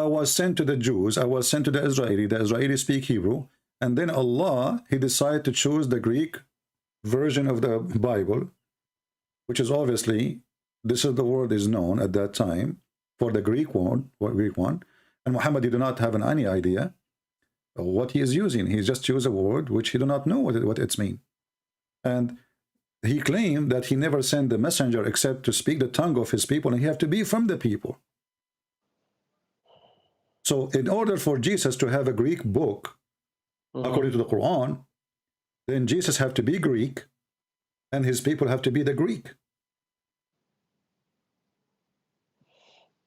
was sent to the Jews, I was sent to the Israelis speak Hebrew, and then Allah, he decided to choose the Greek version of the Bible, which is obviously, this is the word is known at that time for the Greek one, and Muhammad, he do not have any idea what he is using. He just used a word which he do not know what it's mean. And he claimed that he never sent the messenger except to speak the tongue of his people, and he have to be from the people. So in order for Jesus to have a Greek book, according to the Quran, then Jesus have to be Greek, and his people have to be the Greek.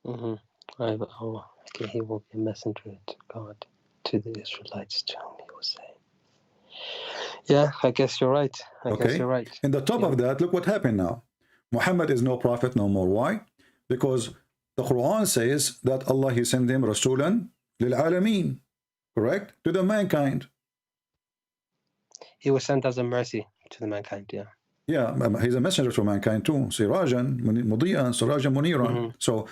Okay, he will be a messenger to God, to the Israelites, to whom he was saying. Yeah, I guess you're right. I guess you're right. In the top of that, look what happened now. Muhammad is no prophet no more. Why? Because the Quran says that Allah, he sent him Rasulan lil Alameen, correct? To the mankind. He was sent as a mercy to the mankind, yeah. Yeah, he's a messenger to mankind too. Sirajan, Mudiyan, Sirajan, Muniran. So,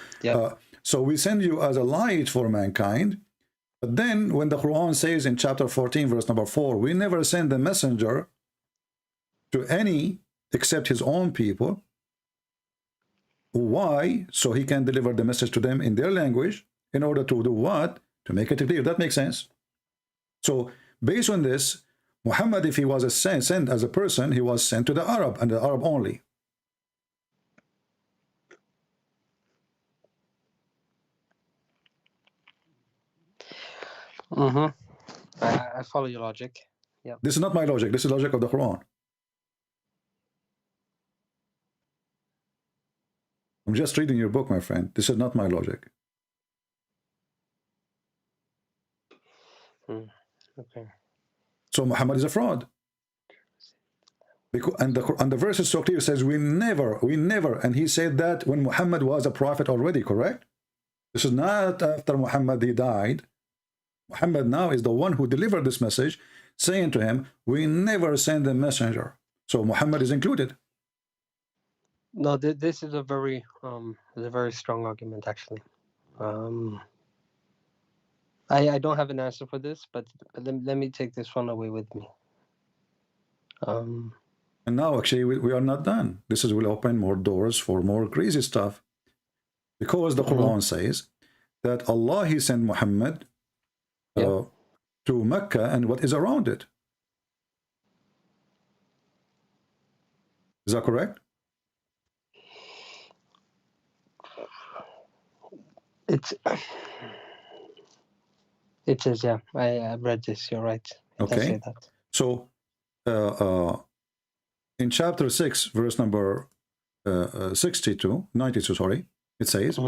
so we send you as a light for mankind. But then when the Quran says in chapter 14, verse number 4, we never send the messenger to any except his own people. Why? So he can deliver the message to them in their language in order to do what? To make it clear. That makes sense. So based on this, Muhammad, if he was sent as a person, he was sent to the Arab and the Arab only. I follow your logic. Yeah. This is not my logic. This is logic of the Quran. I'm just reading your book, my friend. This is not my logic. Okay. So Muhammad is a fraud. Because, and the verse is so clear. It says, we never, and he said that when Muhammad was a prophet already, correct? This is not after Muhammad, he died. Muhammad now is the one who delivered this message, saying to him, we never send a messenger. So Muhammad is included. No, this is a very strong argument, actually. I don't have an answer for this, but let me take this one away with me. And now, actually, we are not done. This will open more doors for more crazy stuff. Because the Quran says that Allah, he sent Muhammad to Mecca and what is around it. Is that correct? It is, yeah. I read this. You're right. Okay. So, in chapter 6, verse number 92, sorry, it says,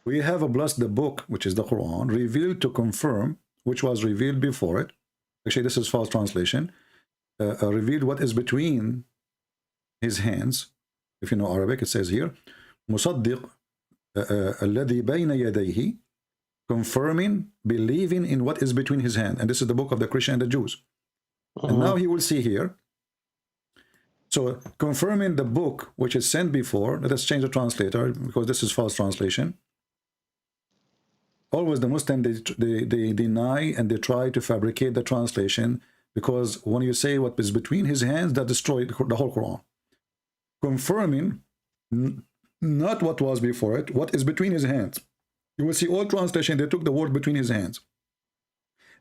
we have blessed the book, which is the Quran, revealed to confirm, which was revealed before it. Actually, this is false translation. Revealed what is between his hands. If you know Arabic, it says here, مصدق الذي بين يديه, confirming, believing in what is between his hand. And this is the book of the Christian and the Jews. And now he will see here. So confirming the book which is sent before, let us change the translator because this is false translation. Always the Muslim, they deny and they try to fabricate the translation, because when you say what is between his hands, that destroys the whole Quran. Confirming not what was before it, what is between his hands. You will see all translation, they took the word between his hands.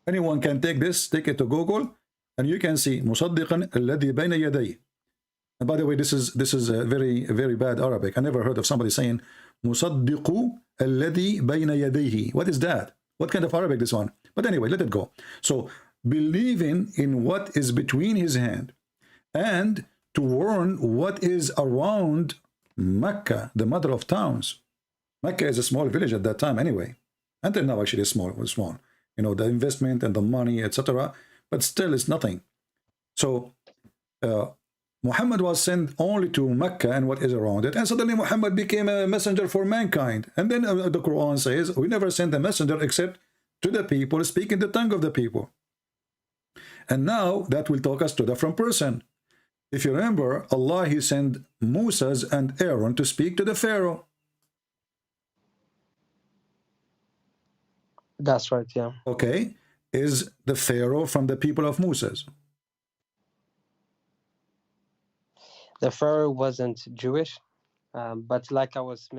Anyone can take this, take it to Google, and you can see مصدقا الذي بين يديه. And by the way, this is a very bad Arabic. I never heard of somebody saying مصدق الذي بين يديه. What is that? What kind of Arabic this one? But anyway, let it go. So believing in what is between his hand and to warn what is around Mecca, the mother of towns. Mecca is a small village at that time anyway. Until now, actually, it's small. You know, the investment and the money, etc. But still, it's nothing. So Muhammad was sent only to Mecca and what is around it, and suddenly Muhammad became a messenger for mankind. And then the Quran says, we never sent a messenger except to the people speaking the tongue of the people. And now that will take us to the different person. If you remember, Allah, he sent Moses and Aaron to speak to the Pharaoh. That's right, yeah. Okay, is the Pharaoh from the people of Moses? The Pharaoh wasn't Jewish, but like I was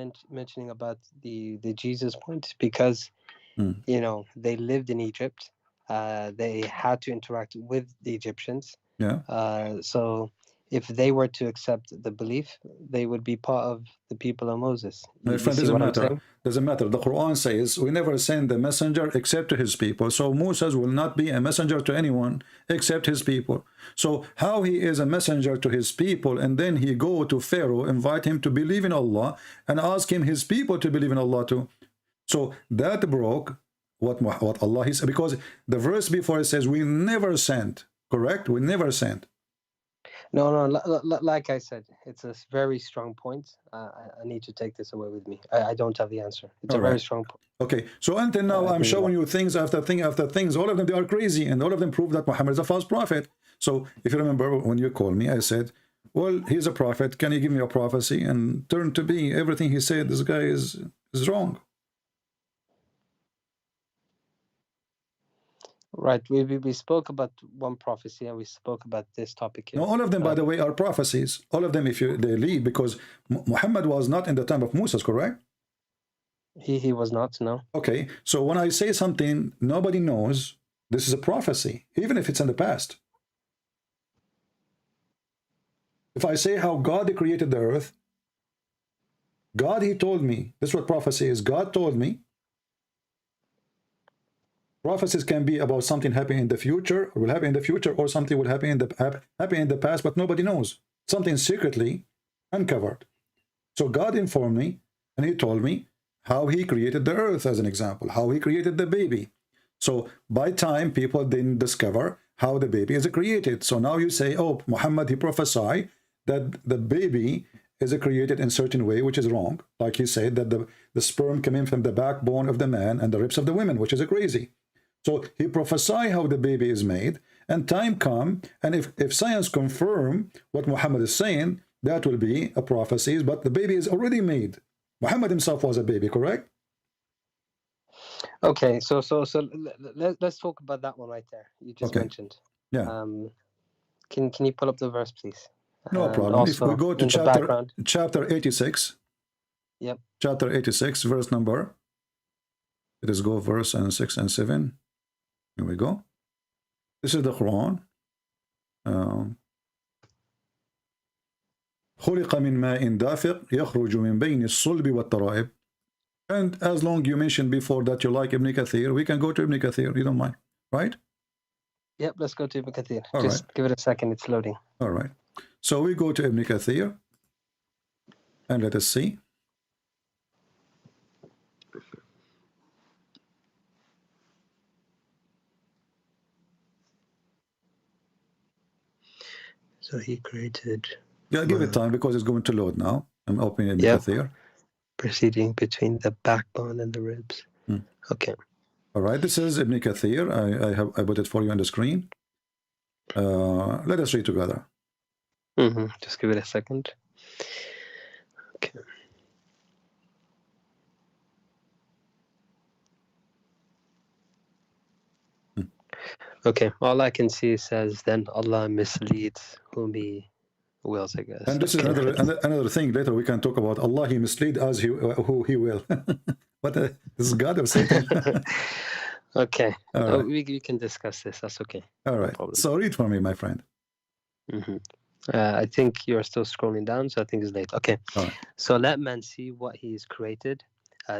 mentioning about the Jesus point, because you know, they lived in Egypt, they had to interact with the Egyptians. Yeah. So if they were to accept the belief, they would be part of the people of Moses. My friend, doesn't matter. Doesn't matter. The Quran says we never send the messenger except to his people. So Moses will not be a messenger to anyone except his people. So how he is a messenger to his people, and then he go to Pharaoh, invite him to believe in Allah, and ask him his people to believe in Allah too. So that broke what Allah is, because the verse before it says we never sent. Correct? We never sent. No, like I said, it's a very strong point. I need to take this away with me. I don't have the answer. It's a very strong point. Okay, so until now, I'm showing you things after thing after things. All of them, they are crazy, and all of them prove that Muhammad is a false prophet. So if you remember when you called me, I said, well, he's a prophet. Can you give me a prophecy? And turned to be everything he said, this guy is wrong. Right, we spoke about one prophecy, and we spoke about this topic here. No, all of them, by the way, are prophecies. All of them, if they leave, because Muhammad was not in the time of Moses, correct? He was not, no. Okay, so when I say something nobody knows, this is a prophecy, even if it's in the past. If I say how God created the earth, God, he told me, this is what prophecy is, God told me. Prophecies can be about something happening in the future, or will happen in the future, or something will happen in the past, but nobody knows. Something secretly uncovered. So God informed me, and he told me how he created the earth, as an example, how he created the baby. So by time, people didn't discover how the baby is created. So now you say, oh, Muhammad, he prophesied that the baby is created in a certain way, which is wrong. Like he said, that the sperm came in from the backbone of the man and the ribs of the women, which is crazy. So he prophesied how the baby is made, and time come, and if science confirm what Muhammad is saying, that will be a prophecy, but the baby is already made. Muhammad himself was a baby, correct? Okay, so let's talk about that one right there. You just mentioned. Yeah. Can you pull up the verse, please? No problem. If we go to chapter 86. Yep. Chapter 86, verse number. Let us go verse 6 and 7. Here we go. This is the Quran. خلق من ماء دافق يخرج من بين الصلب والترائب. And as long you mentioned before that you like Ibn Kathir, we can go to Ibn Kathir. You don't mind, right? Yep, let's go to Ibn Kathir. All Just right. give it a second, it's loading. All right. So we go to Ibn Kathir, and let us see. So he created... Yeah, give it time because it's going to load now. I'm opening Ibn Kathir. Proceeding between the backbone and the ribs. Okay. All right, this is Ibn Kathir. I put it for you on the screen. Let us read together. Just give it a second. Okay. Okay, all I can see says, then Allah misleads whom he wills, I guess. And this is another thing. Later we can talk about Allah. He mislead us who he will. But this is God or Satan? Okay. Right. We can discuss this. That's okay. All right. No so read for me, my friend. I think you're still scrolling down, so I think it's late. Okay. Right. So let man see what he has created.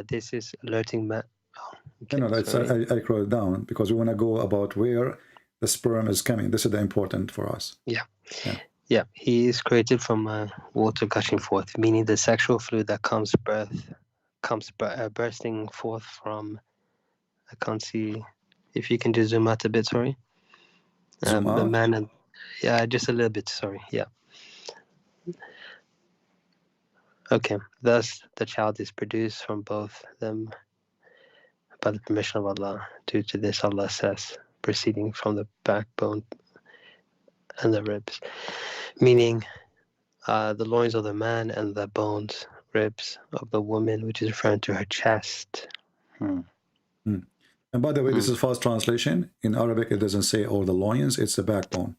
This is alerting man. Okay, no, I scroll it down because we want to go about where the sperm is coming. This is the important for us. Yeah. He is created from water gushing forth, meaning the sexual fluid that comes bursting forth from. I can't see if you can just zoom out a bit. Sorry. Zoom out? The man and just a little bit. Sorry. Yeah. Okay. Thus, the child is produced from both them by the permission of Allah. Due to this, Allah says, proceeding from the backbone and the ribs, meaning the loins of the man and the bones, ribs of the woman, which is referring to her chest. And by the way, this is fast translation. In Arabic, it doesn't say all the loins, it's the backbone.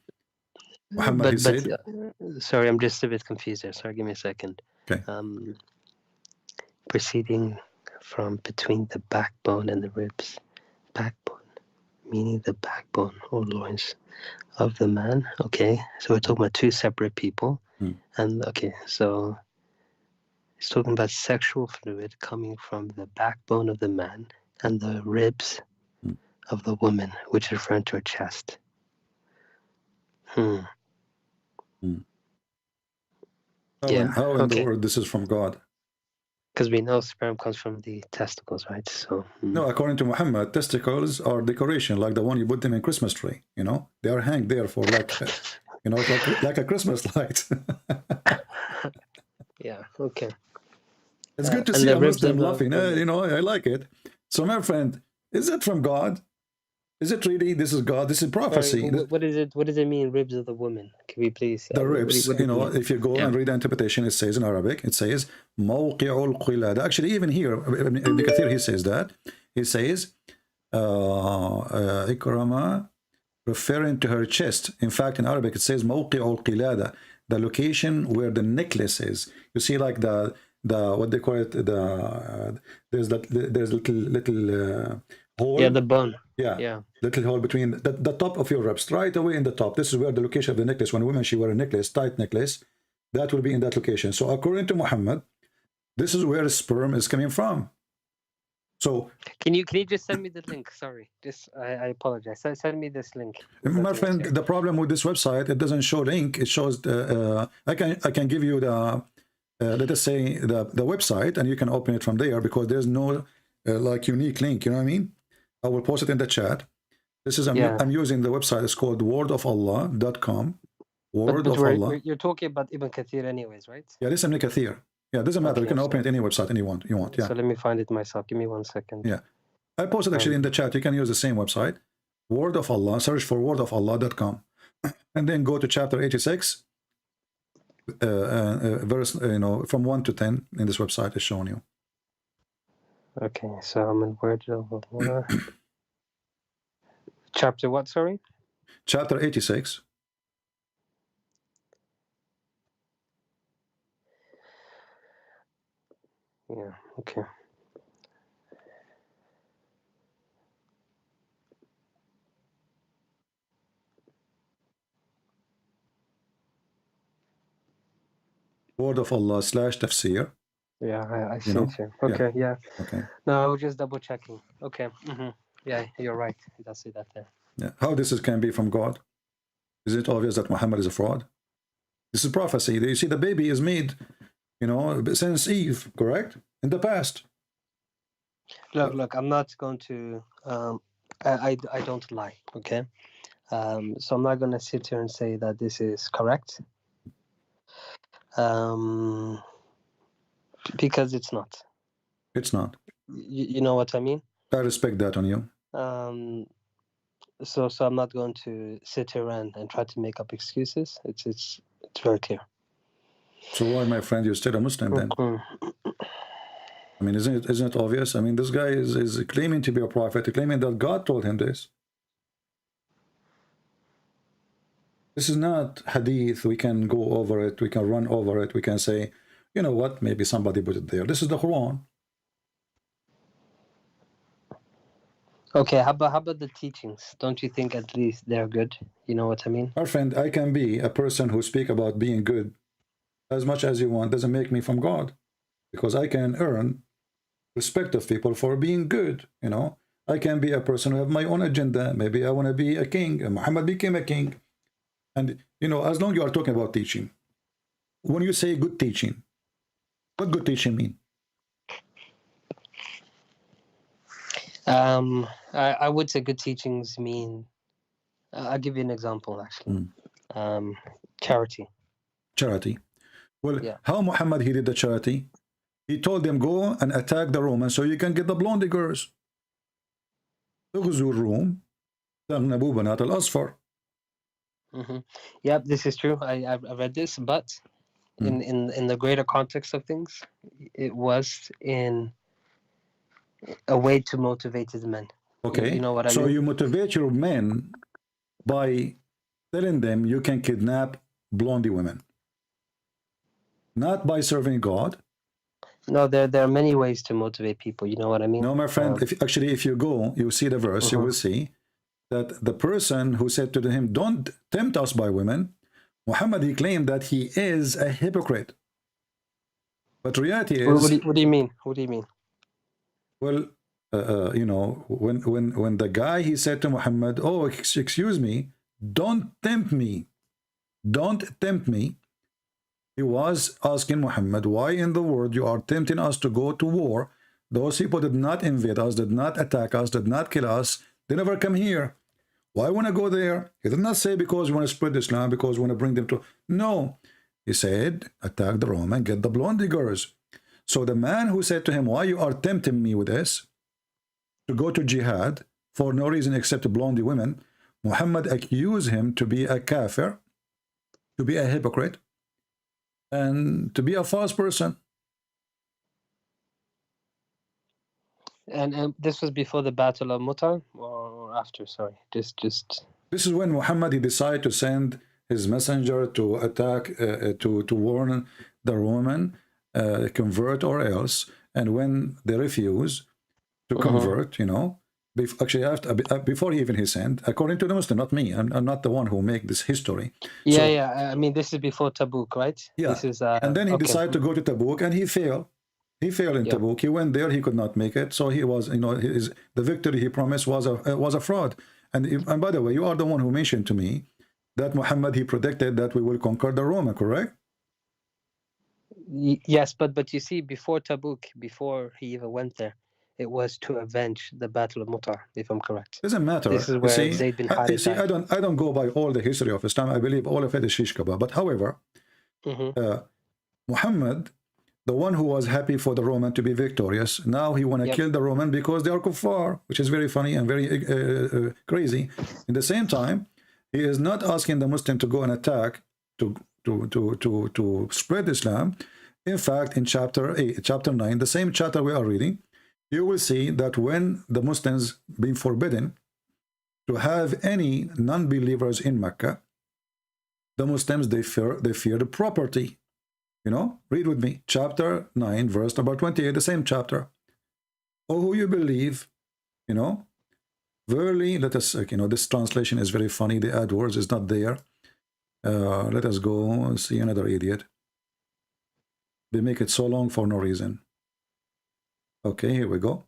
Muhammad, he said, sorry, I'm just a bit confused there. Sorry, give me a second. Okay. Proceeding from between the backbone and the ribs. Backbone, meaning the backbone or loins of the man. Okay, so we're talking about two separate people. And okay, so it's talking about sexual fluid coming from the backbone of the man and the ribs of the woman, which is referring to her chest. How in the world this is from God? Because we know sperm comes from the testicles, right? So no, according to Muhammad, testicles are decoration, like the one you put them in Christmas tree. You know, they are hanged there for like, you know, like a Christmas light. Yeah. Okay. It's good to see a Muslim laughing. You know, I like it. So, my friend, is it from God? Is it really? This is God. This is prophecy. Sorry, what is it? What does it mean? Ribs of the woman? Can we please? The ribs. You know, if you go and read the interpretation, it says in Arabic, it says موقع القلادة. Actually, even here, Ibn Kathir, he says that. He says Ikrama, referring to her chest. In fact, in Arabic, it says موقع القلادة, the location where the necklace is. You see, like the what they call it, there's little hole. Yeah, the bone. Yeah. Little hole between the top of your ribs, right away in the top. This is where the location of the necklace. When a woman, she wear a necklace, tight necklace, that will be in that location. So according to Muhammad, this is where sperm is coming from. So can you just send me the link? Sorry, just I apologize. Send me this link. My friend, the problem with this website, it doesn't show link. It shows I can give you the let us say the website, and you can open it from there, because there's no like unique link. You know what I mean? I will post it in the chat. This is I'm using the website. It's called wordofallah.com. Word of Allah. You're talking about Ibn Kathir anyways, right? Yeah, this is Ibn Kathir. Yeah, doesn't matter. You can open it any website you want. Yeah. So let me find it myself. Give me 1 second. Yeah. I posted actually in the chat. You can use the same website. Word of Allah. Search for wordofallah.com. And then go to chapter 86. Verse, from 1 to 10 in this website is showing you. Okay, so I'm in Word of Allah. Chapter what, sorry? Chapter 86. Yeah, okay. Word of Allah /tafsir. Yeah, I see it here. Okay, yeah. Okay. No, I was just double checking. Okay. Yeah, you're right. It does say that there. Yeah. How this can be from God? Is it obvious that Muhammad is a fraud? This is prophecy. You see, the baby is made, since Eve, correct? In the past. Look, I'm not going to, I don't lie, okay? So I'm not going to sit here and say that this is correct. Because it's not. It's not. You know what I mean? I respect that on you. So I'm not going to sit here and try to make up excuses. It's very clear. So why, my friend, you're still a Muslim then? I mean, isn't it obvious? I mean, this guy is claiming to be a prophet, claiming that God told him this. This is not hadith. We can go over it. We can run over it. We can say, you know what? Maybe somebody put it there. This is the Quran. Okay, how about the teachings? Don't you think at least they're good? You know what I mean? Our friend, I can be a person who speak about being good as much as you want. Doesn't make me from God, because I can earn respect of people for being good. I can be a person who have my own agenda. Maybe I want to be a king. And Muhammad became a king. And, as long as you are talking about teaching, when you say good teaching, what good teaching mean? I would say good teachings mean, I'll give you an example, actually. Charity. Charity. Well, Yeah. how Muhammad he did the charity? He told them, go and attack the Romans so you can get the blondie girls. اغزوا الروم تغنبوا بنات الأصفر. Yeah, this is true. I read this, but in the greater context of things, it was in a way to motivate his men. Okay, You know what I so mean? you motivate your men by telling them you can kidnap blondie women, not by serving God. No, there are many ways to motivate people. You know what I mean? No, my friend. If you go, you see the verse, you will see that the person who said to him, "Don't tempt us by women," Muhammad, he claimed that he is a hypocrite. But reality is, what do you mean? What do you mean? well, you know, when the guy he said to Muhammad, "Oh, excuse me, don't tempt me, don't tempt me." He was asking Muhammad, why in the world you are tempting us to go to war? Those people did not invade us, did not attack us, did not kill us. They never come here. Why want to go there? He did not say because we want to spread Islam, because we want to bring them to... No. He said, attack the Rome and get the blondie girls. So the man who said to him, why you are tempting me with this, to go to jihad for no reason except blondie women, Muhammad accused him to be a kafir, to be a hypocrite, and to be a false person. And this was before the Battle of Mu'tah or after? Sorry, just. This is when Muhammad he decided to send his messenger to attack, to warn the Roman, convert or else. And when they refuse to convert, you know, actually after before he sent, according to the Muslim, not me, I'm not the one who make this history. Yeah, so, yeah. I mean, this is before Tabuk, right? Yeah. This is, and then he decided to go to Tabuk, and he failed. He failed in Tabuk. He went there, he could not make it. So he was, you know, the victory he promised was a fraud. And by the way, you are the one who mentioned to me that Muhammad he predicted that we will conquer the Roman, correct? Yes, but you see, before Tabuk, before he even went there, it was to avenge the Battle of Mu'tah, if I'm correct. Doesn't matter. This is where Zayd bin Harith. You see, I don't go by all the history of Islam. I believe all of it is shish kebab. But however, Muhammad, the one who was happy for the Roman to be victorious, now he want to kill the Roman because they are kuffar, which is very funny and very crazy. In the same time, he is not asking the Muslim to go and attack to spread Islam. In fact, in chapter 9, the same chapter we are reading, you will see that when the Muslims been forbidden to have any non-believers in Mecca, the Muslims, they fear the property. You know, read with me, chapter 9, verse number 28, the same chapter. Oh, who you believe, you know, verily, let us, you know, this translation is very funny. The AdWords is not there. Let us go see another idiot. They make it so long for no reason. Okay, here we go.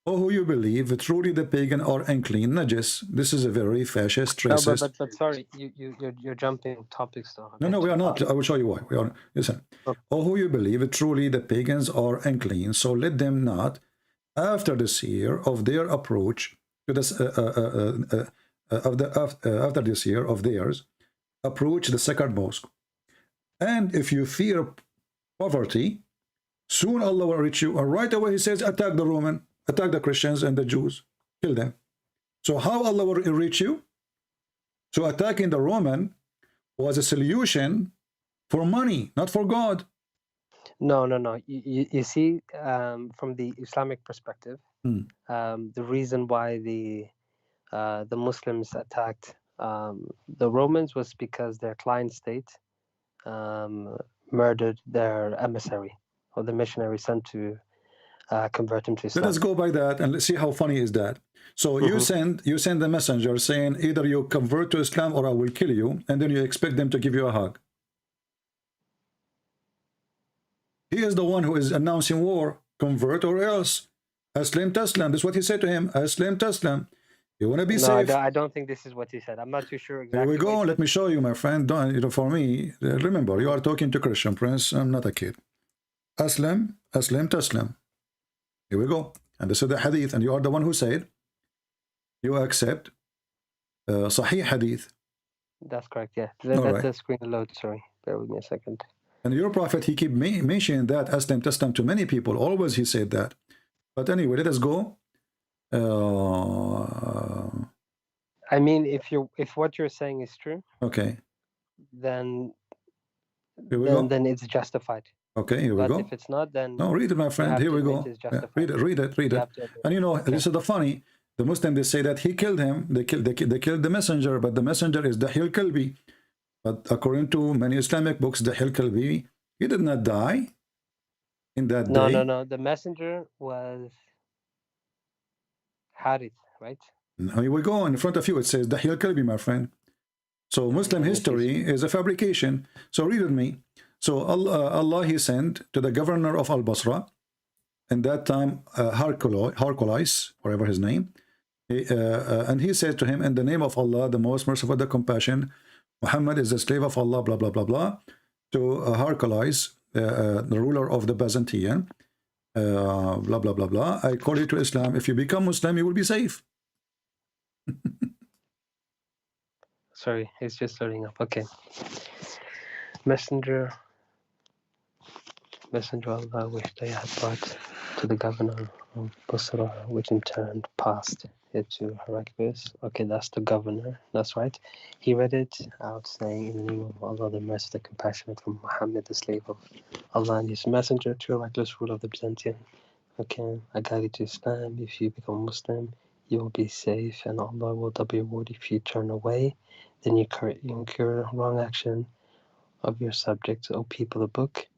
Oh, who you believe, truly the pagan are unclean, najis. This is a very fascist, racist. No, but sorry, you're jumping topics though. No, we are not. I will show you why. We are. Listen. Okay. Oh, who you believe, truly the pagans are unclean, so let them not, after this year of their approach to this, after this year of theirs, approach the sacred mosque. And if you fear poverty, soon Allah will reach you. And right away he says, attack the Roman, attack the Christians and the Jews, kill them. So how Allah will reach you? So attacking the Roman was a solution for money, not for God. No. You see, from the Islamic perspective, the reason why the Muslims attacked the Romans was because their client state murdered their emissary or the missionary sent to convert him to Islam. Let us go by that and let's see how funny is that. So you send the messenger saying either you convert to Islam or I will kill you, and then you expect them to give you a hug. He is the one who is announcing war. Convert or else. Aslim Taslam. This is what he said to him. Aslim Taslam. You want to be safe? No, I don't think this is what he said. I'm not too sure exactly. Here we go. Let me show you, my friend. Don't, you know, for me, remember, you are talking to Christian Prince. I'm not a kid. Aslam Taslam. Here we go. And this is the hadith. And you are the one who said you accept Sahih hadith. That's correct, yeah. Let the screen load. Sorry. Bear with me a second. And your prophet, he keep mentioning that Aslam Taslam to many people. Always he said that. But anyway, let us go. I mean, if what you're saying is true, Okay. then Here we go. then it's justified. Okay, here we But go. if it's not, then No, read it, my friend. Here we go. Yeah, read it, read it, read it. And you know, this is the funny. The Muslims, they say that he killed him. They killed the messenger, but the messenger is Dahil Kalbi. But according to many Islamic books, Dahil Kalbi, he did not die in that day. No. The messenger was Harith, right? Now here we go. In front of you, it says Dahil Kalbi, my friend. So Muslim history is a fabrication. So read with me. So Allah he sent to the governor of Al-Basra, in that time Hercules, whatever his name, and he said to him, in the name of Allah, the most merciful, the compassion, Muhammad is the slave of Allah, blah blah blah blah, to Hercules, the ruler of the Byzantine, blah blah blah blah. I call you to Islam. If you become Muslim, you will be safe. Sorry, it's just starting up. Okay. Messenger of Allah, which they had brought to the governor of Basra, which in turn passed it to Heraclius. Okay, that's the governor. That's right. He read it out, saying, in the name of Allah, the merciful, the compassionate, from Muhammad, the slave of Allah and his messenger, to Heraclius, ruler of the Byzantine. Okay, I guide you to Islam. If you become Muslim, you will be safe, and Allah will double your reward. If you turn away, then you incur wrong action of your subjects. O people of the book,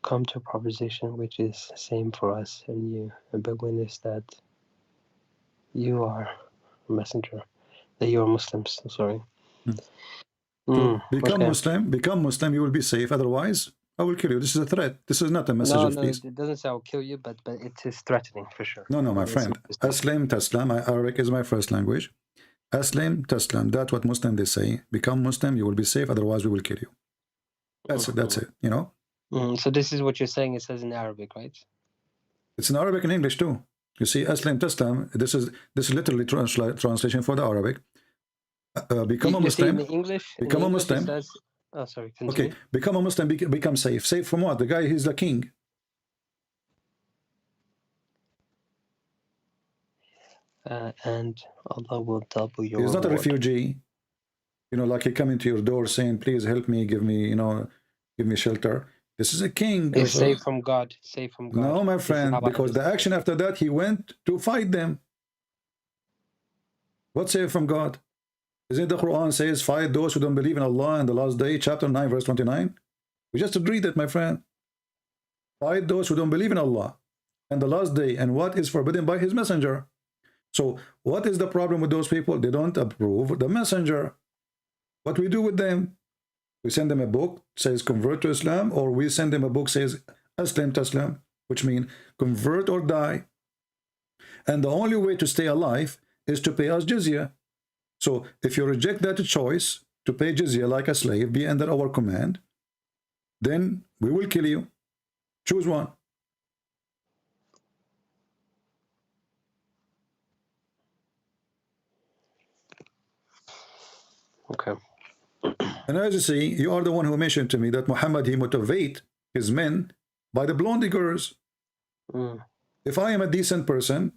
come to a proposition which is the same for us and you, and bear witness that you are a messenger, that you are Muslims. Sorry. Become Okay. Muslim, you will be safe. Otherwise, I will kill you. This is a threat. This is not a message No, of peace. it doesn't say I'll kill you, but it is threatening for sure. No, my friend. Aslam Taslam, Arabic is my first language. Aslam Taslam, that's what Muslim they say. Become Muslim, you will be safe. Otherwise, we will kill you. That's it, you know. So this is what you're saying. It says in Arabic, right? It's in Arabic and English too. You see, Aslam Taslam, this is literally translation for the Arabic. Become a You see Muslim. in English, Become a Muslim. It says, oh, sorry. Continue. Okay, become a Muslim, become safe. Safe from what? The guy, he's the king. And Allah will double your He's not a reward. refugee. You know, like he coming to your door saying, please help me, give me, give me shelter. This is a king. He's safe from God. Safe from God. No, my This is friend, how because Allah the action after that, he went to fight them. What's safe from God? Is it the Quran says, fight those who don't believe in Allah in the last day, chapter 9, verse 29? We just read it, my friend. Fight those who don't believe in Allah and the last day, and what is forbidden by his messenger. So what is the problem with those people? They don't approve the messenger. What we do with them? We send them a book, says convert to Islam, or we send them a book, says Aslam Taslam, which means convert or die. And the only way to stay alive is to pay us jizya. So if you reject that choice to pay jizya like a slave, be under our command, then we will kill you. Choose one. Okay. And as you see, you are the one who mentioned to me that Muhammad, he motivate his men by the blonde girls. If I am a decent person,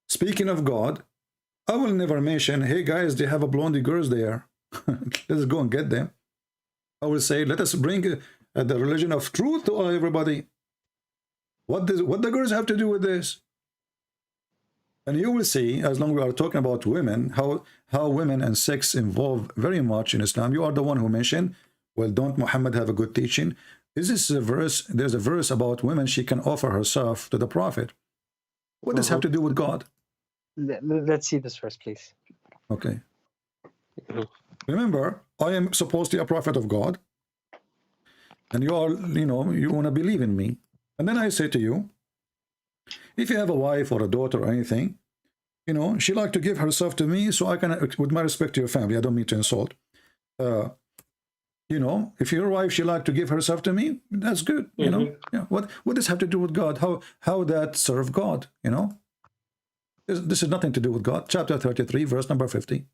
speaking of God, I will never mention, hey guys, they have a blondie girls there. Let's go and get them. I will say, let us bring the religion of truth to everybody. What the girls have to do with this? And you will see, as long as we are talking about women, how women and sex involve very much in Islam. You are the one who mentioned, well, don't Muhammad have a good teaching? Is this a verse? There's a verse about women, she can offer herself to the Prophet. What does this have to do with God? Let's see this verse, please. Okay. Remember, I am supposed to be a prophet of God. And you are, you want to believe in me. And then I say to you, if you have a wife or a daughter or anything, she like to give herself to me, so I can, with my respect to your family, I don't mean to insult. If your wife, she like to give herself to me, that's good. Yeah. What does this have to do with God? How that serve God? This has nothing to do with God. Chapter 33, verse number 50.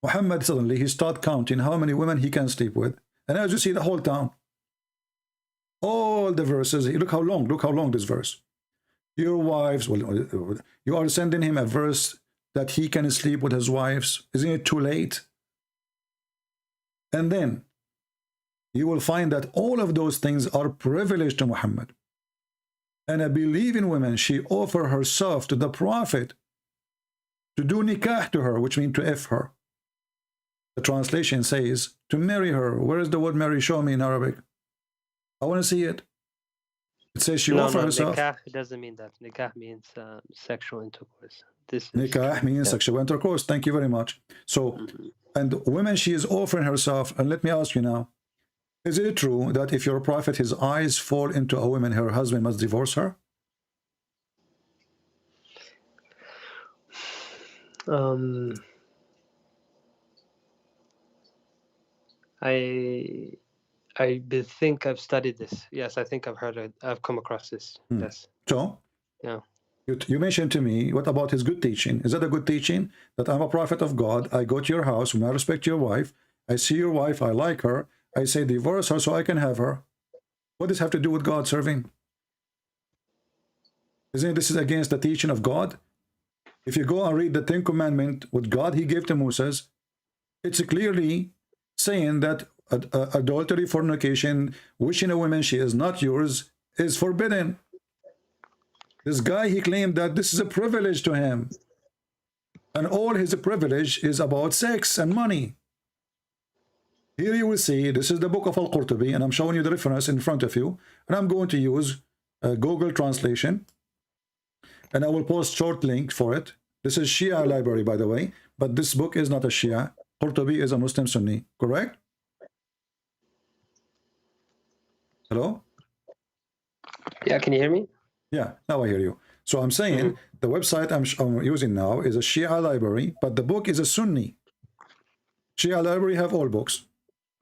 Muhammad suddenly he start counting how many women he can sleep with, and as you see, the whole town. All the verses. Look how long this verse. Your wives, well, you are sending him a verse that he can sleep with his wives. Isn't it too late? And then you will find that all of those things are privileged to Muhammad. And a believing woman, she offered herself to the Prophet to do nikah to her, which means to F her. The translation says to marry her. Where is the word marry? Show me in Arabic. I want to see it. It says she offered herself. Nikah doesn't mean that. Nikah means sexual intercourse. Nikah means sexual intercourse. Thank you very much. So, and women, she is offering herself. And let me ask you now, is it true that if your prophet, his eyes fall into a woman, her husband must divorce her? I think I've studied this. Yes, I think I've heard it. I've come across this. Yes. So, yeah. You mentioned to me, what about his good teaching? Is that a good teaching? That I'm a prophet of God, I go to your house, when I respect your wife, I see your wife, I like her, I say divorce her so I can have her. What does this have to do with God serving? Isn't this is against the teaching of God? If you go and read the Ten Commandments, what God he gave to Moses, it's clearly saying that adultery, fornication, wishing a woman she is not yours, is forbidden. This guy, he claimed that this is a privilege to him. And all his privilege is about sex and money. Here you will see, this is the book of Al-Qurtubi, and I'm showing you the reference in front of you. And I'm going to use Google translation. And I will post short link for it. This is Shia library, by the way. But this book is not a Shia. Qurtubi is a Muslim Sunni, correct? Hello? Yeah, can you hear me? Yeah, now I hear you. So I'm saying the website I'm using now is a Shia library, but the book is a Sunni. Shia library have all books.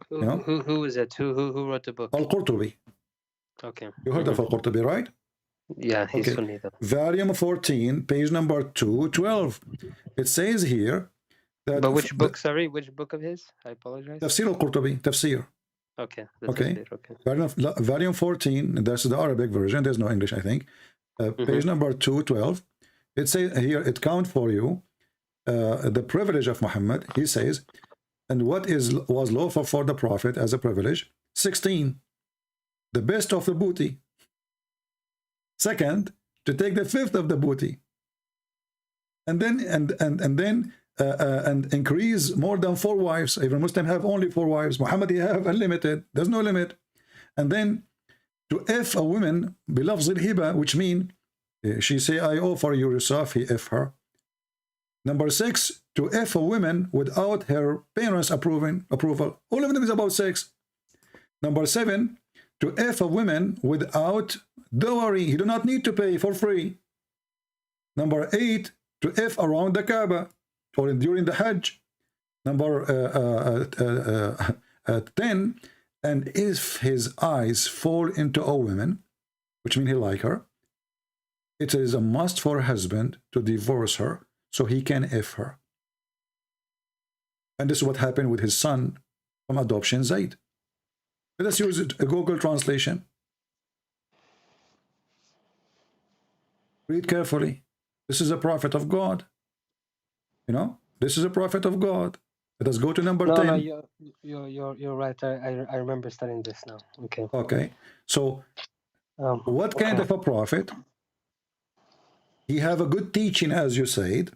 Who is it? Who wrote the book? Al-Qurtubi. Okay. You heard of Al-Qurtubi, right? Yeah, he's okay. Sunni though. Volume 14, page number 212. It says here that... But which book, sorry? Which book of his? I apologize. Tafsir Al-Qurtubi, Tafsir. Okay. Okay. Volume 14, that's the Arabic version. There's no English, I think. Page number 212. It says here, it counts for you the privilege of Muhammad. He says, and what was lawful for the Prophet as a privilege? 16. The best of the booty. Second, to take the fifth of the booty. And then and increase more than 4 wives. Even Muslims have only 4 wives. Muhammad, he have unlimited. There's no limit. And then to F a woman bilafz al-hiba, which mean she say, I offer you yourself, he F her. Number 6, to F a woman without her parents approval. All of them is about sex. Number 7, to F a woman without dowry. He do not need to pay for free. Number 8, to F around the Kaaba or during the Hajj. Number 10, and if his eyes fall into a woman, which means he like her, it is a must for a husband to divorce her so he can F her. And this is what happened with his son from adoption, Zayd. Let us use a Google translation. Read carefully. This is a prophet of God. You know, this is a prophet of God. Let us go to number 10. No, you're right. I remember studying this now. Okay. Okay. So, what kind of a prophet? He have a good teaching, as you said.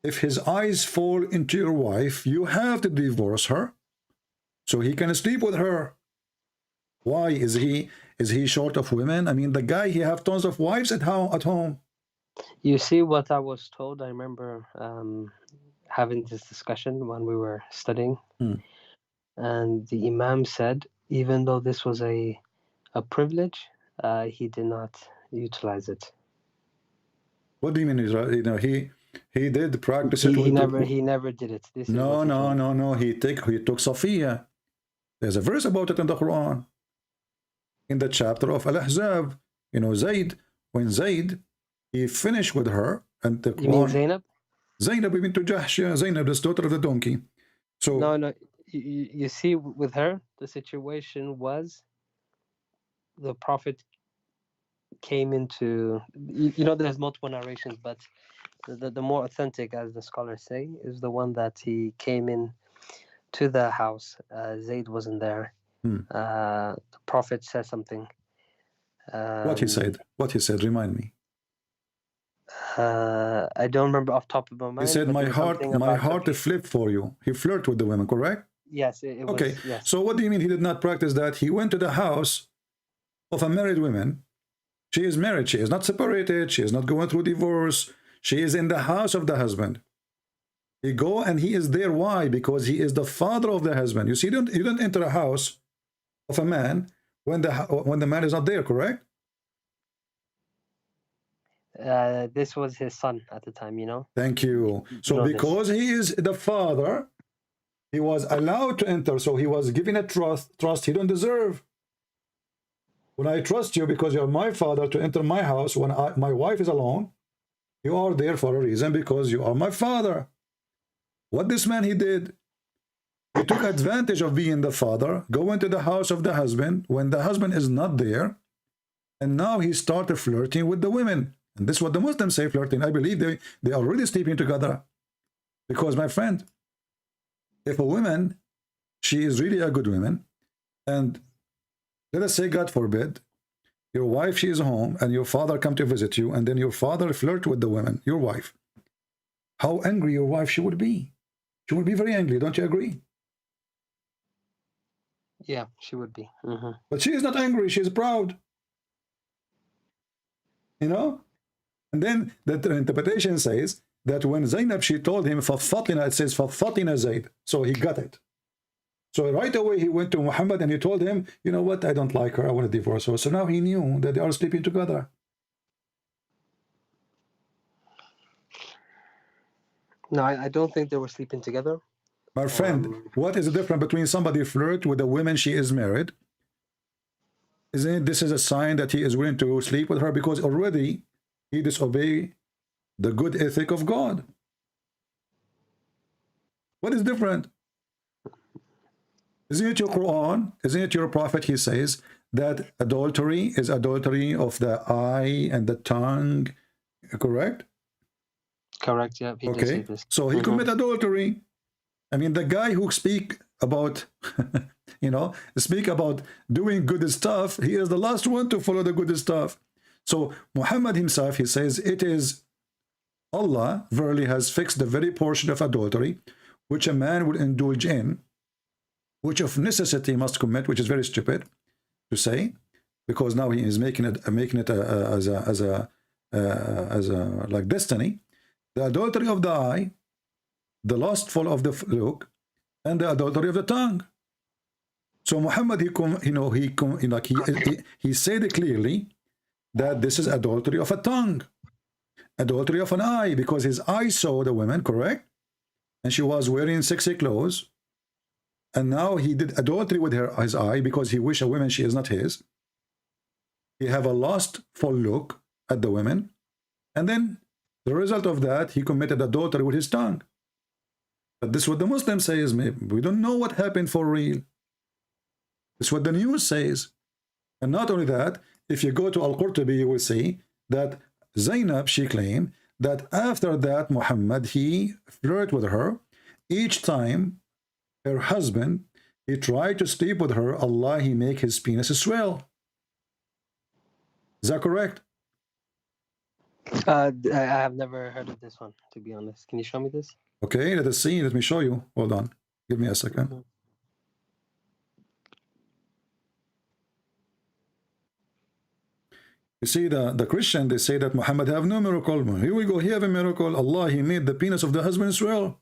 If his eyes fall into your wife, you have to divorce her, so he can sleep with her. Why is he short of women? I mean, the guy, he have tons of wives at home. You see what I was told. I remember having this discussion when we were studying, and the Imam said, even though this was a privilege, he did not utilize it. What do you mean? You know, he did practice it. He never did it. This no. He took Safiya. There's a verse about it in the Quran. In the chapter of Al-Ahzab, you know, Zayd, when Zayd, he finished with her, and the Quran. You mean Zainab? Zainab bint Jahsh, Zainab, this daughter of the donkey. So no. You see, with her, the situation was the Prophet came into, there's multiple narrations, but the more authentic, as the scholars say, is the one that he came in to the house. Zayd wasn't there. The Prophet said something. What he said? What he said? Remind me. I don't remember off top of my mind. He said, "My heart flipped for you." He flirted with the women, correct? Yes, it was. Okay. Yes. So what do you mean he did not practice that? He went to the house of a married woman. She is married. She is not separated. She is not going through divorce. She is in the house of the husband. He go and he is there. Why? Because he is the father of the husband. You see, you don't enter a house of a man when the man is not there, correct? This was his son at the time, Thank you. So because he is the father, he was allowed to enter. So he was given a trust he don't deserve. When I trust you because you're my father to enter my house when my wife is alone, you are there for a reason because you are my father. What this man he did, he took advantage of being the father, go into the house of the husband when the husband is not there, and now he started flirting with the women. And this is what the Muslims say, flirting. I believe they are already sleeping together. Because, my friend, if a woman, she is really a good woman, and let us say, God forbid, your wife, she is home, and your father come to visit you, and then your father flirt with the woman, your wife. How angry your wife she would be. She would be very angry, don't you agree? Yeah, she would be. But she is not angry, she is proud. And then the interpretation says that when Zainab, she told him, فَفَطِنَ, it says, فَفَطِنَ Zayd. So he got it. So right away he went to Muhammad and he told him, you know what, I don't like her, I want to divorce her. So now he knew that they are sleeping together. No, I don't think they were sleeping together. My friend, what is the difference between somebody flirt with a woman she is married? Isn't it, this is a sign that he is willing to sleep with her because already he disobeyed the good ethic of God. What is different? Isn't it your Quran? Isn't it your prophet? He says that adultery is adultery of the eye and the tongue, correct? Correct, yeah. He did say this. So he committed adultery. I mean, the guy who speak about, speak about doing good stuff, he is the last one to follow the good stuff. So Muhammad himself, he says, it is Allah verily has fixed the very portion of adultery which a man will indulge in, which of necessity must commit, which is very stupid to say, because now he is making it as a like destiny. The adultery of the eye, the lustful of the look, and the adultery of the tongue. So Muhammad, he said it clearly that this is adultery of a tongue, adultery of an eye, because his eye saw the woman, correct, and she was wearing sexy clothes, and now he did adultery with his eye because he wished a woman she is not his. He have a lustful look at the women, and then the result of that, he committed adultery with his tongue. But this is what the Muslims say is, we don't know what happened for real. This is what the news says. And not only that, if you go to Al-Qurtubi, you will see that Zainab, she claimed that after that, Muhammad, he flirted with her. Each time her husband, he tried to sleep with her, Allah, he make his penis swell. Is that correct? I have never heard of this one, to be honest. Can you show me this? Okay, let us see. Let me show you. Hold on. Give me a second. You see, the Christian, they say that Muhammad have no miracle. Here we go. He have a miracle. Allah, he made the penis of the husband swell.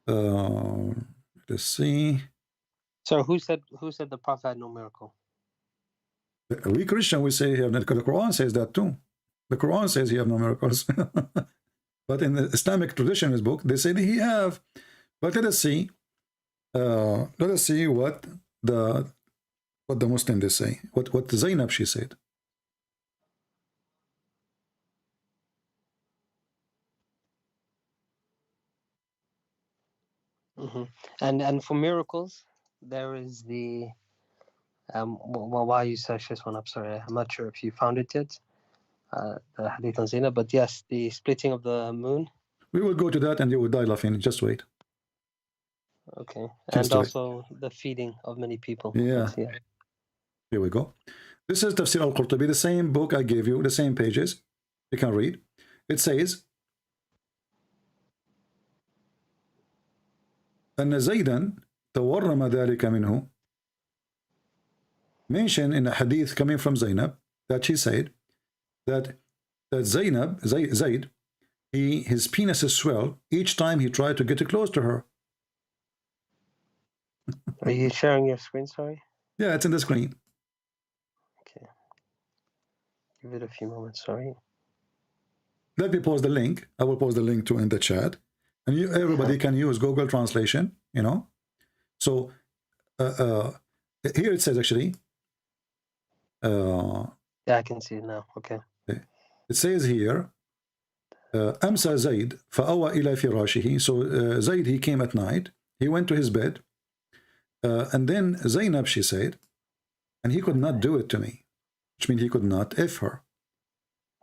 Let's see. So who said the Prophet had no miracle? We Christian, we say he have, because the Quran says that too. The Quran says he have no miracles. But in the Islamic tradition, his book, they say that he have. But let us see. Let us see what the Muslim they say. What Zainab she said. And for miracles, there is the well, while you search this one up, sorry, I'm not sure if you found it yet, the hadith on Zainab, but yes, the splitting of the moon. We will go to that and you will die laughing. Just wait. Okay, Just and wait. also the feeding of many people. Yeah. Here we go. This is Tafsir al-Qurtubi, the same book I gave you, the same pages. You can read. It says, أن زيدا تورم ذلك منه. Mentioned in a hadith coming from Zainab that she said that Zainab, Zayd, his penis is swell each time he tried to get close to her. Are you sharing your screen, sorry? Yeah, it's in the screen. Okay. Give it a few moments, sorry. Let me post the link. I will post the link to in the chat. And everybody can use Google Translation, you know. So here it says actually. Yeah, I can see it now. Okay. It says here, أمسى زيد فأوى إلى فراشه. So Zayd, he came at night. He went to his bed. And then Zainab, she said, and he could not do it to me, which means he could not F her.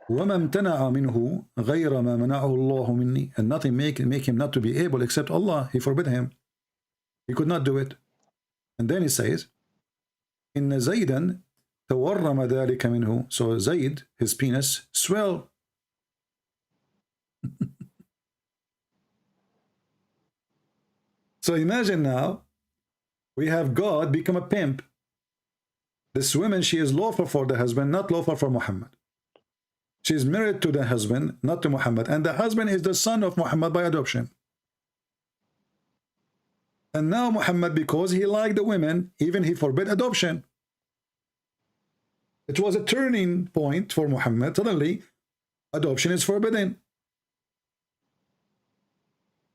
وما امتنع منه غير ما منعه الله مني, and nothing make him not to be able except Allah. He forbid him. He could not do it. And then he says, إن زيدا تورم ذلك منه. So Zayd, his penis swell. So imagine now, we have God become a pimp. This woman, she is lawful for the husband, not lawful for Muhammad. She is married to the husband, not to Muhammad. And the husband is the son of Muhammad by adoption. And now Muhammad, because he liked the women, even he forbid adoption. It was a turning point for Muhammad. Suddenly, adoption is forbidden.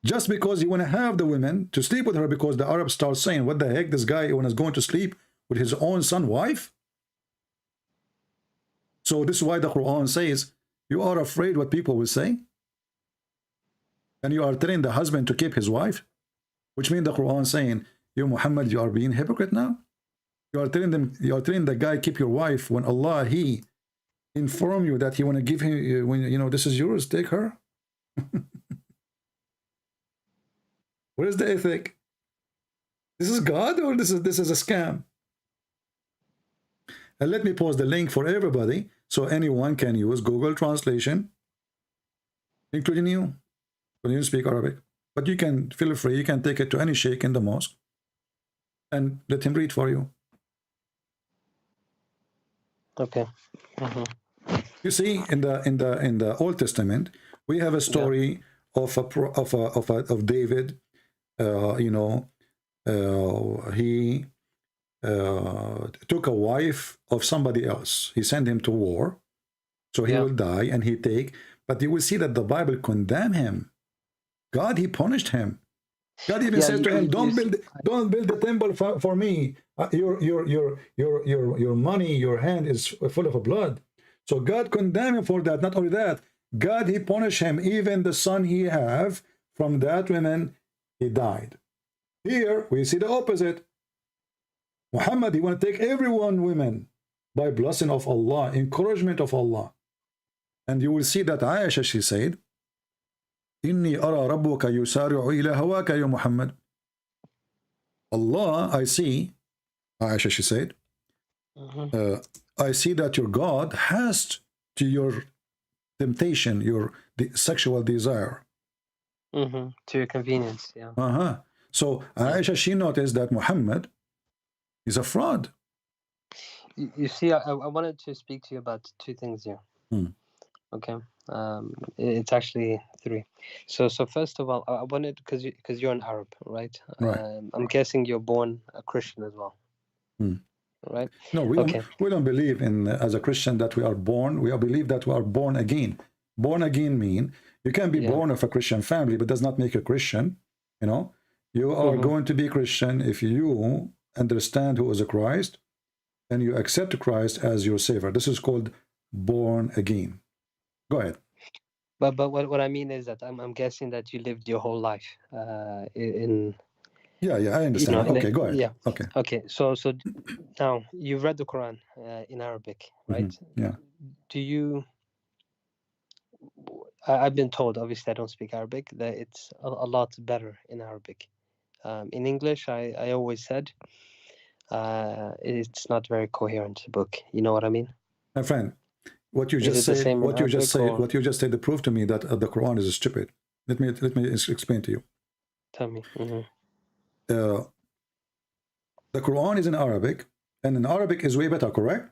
Just because you want to have the women to sleep with her, because the Arabs start saying, what the heck, this guy is going to sleep with his own son wife? So this is why the Quran says, you are afraid what people will say? And you are telling the husband to keep his wife? Which means the Quran saying, you Muhammad, you are being hypocrite now? You are telling the guy, keep your wife, when Allah, he inform you that he want to give him, when you know, this is yours, take her. Where is the ethic? This is God, or this is a scam? And let me post the link for everybody so anyone can use Google Translation, including you, when you speak Arabic. But you can feel free, you can take it to any sheikh in the mosque and let him read for you. Okay. You see, in the Old Testament, we have a story of David. He took a wife of somebody else. He sent him to war, so he will die, and he take. But you will see that the Bible condemn him. God, he punished him. God even said to him, "Don't build the temple for me. Your money, your hand is full of blood." So God condemned him for that. Not only that, God, he punished him. Even the son he have from that woman, he died. Here we see the opposite. Muhammad, he want to take everyone women by blessing of Allah, encouragement of Allah. And you will see that Aisha, she said, Inni ara rabbuka yusari'u ila hawaka ya Muhammad. Allah, I see, Aisha, she said, I see that your God has to your temptation, your sexual desire. To your convenience, yeah. So Aisha, she noticed that Muhammad is a fraud. You see, I wanted to speak to you about two things here. Okay, it's actually three. So first of all, I wanted, because you're an Arab, right? Right. I'm guessing you're born a Christian as well, right? No, we don't believe in as a Christian that we are born. We believe that we are born again. Born again mean you can be born of a Christian family, but does not make you a Christian. You know, you are going to be Christian if you understand who is a Christ and you accept Christ as your savior. This is called born again. Go ahead. But what I mean is that I'm guessing that you lived your whole life in Yeah, I understand. Okay, go ahead. Yeah. Okay. Okay. So now you've read the Quran in Arabic, right? Yeah. Do you? I've been told, obviously I don't speak Arabic, that it's a lot better in Arabic. In English, I always said it's not very coherent book. You know what I mean? My friend, what you just said, what you just said, proved to me that the Quran is stupid. Let me explain to you. Tell me. The Quran is in Arabic, and in Arabic is way better, correct?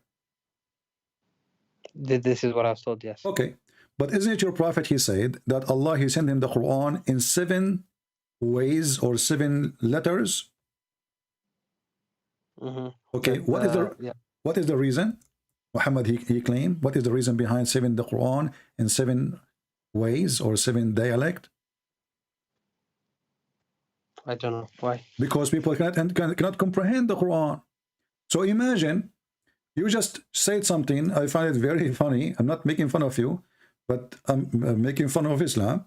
This is what I was told, yes. Okay. But isn't it your prophet, he said, that Allah, he sent him the Quran in 7 ways or 7 letters? Okay, what is the reason? Muhammad, he claimed, what is the reason behind saving the Quran in 7 ways or 7 dialect? I don't know. Why? Because people cannot comprehend the Quran. So imagine, you just said something, I find it very funny, I'm not making fun of you, but I'm making fun of Islam,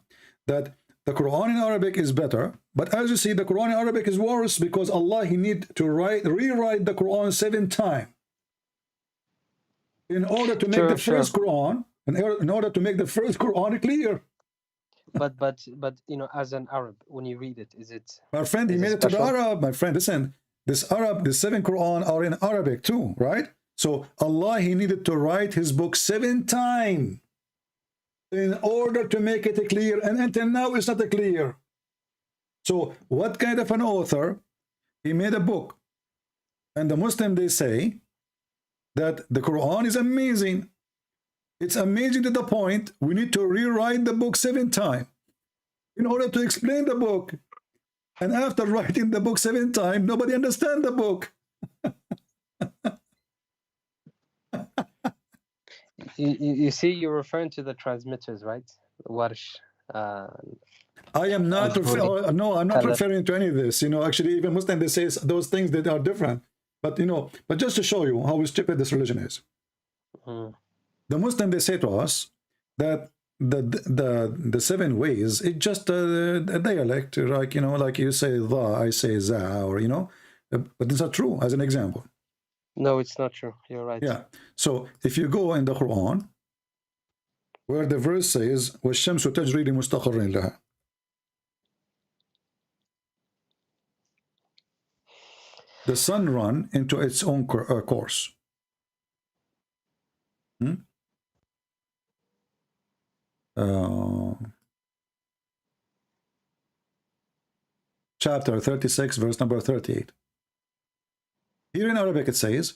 that the Quran in Arabic is better, but as you see, the Quran in Arabic is worse because Allah, he need to rewrite the Quran 7 times in order to make the first Quran, in order to make the first Quran clear. But you know, as an Arab, when you read it, is it? My friend, he made it to the Arab. My friend, listen, the 7 Quran are in Arabic too, right? So Allah, he needed to write his book 7 times in order to make it clear, and until now it's not clear. So what kind of an author, he made a book, and the Muslim, they say that the Quran is amazing. It's amazing to the point we need to rewrite the book 7 times in order to explain the book, and after writing the book 7 times, nobody understands the book. You see, you're referring to the transmitters, right? Warsh. I am not. No, I'm not referring to any of this. You know, actually, even Muslim, they say those things that are different. But you know, but just to show you how stupid this religion is, the Muslim, they say to us that the 7 ways, it's just a dialect, like, you know, like you say the, I say za, or you know, but it's not true. As an example. No, it's not true. You're right. Yeah. So if you go in the Quran, where the verse says, وَالشَّمْسُ تَجْرِي لِمُسْتَقَرٍ لَهَا, the sun run into its own course. Chapter 36, verse number 38. Here in Arabic it says,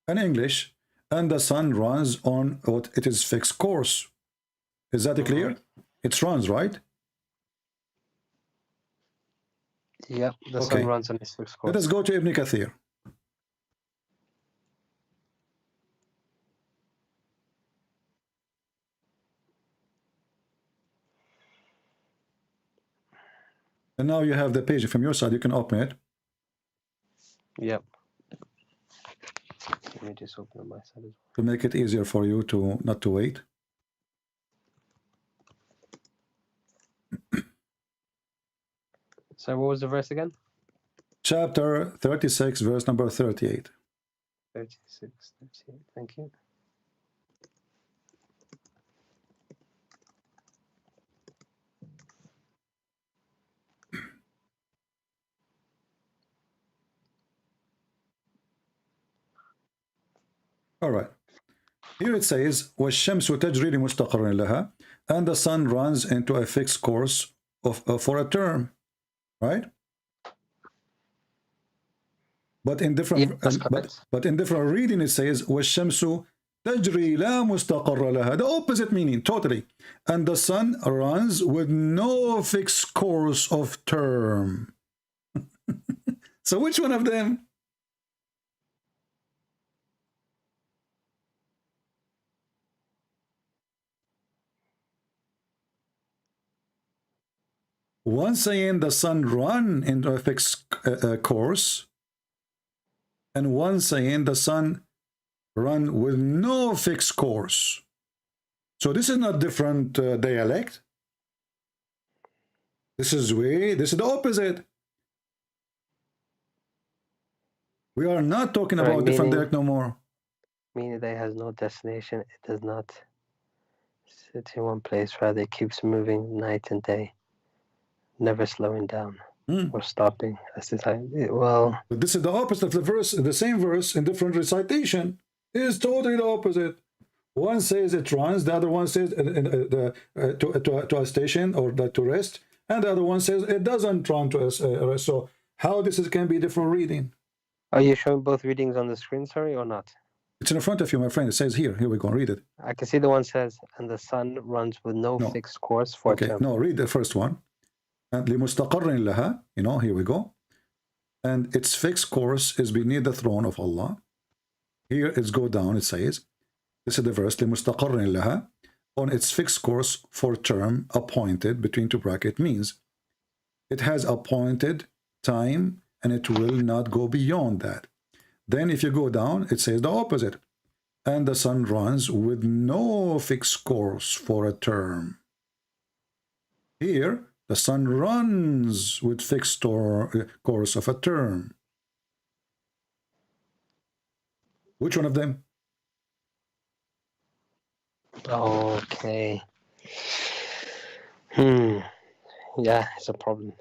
in English, and the sun runs on what it is fixed course. Is that clear? It runs, right? Yeah, the sun runs on its fixed course. Let us go to Ibn Kathir. And now you have the page from your side, you can open it. Yep. Let me just open on my side as well. To make it easier for you to not to wait. So what was the verse again? Chapter 36, verse number 38. 36, 38. Thank you. All right. Here it says, وَالشَّمْسُ تَجْرِي لِمُسْتَقَرٍ لَهَا, and the sun runs into a fixed course for a term, right? But in different but in different reading it says, وَالشَّمْسُ تَجْرِي لَا مُسْتَقَرَّ لَهَا, the opposite meaning totally, and the sun runs with no fixed course of term. So which one of them? One saying the sun run into a fixed course, and one saying the sun run with no fixed course. So this is not different dialect. This is the opposite. We are not talking Right, about different meaning- direct no more. Meaning that it has no destination. It does not sit in one place. Rather, it keeps moving night and day, never slowing down or stopping. As the time. Well, But this is the opposite of the verse. The same verse in different recitation is totally the opposite. One says it runs, the other one says to a station or to rest, and the other one says it doesn't run to rest. So how this can be different reading? are you showing both readings on the screen, sorry, or not? It's in front of you, my friend. It says here. Here we go. Read it. I can see the one says, and the sun runs with no fixed course for Okay. term. No, read the first one. And لِمُسْتَقَرٍ لَهَا, you know, here we go. And its fixed course is beneath the throne of Allah. Here it's go down, it says, this is the verse, لِمُسْتَقَرٍ لَهَا, on its fixed course for term appointed, between two brackets, means it has appointed time and it will not go beyond that. Then if you go down, it says the opposite. And the sun runs with no fixed course for a term. Here, the sun runs with fixed course of a term. Which one of them? Okay. Yeah, it's a problem.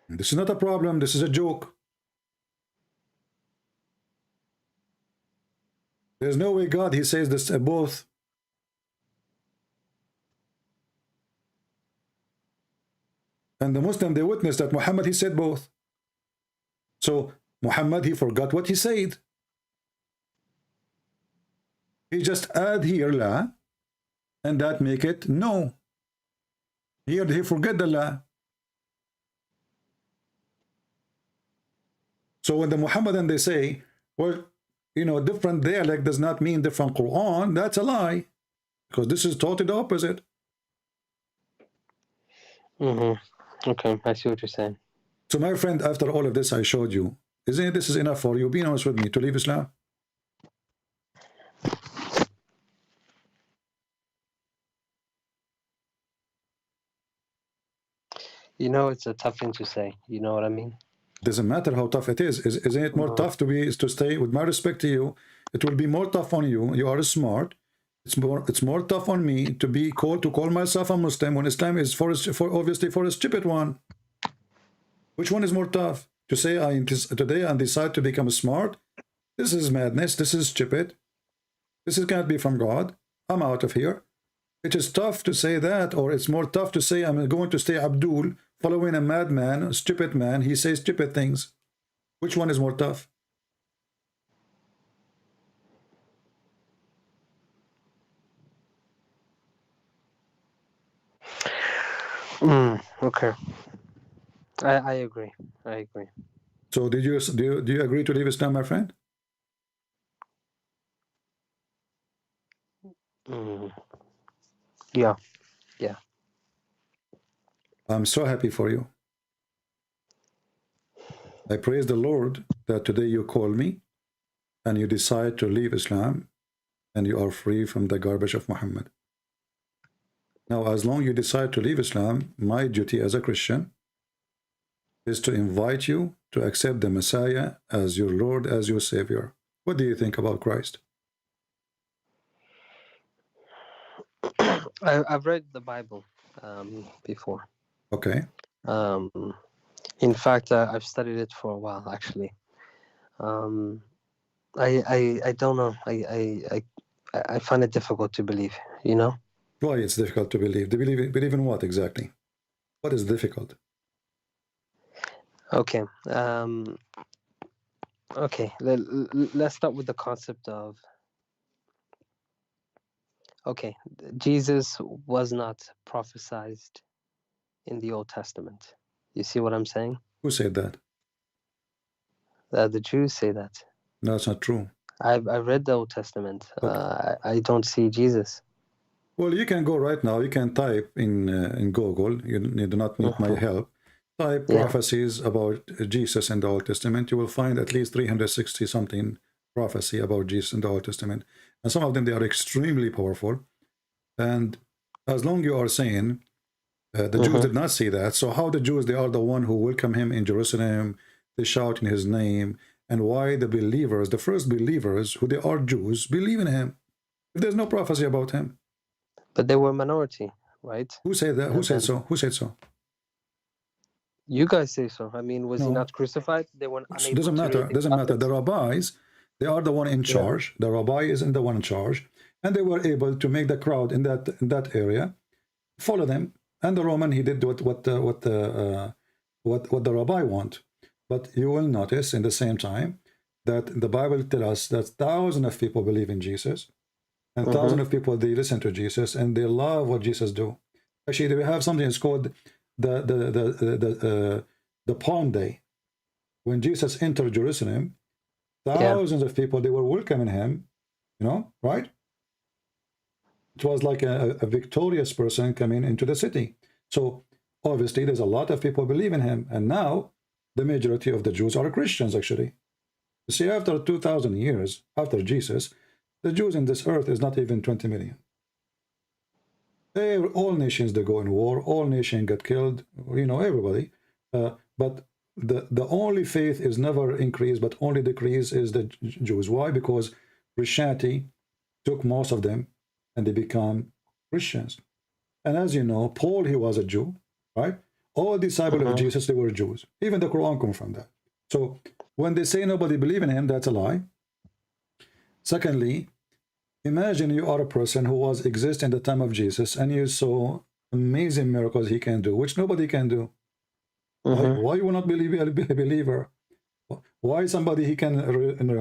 This is not a problem. This is a joke. There's no way God, he says this both. And the Muslim, they witness that Muhammad, he said both. So Muhammad, he forgot what he said. He just add here la, and that make it no. Here he forget the la. So when the Muhammadan, they say, well, you know, different dialect does not mean different Quran, that's a lie. Because this is totally the opposite. Okay, I see what you're saying. So my friend, after all of this I showed you, isn't it this is enough for you? Be honest with me, to leave Islam? You know, it's a tough thing to say. You know what I mean? Doesn't matter how tough it is. Isn't it more tough to stay? With my respect to you, it will be more tough on you. You are smart. It's more tough on me to call myself a Muslim when Islam is obviously for a stupid one. Which one is more tough? To say today I decide to become smart? This is madness. This is stupid. This can't be from God. I'm out of here. It is tough to say that, or it's more tough to say I'm going to stay Abdul, following a madman, a stupid man. He says stupid things. Which one is more tough? Okay. I agree. I agree. So do you agree to leave Islam, my friend? Yeah. I'm so happy for you. I praise the Lord that today you call me and you decide to leave Islam and you are free from the garbage of Muhammad. Now, as long as you decide to leave Islam, my duty as a Christian is to invite you to accept the Messiah as your Lord, as your Savior. What do you think about Christ? I've read the Bible before. Okay. In fact, I've studied it for a while, actually. I don't know. I find it difficult to believe, you know? Why it's difficult to believe? Believe in what exactly? What is difficult? Okay. Okay. Let's start with the concept of. Okay, Jesus was not prophesied in the Old Testament. You see what I'm saying? Who said that? The Jews say that. No, it's not true. I've read the Old Testament. Okay. I don't see Jesus. Well, you can go right now. You can type in Google. You do not need my help. Type prophecies about Jesus in the Old Testament. You will find at least 360 something prophecy about Jesus in the Old Testament. And some of them, they are extremely powerful. And as long you are saying the Jews did not see that, so how the Jews, they are the one who welcome him in Jerusalem, they shout in his name, and why the believers, the first believers, who they are Jews, believe in him, if there's no prophecy about him? But they were minority, right? Who said that? Who said so? Who said so? You guys say so. I mean, was he No. not crucified? They weren't unable Doesn't to matter. read the Doesn't matter. prophets? The rabbis, they are the one in charge. The rabbi isn't the one in charge, and they were able to make the crowd in that area follow them. And the Roman, he did what the rabbi want. But you will notice in the same time that the Bible tells us that thousands of people believe in Jesus, and thousands of people, they listen to Jesus and they love what Jesus do. Actually, we have something that's called the Palm Day. When Jesus entered Jerusalem, thousands of people, they were welcoming him, you know, right? It was like a victorious person coming into the city. So obviously there's a lot of people believe in him, and now the majority of the Jews are Christians, actually. You see, after 2,000 years after Jesus, the Jews in this earth is not even 20 million. All nations, they go in war, all nations get killed, you know, everybody. But the only faith is never increased, but only decrease is the Jews. Why? Because Christianity took most of them and they become Christians. And as you know, Paul, he was a Jew, right? All disciples of Jesus, they were Jews. Even the Quran comes from that. So when they say nobody believe in him, that's a lie. Secondly, imagine you are a person who was exist in the time of Jesus and you saw amazing miracles he can do, which nobody can do. Why you will not believe a believer? Why somebody he can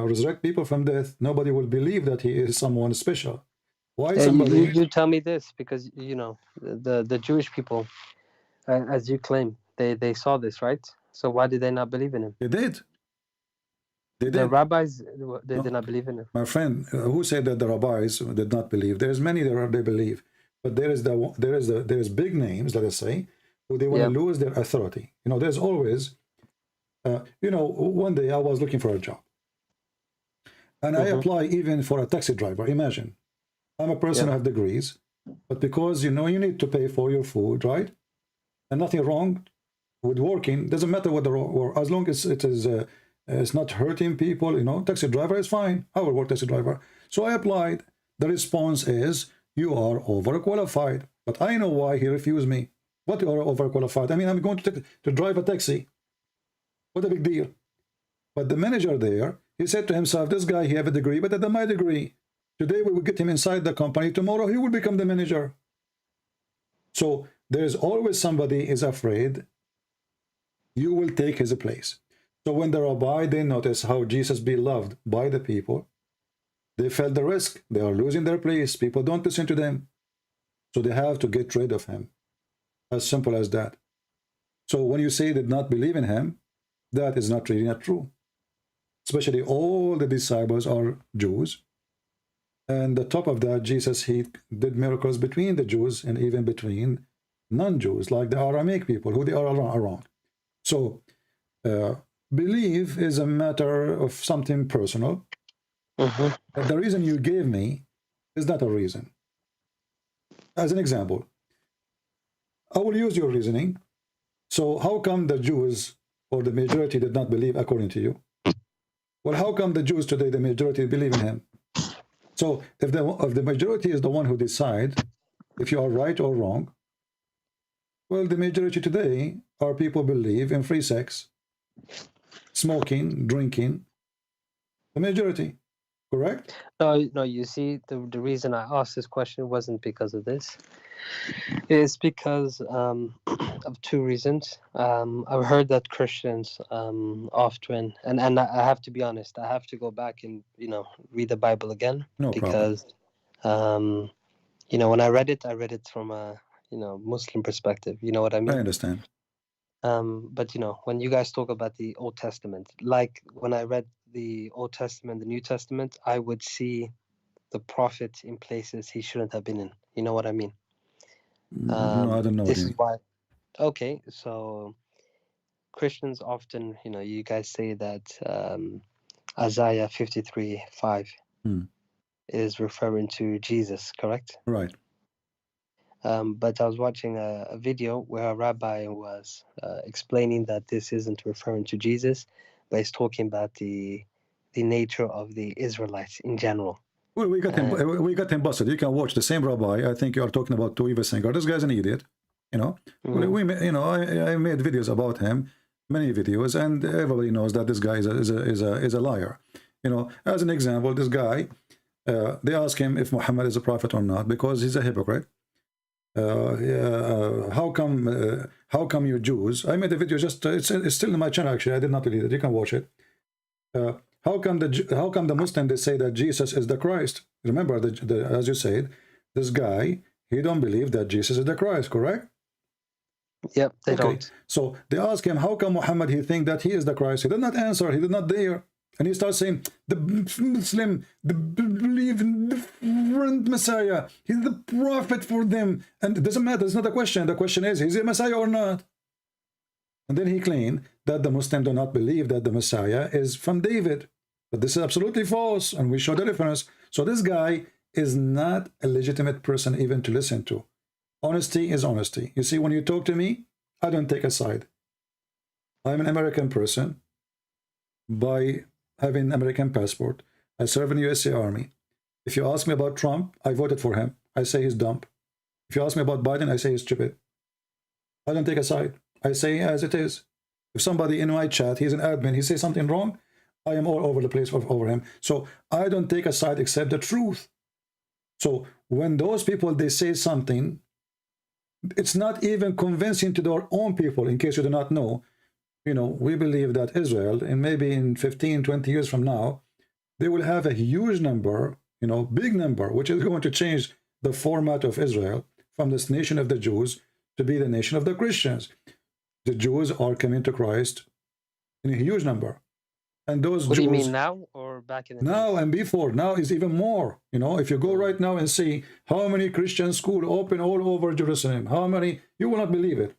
resurrect people from death? Nobody will believe that he is someone special. Why somebody? You tell me this because you know the Jewish people, as you claim, they saw this, right? So why did they not believe in him? They did. They did. The rabbis, they did not believe in him. My friend, who said that the rabbis did not believe? There's many that they believe, but there is big names, let us say, who they want to lose their authority. You know, there's always, you know, one day I was looking for a job, and I apply even for a taxi driver. Imagine, I'm a person who have degrees, but because you know you need to pay for your food, right? And nothing wrong with working. Doesn't matter what as long as it is. It's not hurting people, you know. Taxi driver is fine. I will work taxi driver. So I applied. The response is, you are overqualified. But I know why he refused me. What you are overqualified? I mean, I'm going to drive a taxi. What a big deal. But the manager there, he said to himself, this guy, he have a degree, but at my degree. Today we will get him inside the company. Tomorrow he will become the manager. So there's always somebody is afraid you will take his place. So when the rabbi, they notice how Jesus be loved by the people, they felt the risk. They are losing their place. People don't listen to them. So they have to get rid of him. As simple as that. So when you say they did not believe in him, that is not really not true. Especially all the disciples are Jews. And the top of that, Jesus, he did miracles between the Jews and even between non-Jews, like the Aramaic people, who they are around. So, belief is a matter of something personal. But the reason you gave me is not a reason. As an example, I will use your reasoning. So how come the Jews or the majority did not believe according to you? Well, how come the Jews today, the majority believe in him? So if the majority is the one who decide if you are right or wrong, well, the majority today are people believe in free sex, smoking, drinking, the majority, correct? No, you see, the reason I asked this question wasn't because of this. It's because of two reasons. I've heard that Christians often, and I have to be honest, I have to go back and, you know, read the Bible again. No because, you know, when I read it from a, you know, Muslim perspective. You know what I mean? I understand. But you know, when you guys talk about the Old Testament, like when I read the Old Testament, the New Testament, I would see the prophet in places he shouldn't have been in. You know what I mean? No, I don't know. This is why. Okay, so Christians often, you know, you guys say that Isaiah 53:5 is referring to Jesus, correct? Right. But I was watching a video where a rabbi was explaining that this isn't referring to Jesus, but it's talking about the nature of the Israelites in general. Well, we got him busted. You can watch the same rabbi. I think you are talking about Tuiva Singer. This guy's an idiot. You know, I made videos about him, many videos, and everybody knows that this guy is a liar. You know, as an example, this guy, they ask him if Muhammad is a prophet or not because he's a hypocrite. How come you Jews? I made a video just it's still in my channel actually. I did not delete it. You can watch it. How come the Muslim they say that Jesus is the Christ? Remember, as you said, this guy, he don't believe that Jesus is the Christ, correct? Yep, they don't. So they ask him, how come Muhammad he think that he is the Christ? He did not answer. He did not dare. And he starts saying, the Muslim, they believe in different Messiah. He's the prophet for them. And it doesn't matter. It's not a question. The question is he a Messiah or not? And then he claimed that the Muslims do not believe that the Messiah is from David. But this is absolutely false. And we show the difference. So this guy is not a legitimate person even to listen to. Honesty is honesty. You see, when you talk to me, I don't take a side. I'm an American person by having an American passport. I serve in the USA Army. If you ask me about Trump, I voted for him. I say he's dumb. If you ask me about Biden, I say he's stupid. I don't take a side. I say as it is. If somebody in my chat, he's an admin, he says something wrong, I am all over the place over him. So I don't take a side except the truth. So when those people, they say something, it's not even convincing to their own people. In case you do not know, you know, we believe that Israel, and maybe in 15, 20 years from now, they will have a huge number, you know, big number, which is going to change the format of Israel from this nation of the Jews to be the nation of the Christians. The Jews are coming to Christ in a huge number. And those What Jews, do you mean now or back in the now days? and before, now is even more. You know, if you go right now and see how many Christian schools open all over Jerusalem, how many, you will not believe it.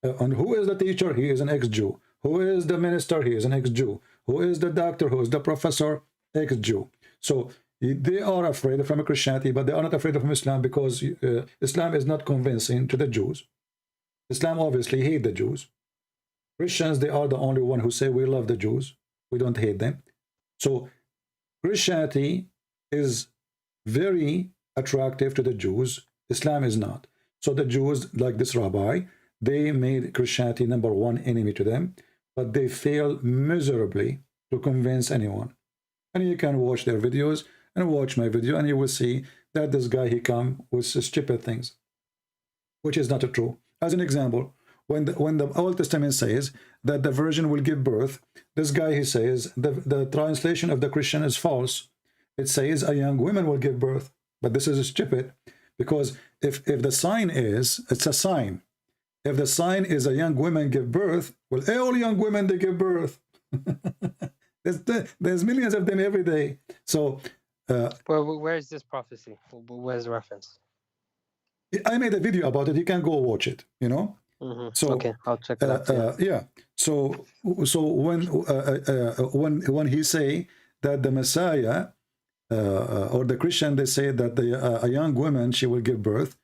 And who is the teacher? He is an ex-Jew. Who is the minister? He is an ex-Jew. Who is the doctor? Who is the professor? Ex-Jew. So they are afraid from Christianity, but they are not afraid from Islam because Islam is not convincing to the Jews. Islam obviously hate the Jews. Christians, they are the only one who say we love the Jews. We don't hate them. So Christianity is very attractive to the Jews. Islam is not. So the Jews, like this rabbi, they made Christianity #1 enemy to them, but they fail miserably to convince anyone. And you can watch their videos and watch my video, and you will see that this guy, he come with stupid things, which is not true. As an example, when the Old Testament says that the virgin will give birth, this guy, he says the translation of the Christian is false. It says a young woman will give birth, but this is stupid, because if the sign is, it's a sign. If the sign is a young woman give birth, well, all young women, they give birth. There's millions of them every day. So well, where is this prophecy? Where's the reference? I made a video about it. You can go watch it, you know. So okay, I'll check it out. Yeah. So when he say that the Messiah or the Christian, they say that a young woman, she will give birth,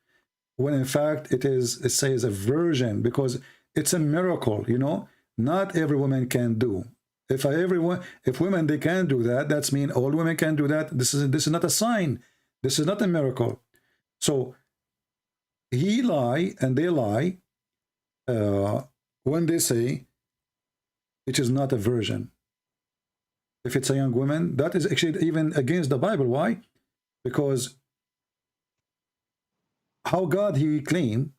when in fact it says a virgin, because it's a miracle, you know. Not every woman can do. If women they can do that, that's mean all women can do that. This is not a sign. This is not a miracle. So he lie and they lie when they say it is not a virgin. If it's a young woman, that is actually even against the Bible. Why? Because how God, he claimed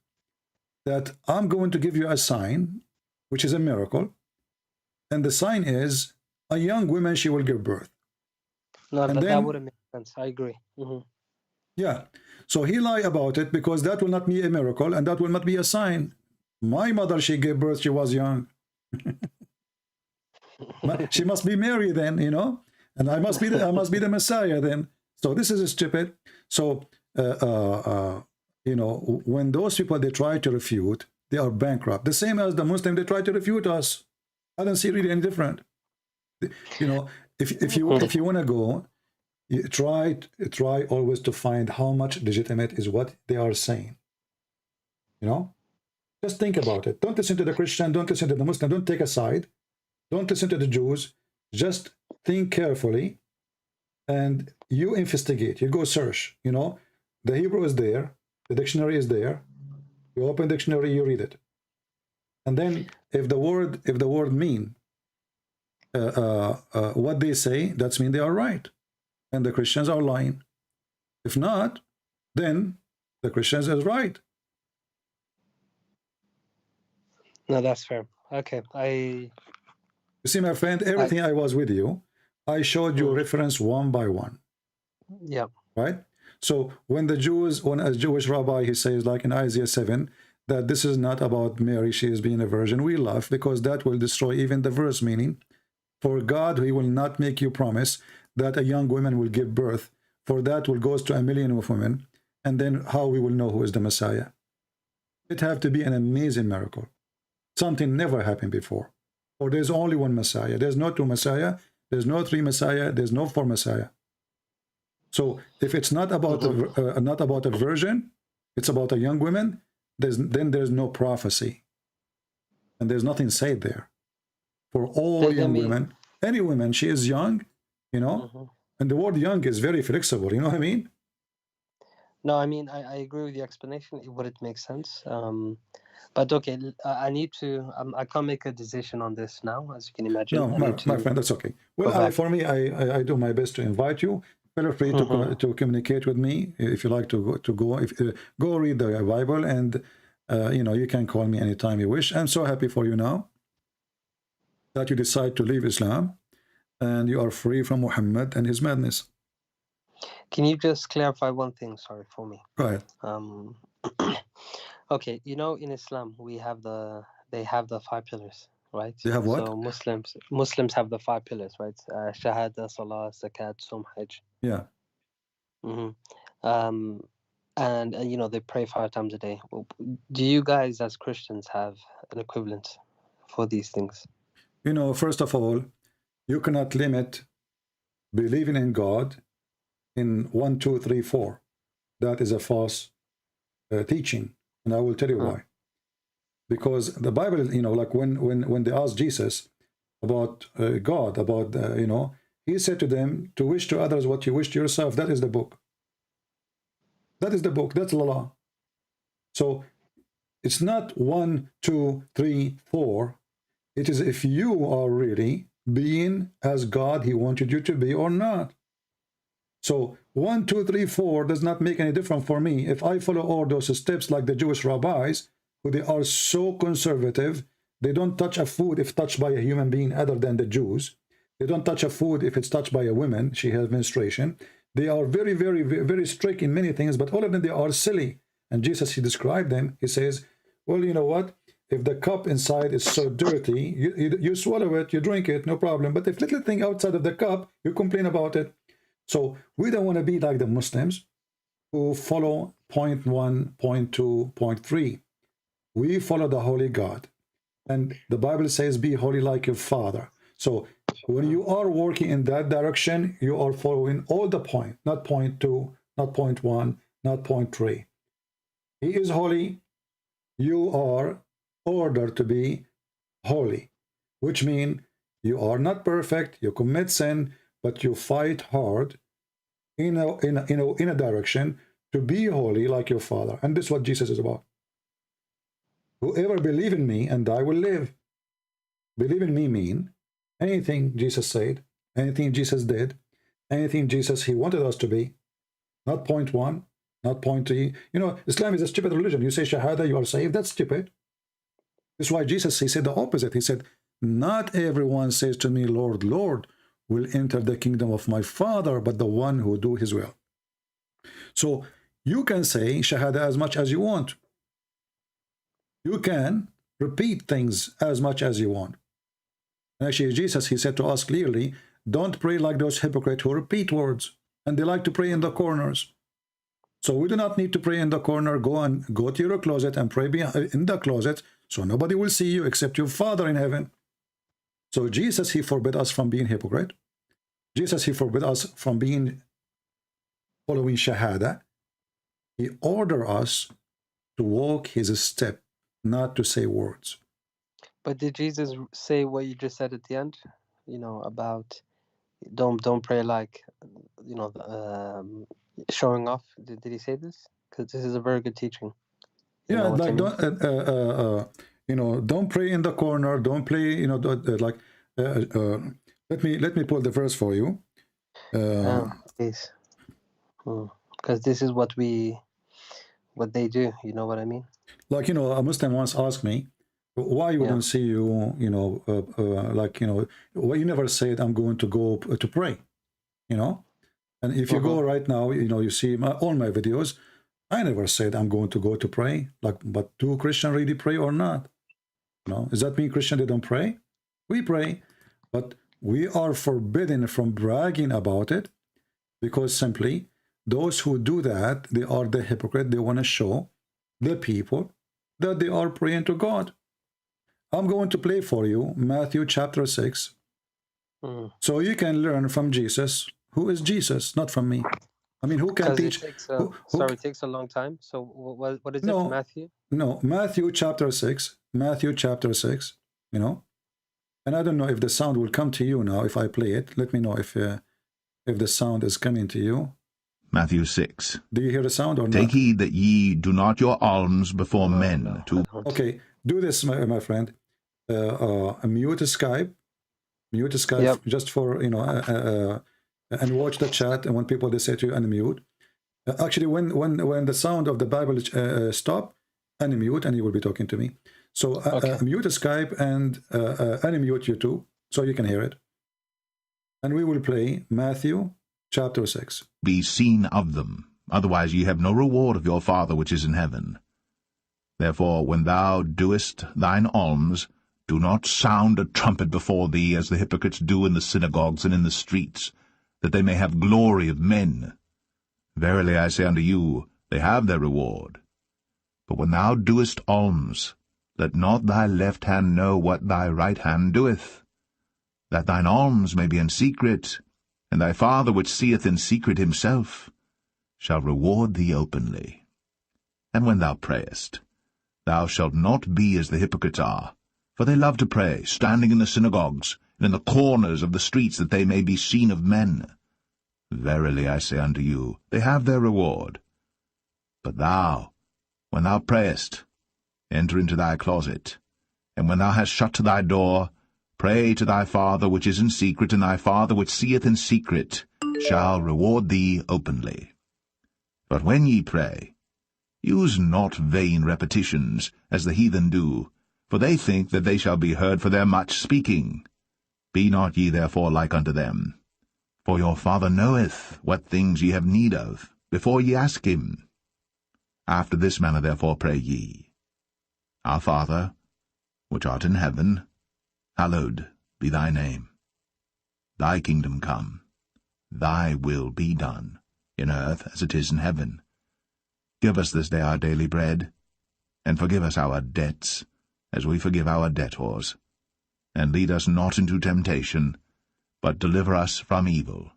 that I'm going to give you a sign, which is a miracle, and the sign is a young woman, she will give birth. No, that wouldn't make sense. I agree. Yeah. So he lied about it because that will not be a miracle and that will not be a sign. My mother, she gave birth, she was young. She must be Mary then, you know, and I must be the Messiah then. So this is stupid. So you know, when those people, they try to refute, they are bankrupt. The same as the Muslim, they try to refute us. I don't see really any different. You know, if you want to go, you try always to find how much legitimate is what they are saying. You know, just think about it. Don't listen to the Christian, don't listen to the Muslim, don't take a side. Don't listen to the Jews. Just think carefully and you investigate. You go search. You know, the Hebrew is there. The dictionary is there. You open dictionary, you read it. And then if the word mean what they say, that's mean they are right. And the Christians are lying. If not, then the Christians is right. No, that's fair. Okay, You see, my friend, everything I was with you, I showed you reference one by one. Yeah. Right? So when a Jewish rabbi, he says, like in Isaiah 7, that this is not about Mary, she is being a virgin, we laugh because that will destroy even the verse meaning. For God, he will not make you promise that a young woman will give birth, for that will goes to 1 million of women, and then how we will know who is the Messiah. It have to be an amazing miracle. Something never happened before. Or there's only one Messiah. There's no two Messiah, there's no three Messiah, there's no four Messiah. So if it's not about a virgin, it's about a young woman, then there's no prophecy. And there's nothing said there. For all young women, any woman, she is young, you know, and the word young is very flexible, you know what I mean? No, I mean, I agree with the explanation. It wouldn't make sense. But okay, I need to, I can't make a decision on this now, as you can imagine. No, my friend, that's okay. Well, for me, I do my best to invite you. Feel free to communicate with me if you like to go read the Bible, and you know, you can call me anytime you wish. I'm so happy for you now that you decide to leave Islam and you are free from Muhammad and his madness. Can you just clarify one thing, sorry, for me? Go ahead. Okay, you know, in Islam they have the 5 pillars, right? They have what? So Muslims have the 5 pillars, right? Shahada, Salah, Zakat, Sum, Hajj. Yeah. And you know, they pray 5 times a day. Do you guys as Christians have an equivalent for these things? You know, first of all, you cannot limit believing in God in 1, 2, 3, 4. That is a false teaching, and I will tell you why. Because the Bible, you know, like when they asked Jesus about God, about you know, he said to them, to wish to others what you wish to yourself. That is the book. That is the book. That's the law. So it's not 1, 2, 3, 4. It is if you are really being as God he wanted you to be or not. So 1, 2, 3, 4 does not make any difference for me. If I follow all those steps like the Jewish rabbis, who they are so conservative, they don't touch a food if touched by a human being other than the Jews. They don't touch a food if it's touched by a woman, she has menstruation. They are very, very, very strict in many things, but all of them, they are silly. And Jesus, he described them. He says, well, you know what? If the cup inside is so dirty, you swallow it, you drink it, no problem. But if little thing outside of the cup, you complain about it. So we don't want to be like the Muslims who follow point 1, point 2, point 3. We follow the Holy God. And the Bible says, be holy like your Father. So when you are working in that direction, you are following all the point, not point 2, not point 1, not point 3. He is holy. You are ordered to be holy, which means you are not perfect, you commit sin, but you fight hard in a direction to be holy like your Father. And this is what Jesus is about. Whoever believe in me and I will live. Believe in me mean anything Jesus said, anything Jesus did, anything Jesus he wanted us to be. Not point 1, not point 3. You know, Islam is a stupid religion. You say Shahada, you are saved. That's stupid. This is why Jesus, he said the opposite. He said, not everyone says to me, Lord, Lord, will enter the kingdom of my Father, but the one who do his will. So you can say Shahada as much as you want. You can repeat things as much as you want. And actually, Jesus, he said to us clearly, don't pray like those hypocrites who repeat words, and they like to pray in the corners. So we do not need to pray in the corner. Go to your closet and pray in the closet, so nobody will see you except your Father in heaven. So Jesus, he forbid us from being hypocrite. Jesus, he forbid us from following Shahada. He ordered us to walk his step, not to say words. But did Jesus say what you just said at the end? You know, about don't pray like, you know, showing off. Did he say this? Because this is a very good teaching. You Yeah, know what I like mean? you know, don't pray in the corner. Don't play. You know, like. Let me pull the verse for you. Please. Because this is what they do. You know what I mean? Like, you know, a Muslim once asked me, why we don't see you, you know, like, you know, why you never said I'm going to go to pray, you know? And if you go right now, you know, you see all my videos, I never said I'm going to go to pray. Like, but do Christians really pray or not? You know, does that mean Christians, they don't pray? We pray, but we are forbidden from bragging about it, because simply those who do that, they are the hypocrite. They want to show the people that they are praying to God. I'm going to play for you Matthew chapter 6, so you can learn from Jesus. Who is Jesus? Not from me. I mean, who can teach? Sorry, it takes a long time. So what is it, Matthew? No, Matthew chapter 6. Matthew chapter 6, you know. And I don't know if the sound will come to you now if I play it. Let me know if the sound is coming to you. Matthew 6. Do you hear the sound or not? Take heed that ye do not your alms before men. Okay, do this, my friend. Mute Skype. Mute Skype, just for, you know, and watch the chat. And when people, they say to you, unmute. Actually, when the sound of the Bible stop, unmute, and you will be talking to me. So mute Skype and unmute YouTube so you can hear it. And we will play Matthew chapter 6. Be seen of them, otherwise ye have no reward of your Father which is in heaven. Therefore, when thou doest thine alms, do not sound a trumpet before thee, as the hypocrites do in the synagogues and in the streets, that they may have glory of men. Verily I say unto you, they have their reward. But when thou doest alms, let not thy left hand know what thy right hand doeth, that thine alms may be in secret, and thy Father which seeth in secret himself shall reward thee openly. And when thou prayest, thou shalt not be as the hypocrites are, for they love to pray, standing in the synagogues, and in the corners of the streets, that they may be seen of men. Verily I say unto you, they have their reward. But thou, when thou prayest, enter into thy closet, and when thou hast shut to thy door, pray to thy Father which is in secret, and thy Father which seeth in secret shall reward thee openly. But when ye pray, use not vain repetitions, as the heathen do, for they think that they shall be heard for their much speaking. Be not ye therefore like unto them. For your Father knoweth what things ye have need of, before ye ask him. After this manner therefore pray ye. Our Father, which art in heaven, hallowed be thy name. Thy kingdom come, thy will be done, in earth as it is in heaven. Give us this day our daily bread, and forgive us our debts, as we forgive our debtors. And lead us not into temptation, but deliver us from evil.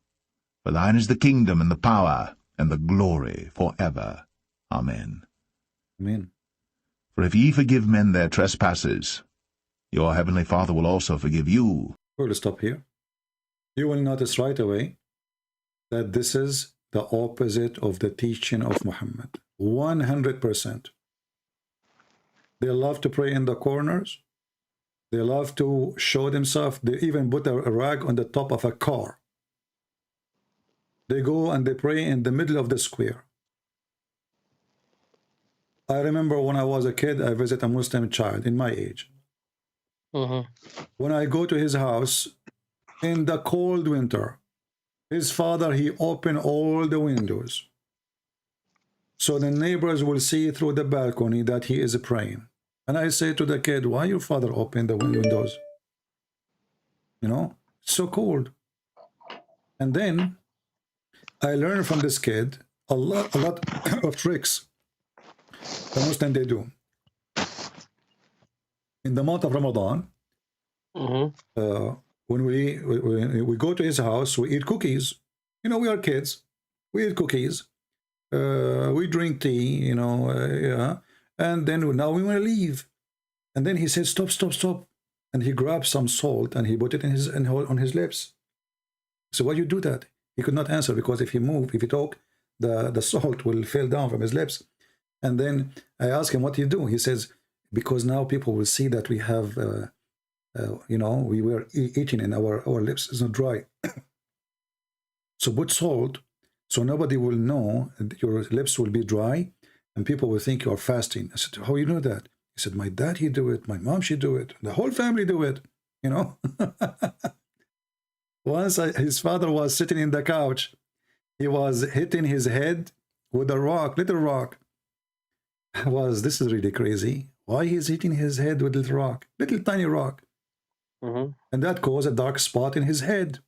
For thine is the kingdom, and the power, and the glory, for ever. Amen. Amen. For if ye forgive men their trespasses, your heavenly Father will also forgive you. We'll stop here. You will notice right away that this is the opposite of the teaching of Muhammad. 100%. They love to pray in the corners. They love to show themselves. They even put a rag on the top of a car. They go and they pray in the middle of the square. I remember when I was a kid, I visited a Muslim child in my age. When I go to his house in the cold winter, his father, he opened all the windows, so the neighbors will see through the balcony that he is praying. And I say to the kid, why your father opened the windows? You know, it's so cold. And then I learned from this kid a lot of tricks the Muslim they do. In the month of Ramadan, when we go to his house, we eat cookies. You know, we are kids. We eat cookies. We drink tea, you know, yeah. And then now we want to leave. And then he says, stop, stop, stop. and he grabbed some salt and he put it on his lips. So why you do that? He could not answer, because if he talk, the salt will fall down from his lips. And then I asked him, what do you do? He says, because now people will see that we have, we were eating and our lips is not dry. So put salt, so nobody will know, your lips will be dry, and people will think you're fasting. I said, how you know that? He said, my dad, he do it, my mom, she do it, the whole family do it, you know. Once his father was sitting in the couch, he was hitting his head with a rock, little rock. This is really crazy. Why he's hitting his head with little rock, little tiny rock? And that caused a dark spot in his head.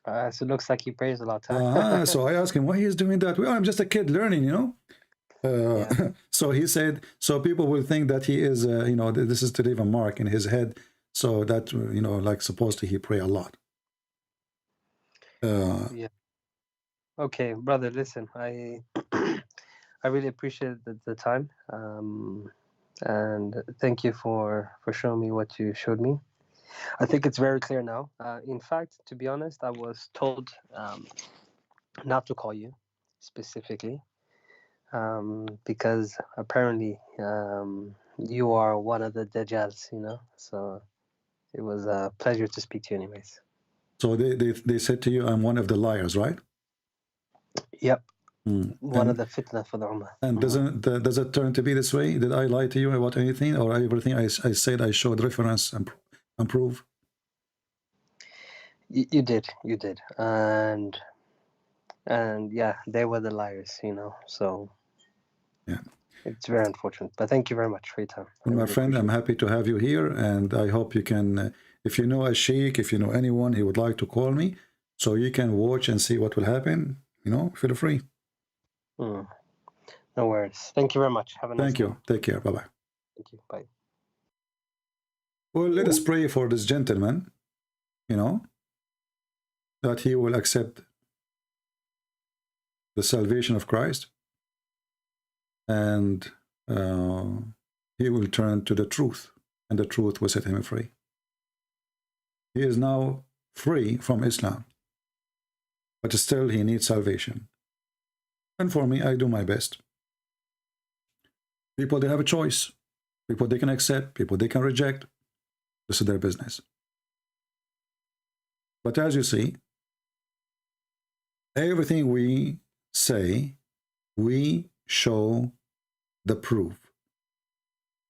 So it looks like he prays a lot. So I asked him why he's doing that. Well, I'm just a kid learning, you know. So he said, so people will think that he is, this is to leave a mark in his head. So that, like supposedly he pray a lot. Yeah. Okay, brother, listen, I really appreciate the time. And thank you for showing me what you showed me. I think it's very clear now. In fact, to be honest, I was told not to call you specifically because apparently you are one of the Dajjals, So it was a pleasure to speak to you anyways. So they said to you, I'm one of the liars, right? Yep. One of the fitna for the Ummah. And does it turn to be this way? Did I lie to you about anything, or everything I said I showed reference and proof? You did, and yeah, they were the liars, So yeah, it's very unfortunate. But thank you very much for your time. Well, my friend, I'm happy to have you here, and I hope you can. If you know a sheikh, if you know anyone, he would like to call me, so you can watch and see what will happen. Feel free. No worries. Thank you very much. Have a nice Thank you. Take care. Bye-bye. Thank you. Bye. Well, let us pray for this gentleman, that he will accept the salvation of Christ, and he will turn to the truth, and the truth will set him free. He is now free from Islam, but still he needs salvation. And for me, I do my best. People, they have a choice. People, they can accept. People, they can reject. This is their business. But as you see, everything we say, we show the proof.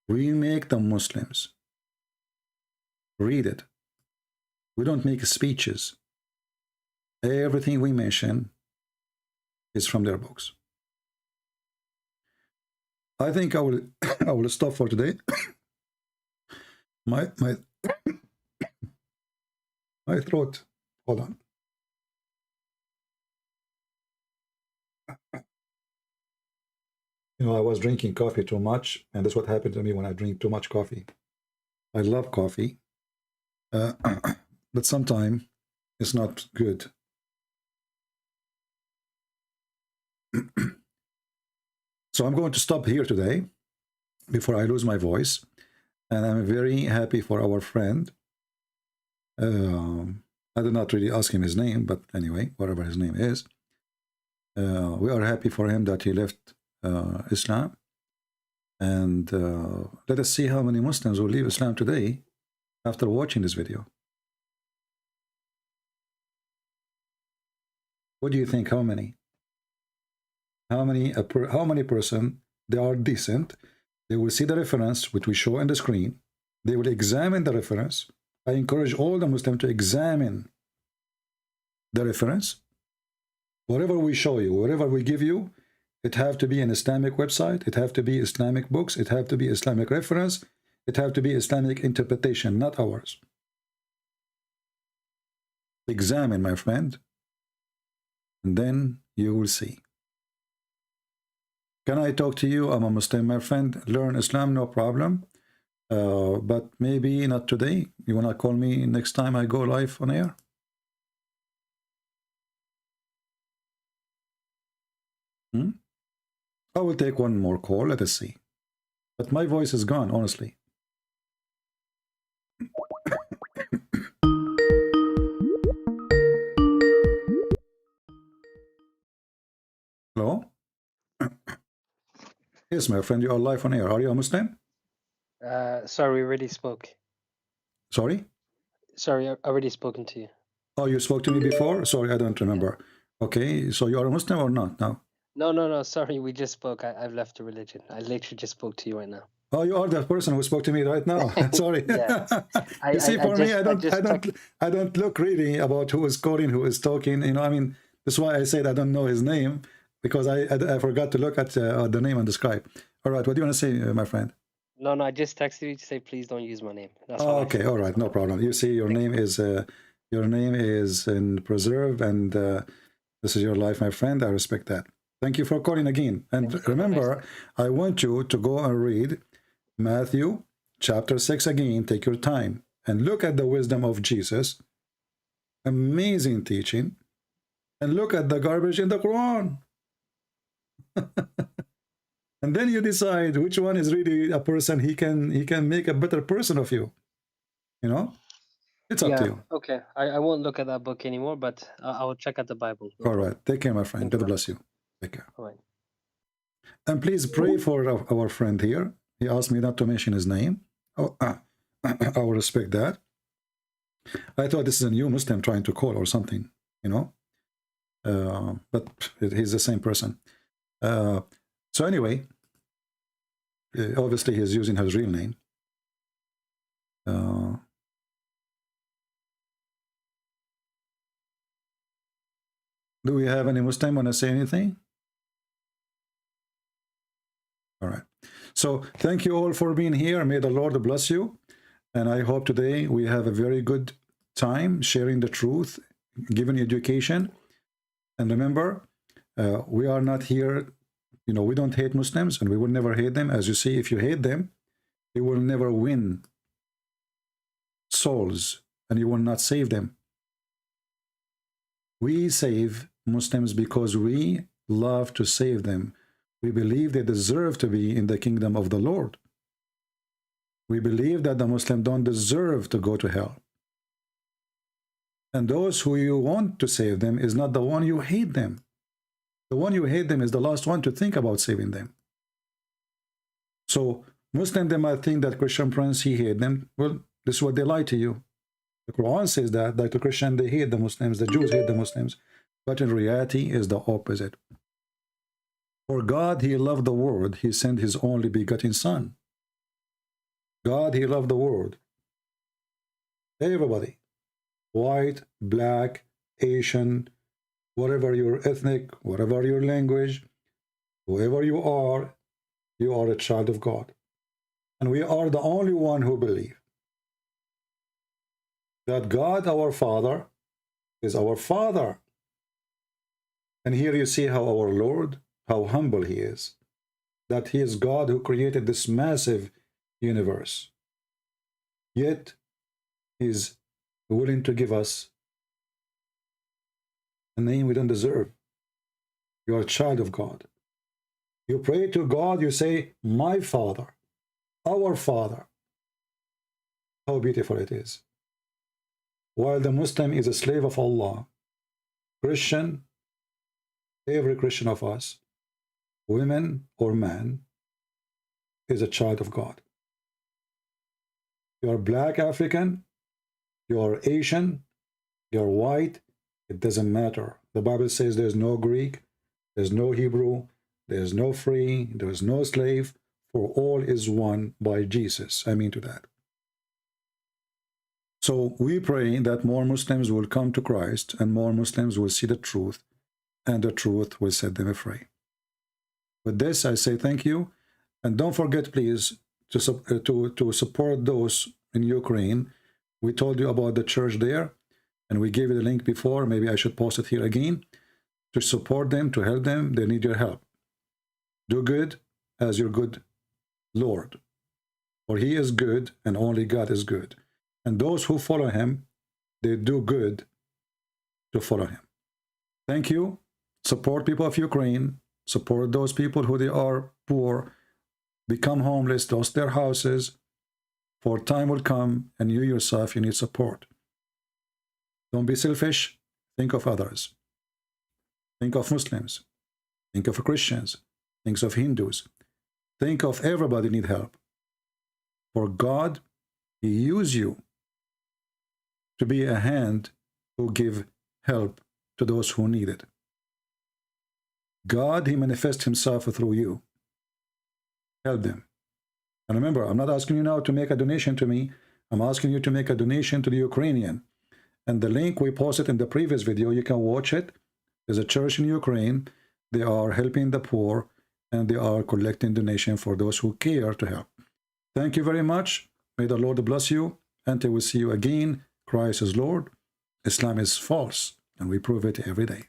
We make the Muslims read it. We don't make speeches. Everything we mention is from their books. I think I will stop for today. My throat. Hold on. I was drinking coffee too much, and that's what happened to me when I drink too much coffee. I love coffee, but sometimes it's not good. So I'm going to stop here today before I lose my voice, and I'm very happy for our friend. I did not really ask him his name, but anyway, whatever his name is, we are happy for him that he left Islam, and let us see how many Muslims will leave Islam today after watching this video. What do you think? How many? How many person, they are decent, they will see the reference which we show on the screen, they will examine the reference. I encourage all the Muslims to examine the reference. Whatever we show you, whatever we give you, it have to be an Islamic website, it have to be Islamic books, it have to be Islamic reference, it have to be Islamic interpretation, not ours. Examine, my friend, and then you will see. Can I talk to you? I'm a Muslim, my friend. Learn Islam, no problem. But maybe not today. You want to call me next time I go live on air? I will take one more call. Let us see. But my voice is gone, honestly. Yes, my friend, you are live on air. Are you a Muslim? Sorry, we already spoke. Sorry? Sorry, I already spoken to you. Oh, you spoke to me before? Sorry, I don't remember. Okay, so you are a Muslim or not now? No. Sorry, we just spoke. I've left the religion. I literally just spoke to you right now. Oh, you are that person who spoke to me right now. Sorry. You see, for me, I don't look really about who is calling, who is talking. You know, I mean, that's why I said I don't know his name, because I forgot to look at the name on the Skype. All right, what do you want to say, my friend? No, I just texted you to say please don't use my name. That's Oh, okay, all right, no problem. You see, your name is in preserve, and this is your life, my friend. I respect that. Thank you for calling again. And remember, I want you to go and read Matthew chapter 6 again. Take your time and look at the wisdom of Jesus. Amazing teaching. And look at the garbage in the Quran. And then you decide which one is really a person he can make a better person of you. You know? It's up to you. Okay. I won't look at that book anymore, but I will check out the Bible. All right. Take care, my friend. God bless you. Take care. All right. And please pray for our friend here. He asked me not to mention his name. Oh, I will respect that. I thought this is a new Muslim trying to call or something, you know. But he's the same person. So anyway, obviously he's using his real name. Do we have any Muslim want to say anything? All right. So thank you all for being here. May the Lord bless you. And I hope today we have a very good time sharing the truth, giving education. And remember, we are not here, you know, we don't hate Muslims, and we will never hate them. As you see, if you hate them, you will never win souls, and you will not save them. We save Muslims because we love to save them. We believe they deserve to be in the kingdom of the Lord. We believe that the Muslims don't deserve to go to hell. And those who you want to save them is not the one you hate them. The one you hate them is the last one to think about saving them. So Muslims, they might think that Christian Prince, he hate them. Well, this is what they lie to you. The Quran says that the Christian, they hate the Muslims, the Jews hate the Muslims. But in reality, is the opposite. For God, he loved the world. He sent his only begotten Son. God, he loved the world. Everybody. White, black, Asian, whatever your ethnic, whatever your language, whoever you are a child of God. And we are the only one who believe that God, our Father, is our Father. And here you see how our Lord, how humble he is, that he is God who created this massive universe. Yet he is willing to give us a name we don't deserve. You are a child of God. You pray to God, you say, my Father, our Father. How beautiful it is. While the Muslim is a slave of Allah, Christian, every Christian of us, women or man, is a child of God. You are black African, you are Asian, you are white, it doesn't matter. The Bible says there's no Greek, there's no Hebrew, there's no free, there's no slave, for all is one by Jesus. I mean to that. So we pray that more Muslims will come to Christ and more Muslims will see the truth, and the truth will set them free. With this, I say thank you. And don't forget, please, to support those in Ukraine. We told you about the church there, and we gave you the link before. Maybe I should post it here again. To support them, to help them, they need your help. Do good as your good Lord. For he is good, and only God is good. And those who follow him, they do good to follow him. Thank you. Support people of Ukraine. Support those people who they are poor, become homeless, lost their houses. For time will come, and you yourself, you need support. Don't be selfish. Think of others. Think of Muslims. Think of Christians. Think of Hindus. Think of everybody need help. For God, He used you to be a hand who give help to those who need it. God, He manifests Himself through you. Help them. And remember, I'm not asking you now to make a donation to me. I'm asking you to make a donation to the Ukrainian. And the link we posted in the previous video, you can watch it. There's a church in Ukraine. They are helping the poor, and they are collecting donation for those who care to help. Thank you very much. May the Lord bless you. Until we see you again, Christ is Lord. Islam is false, and we prove it every day.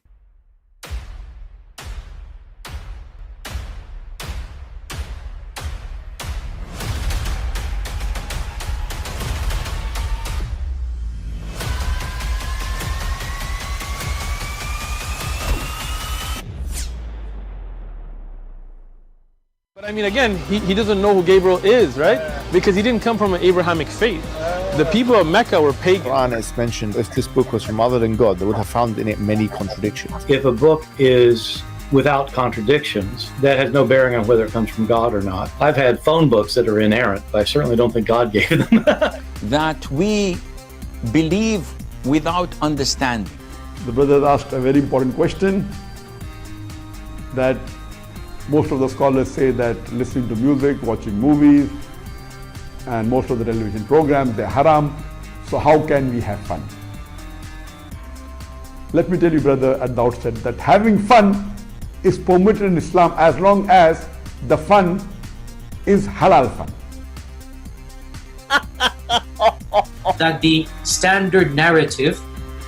But I mean, again, he doesn't know who Gabriel is, right? Because he didn't come from an Abrahamic faith. The people of Mecca were pagan. Quran is mentioned, if this book was from other than God, they would have found in it many contradictions. If a book is without contradictions, that has no bearing on whether it comes from God or not. I've had phone books that are inerrant, but I certainly don't think God gave them. That we believe without understanding. The brother asked a very important question, that most of the scholars say that listening to music, watching movies, and most of the television programs, they're haram. So how can we have fun? Let me tell you, brother, at the outset, that having fun is permitted in Islam as long as the fun is halal fun. That the standard narrative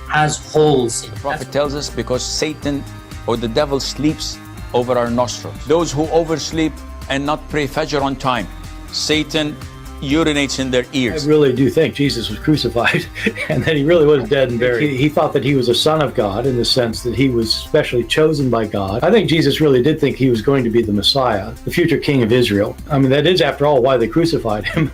has holes in it. The Prophet tells us because Satan or the devil sleeps over our nostrils. Those who oversleep and not pray Fajr on time, Satan urinates in their ears. I really do think Jesus was crucified and that He really was dead and buried. He thought that He was a son of God in the sense that He was specially chosen by God. I think Jesus really did think He was going to be the Messiah, the future King of Israel. I mean, that is, after all, why they crucified Him.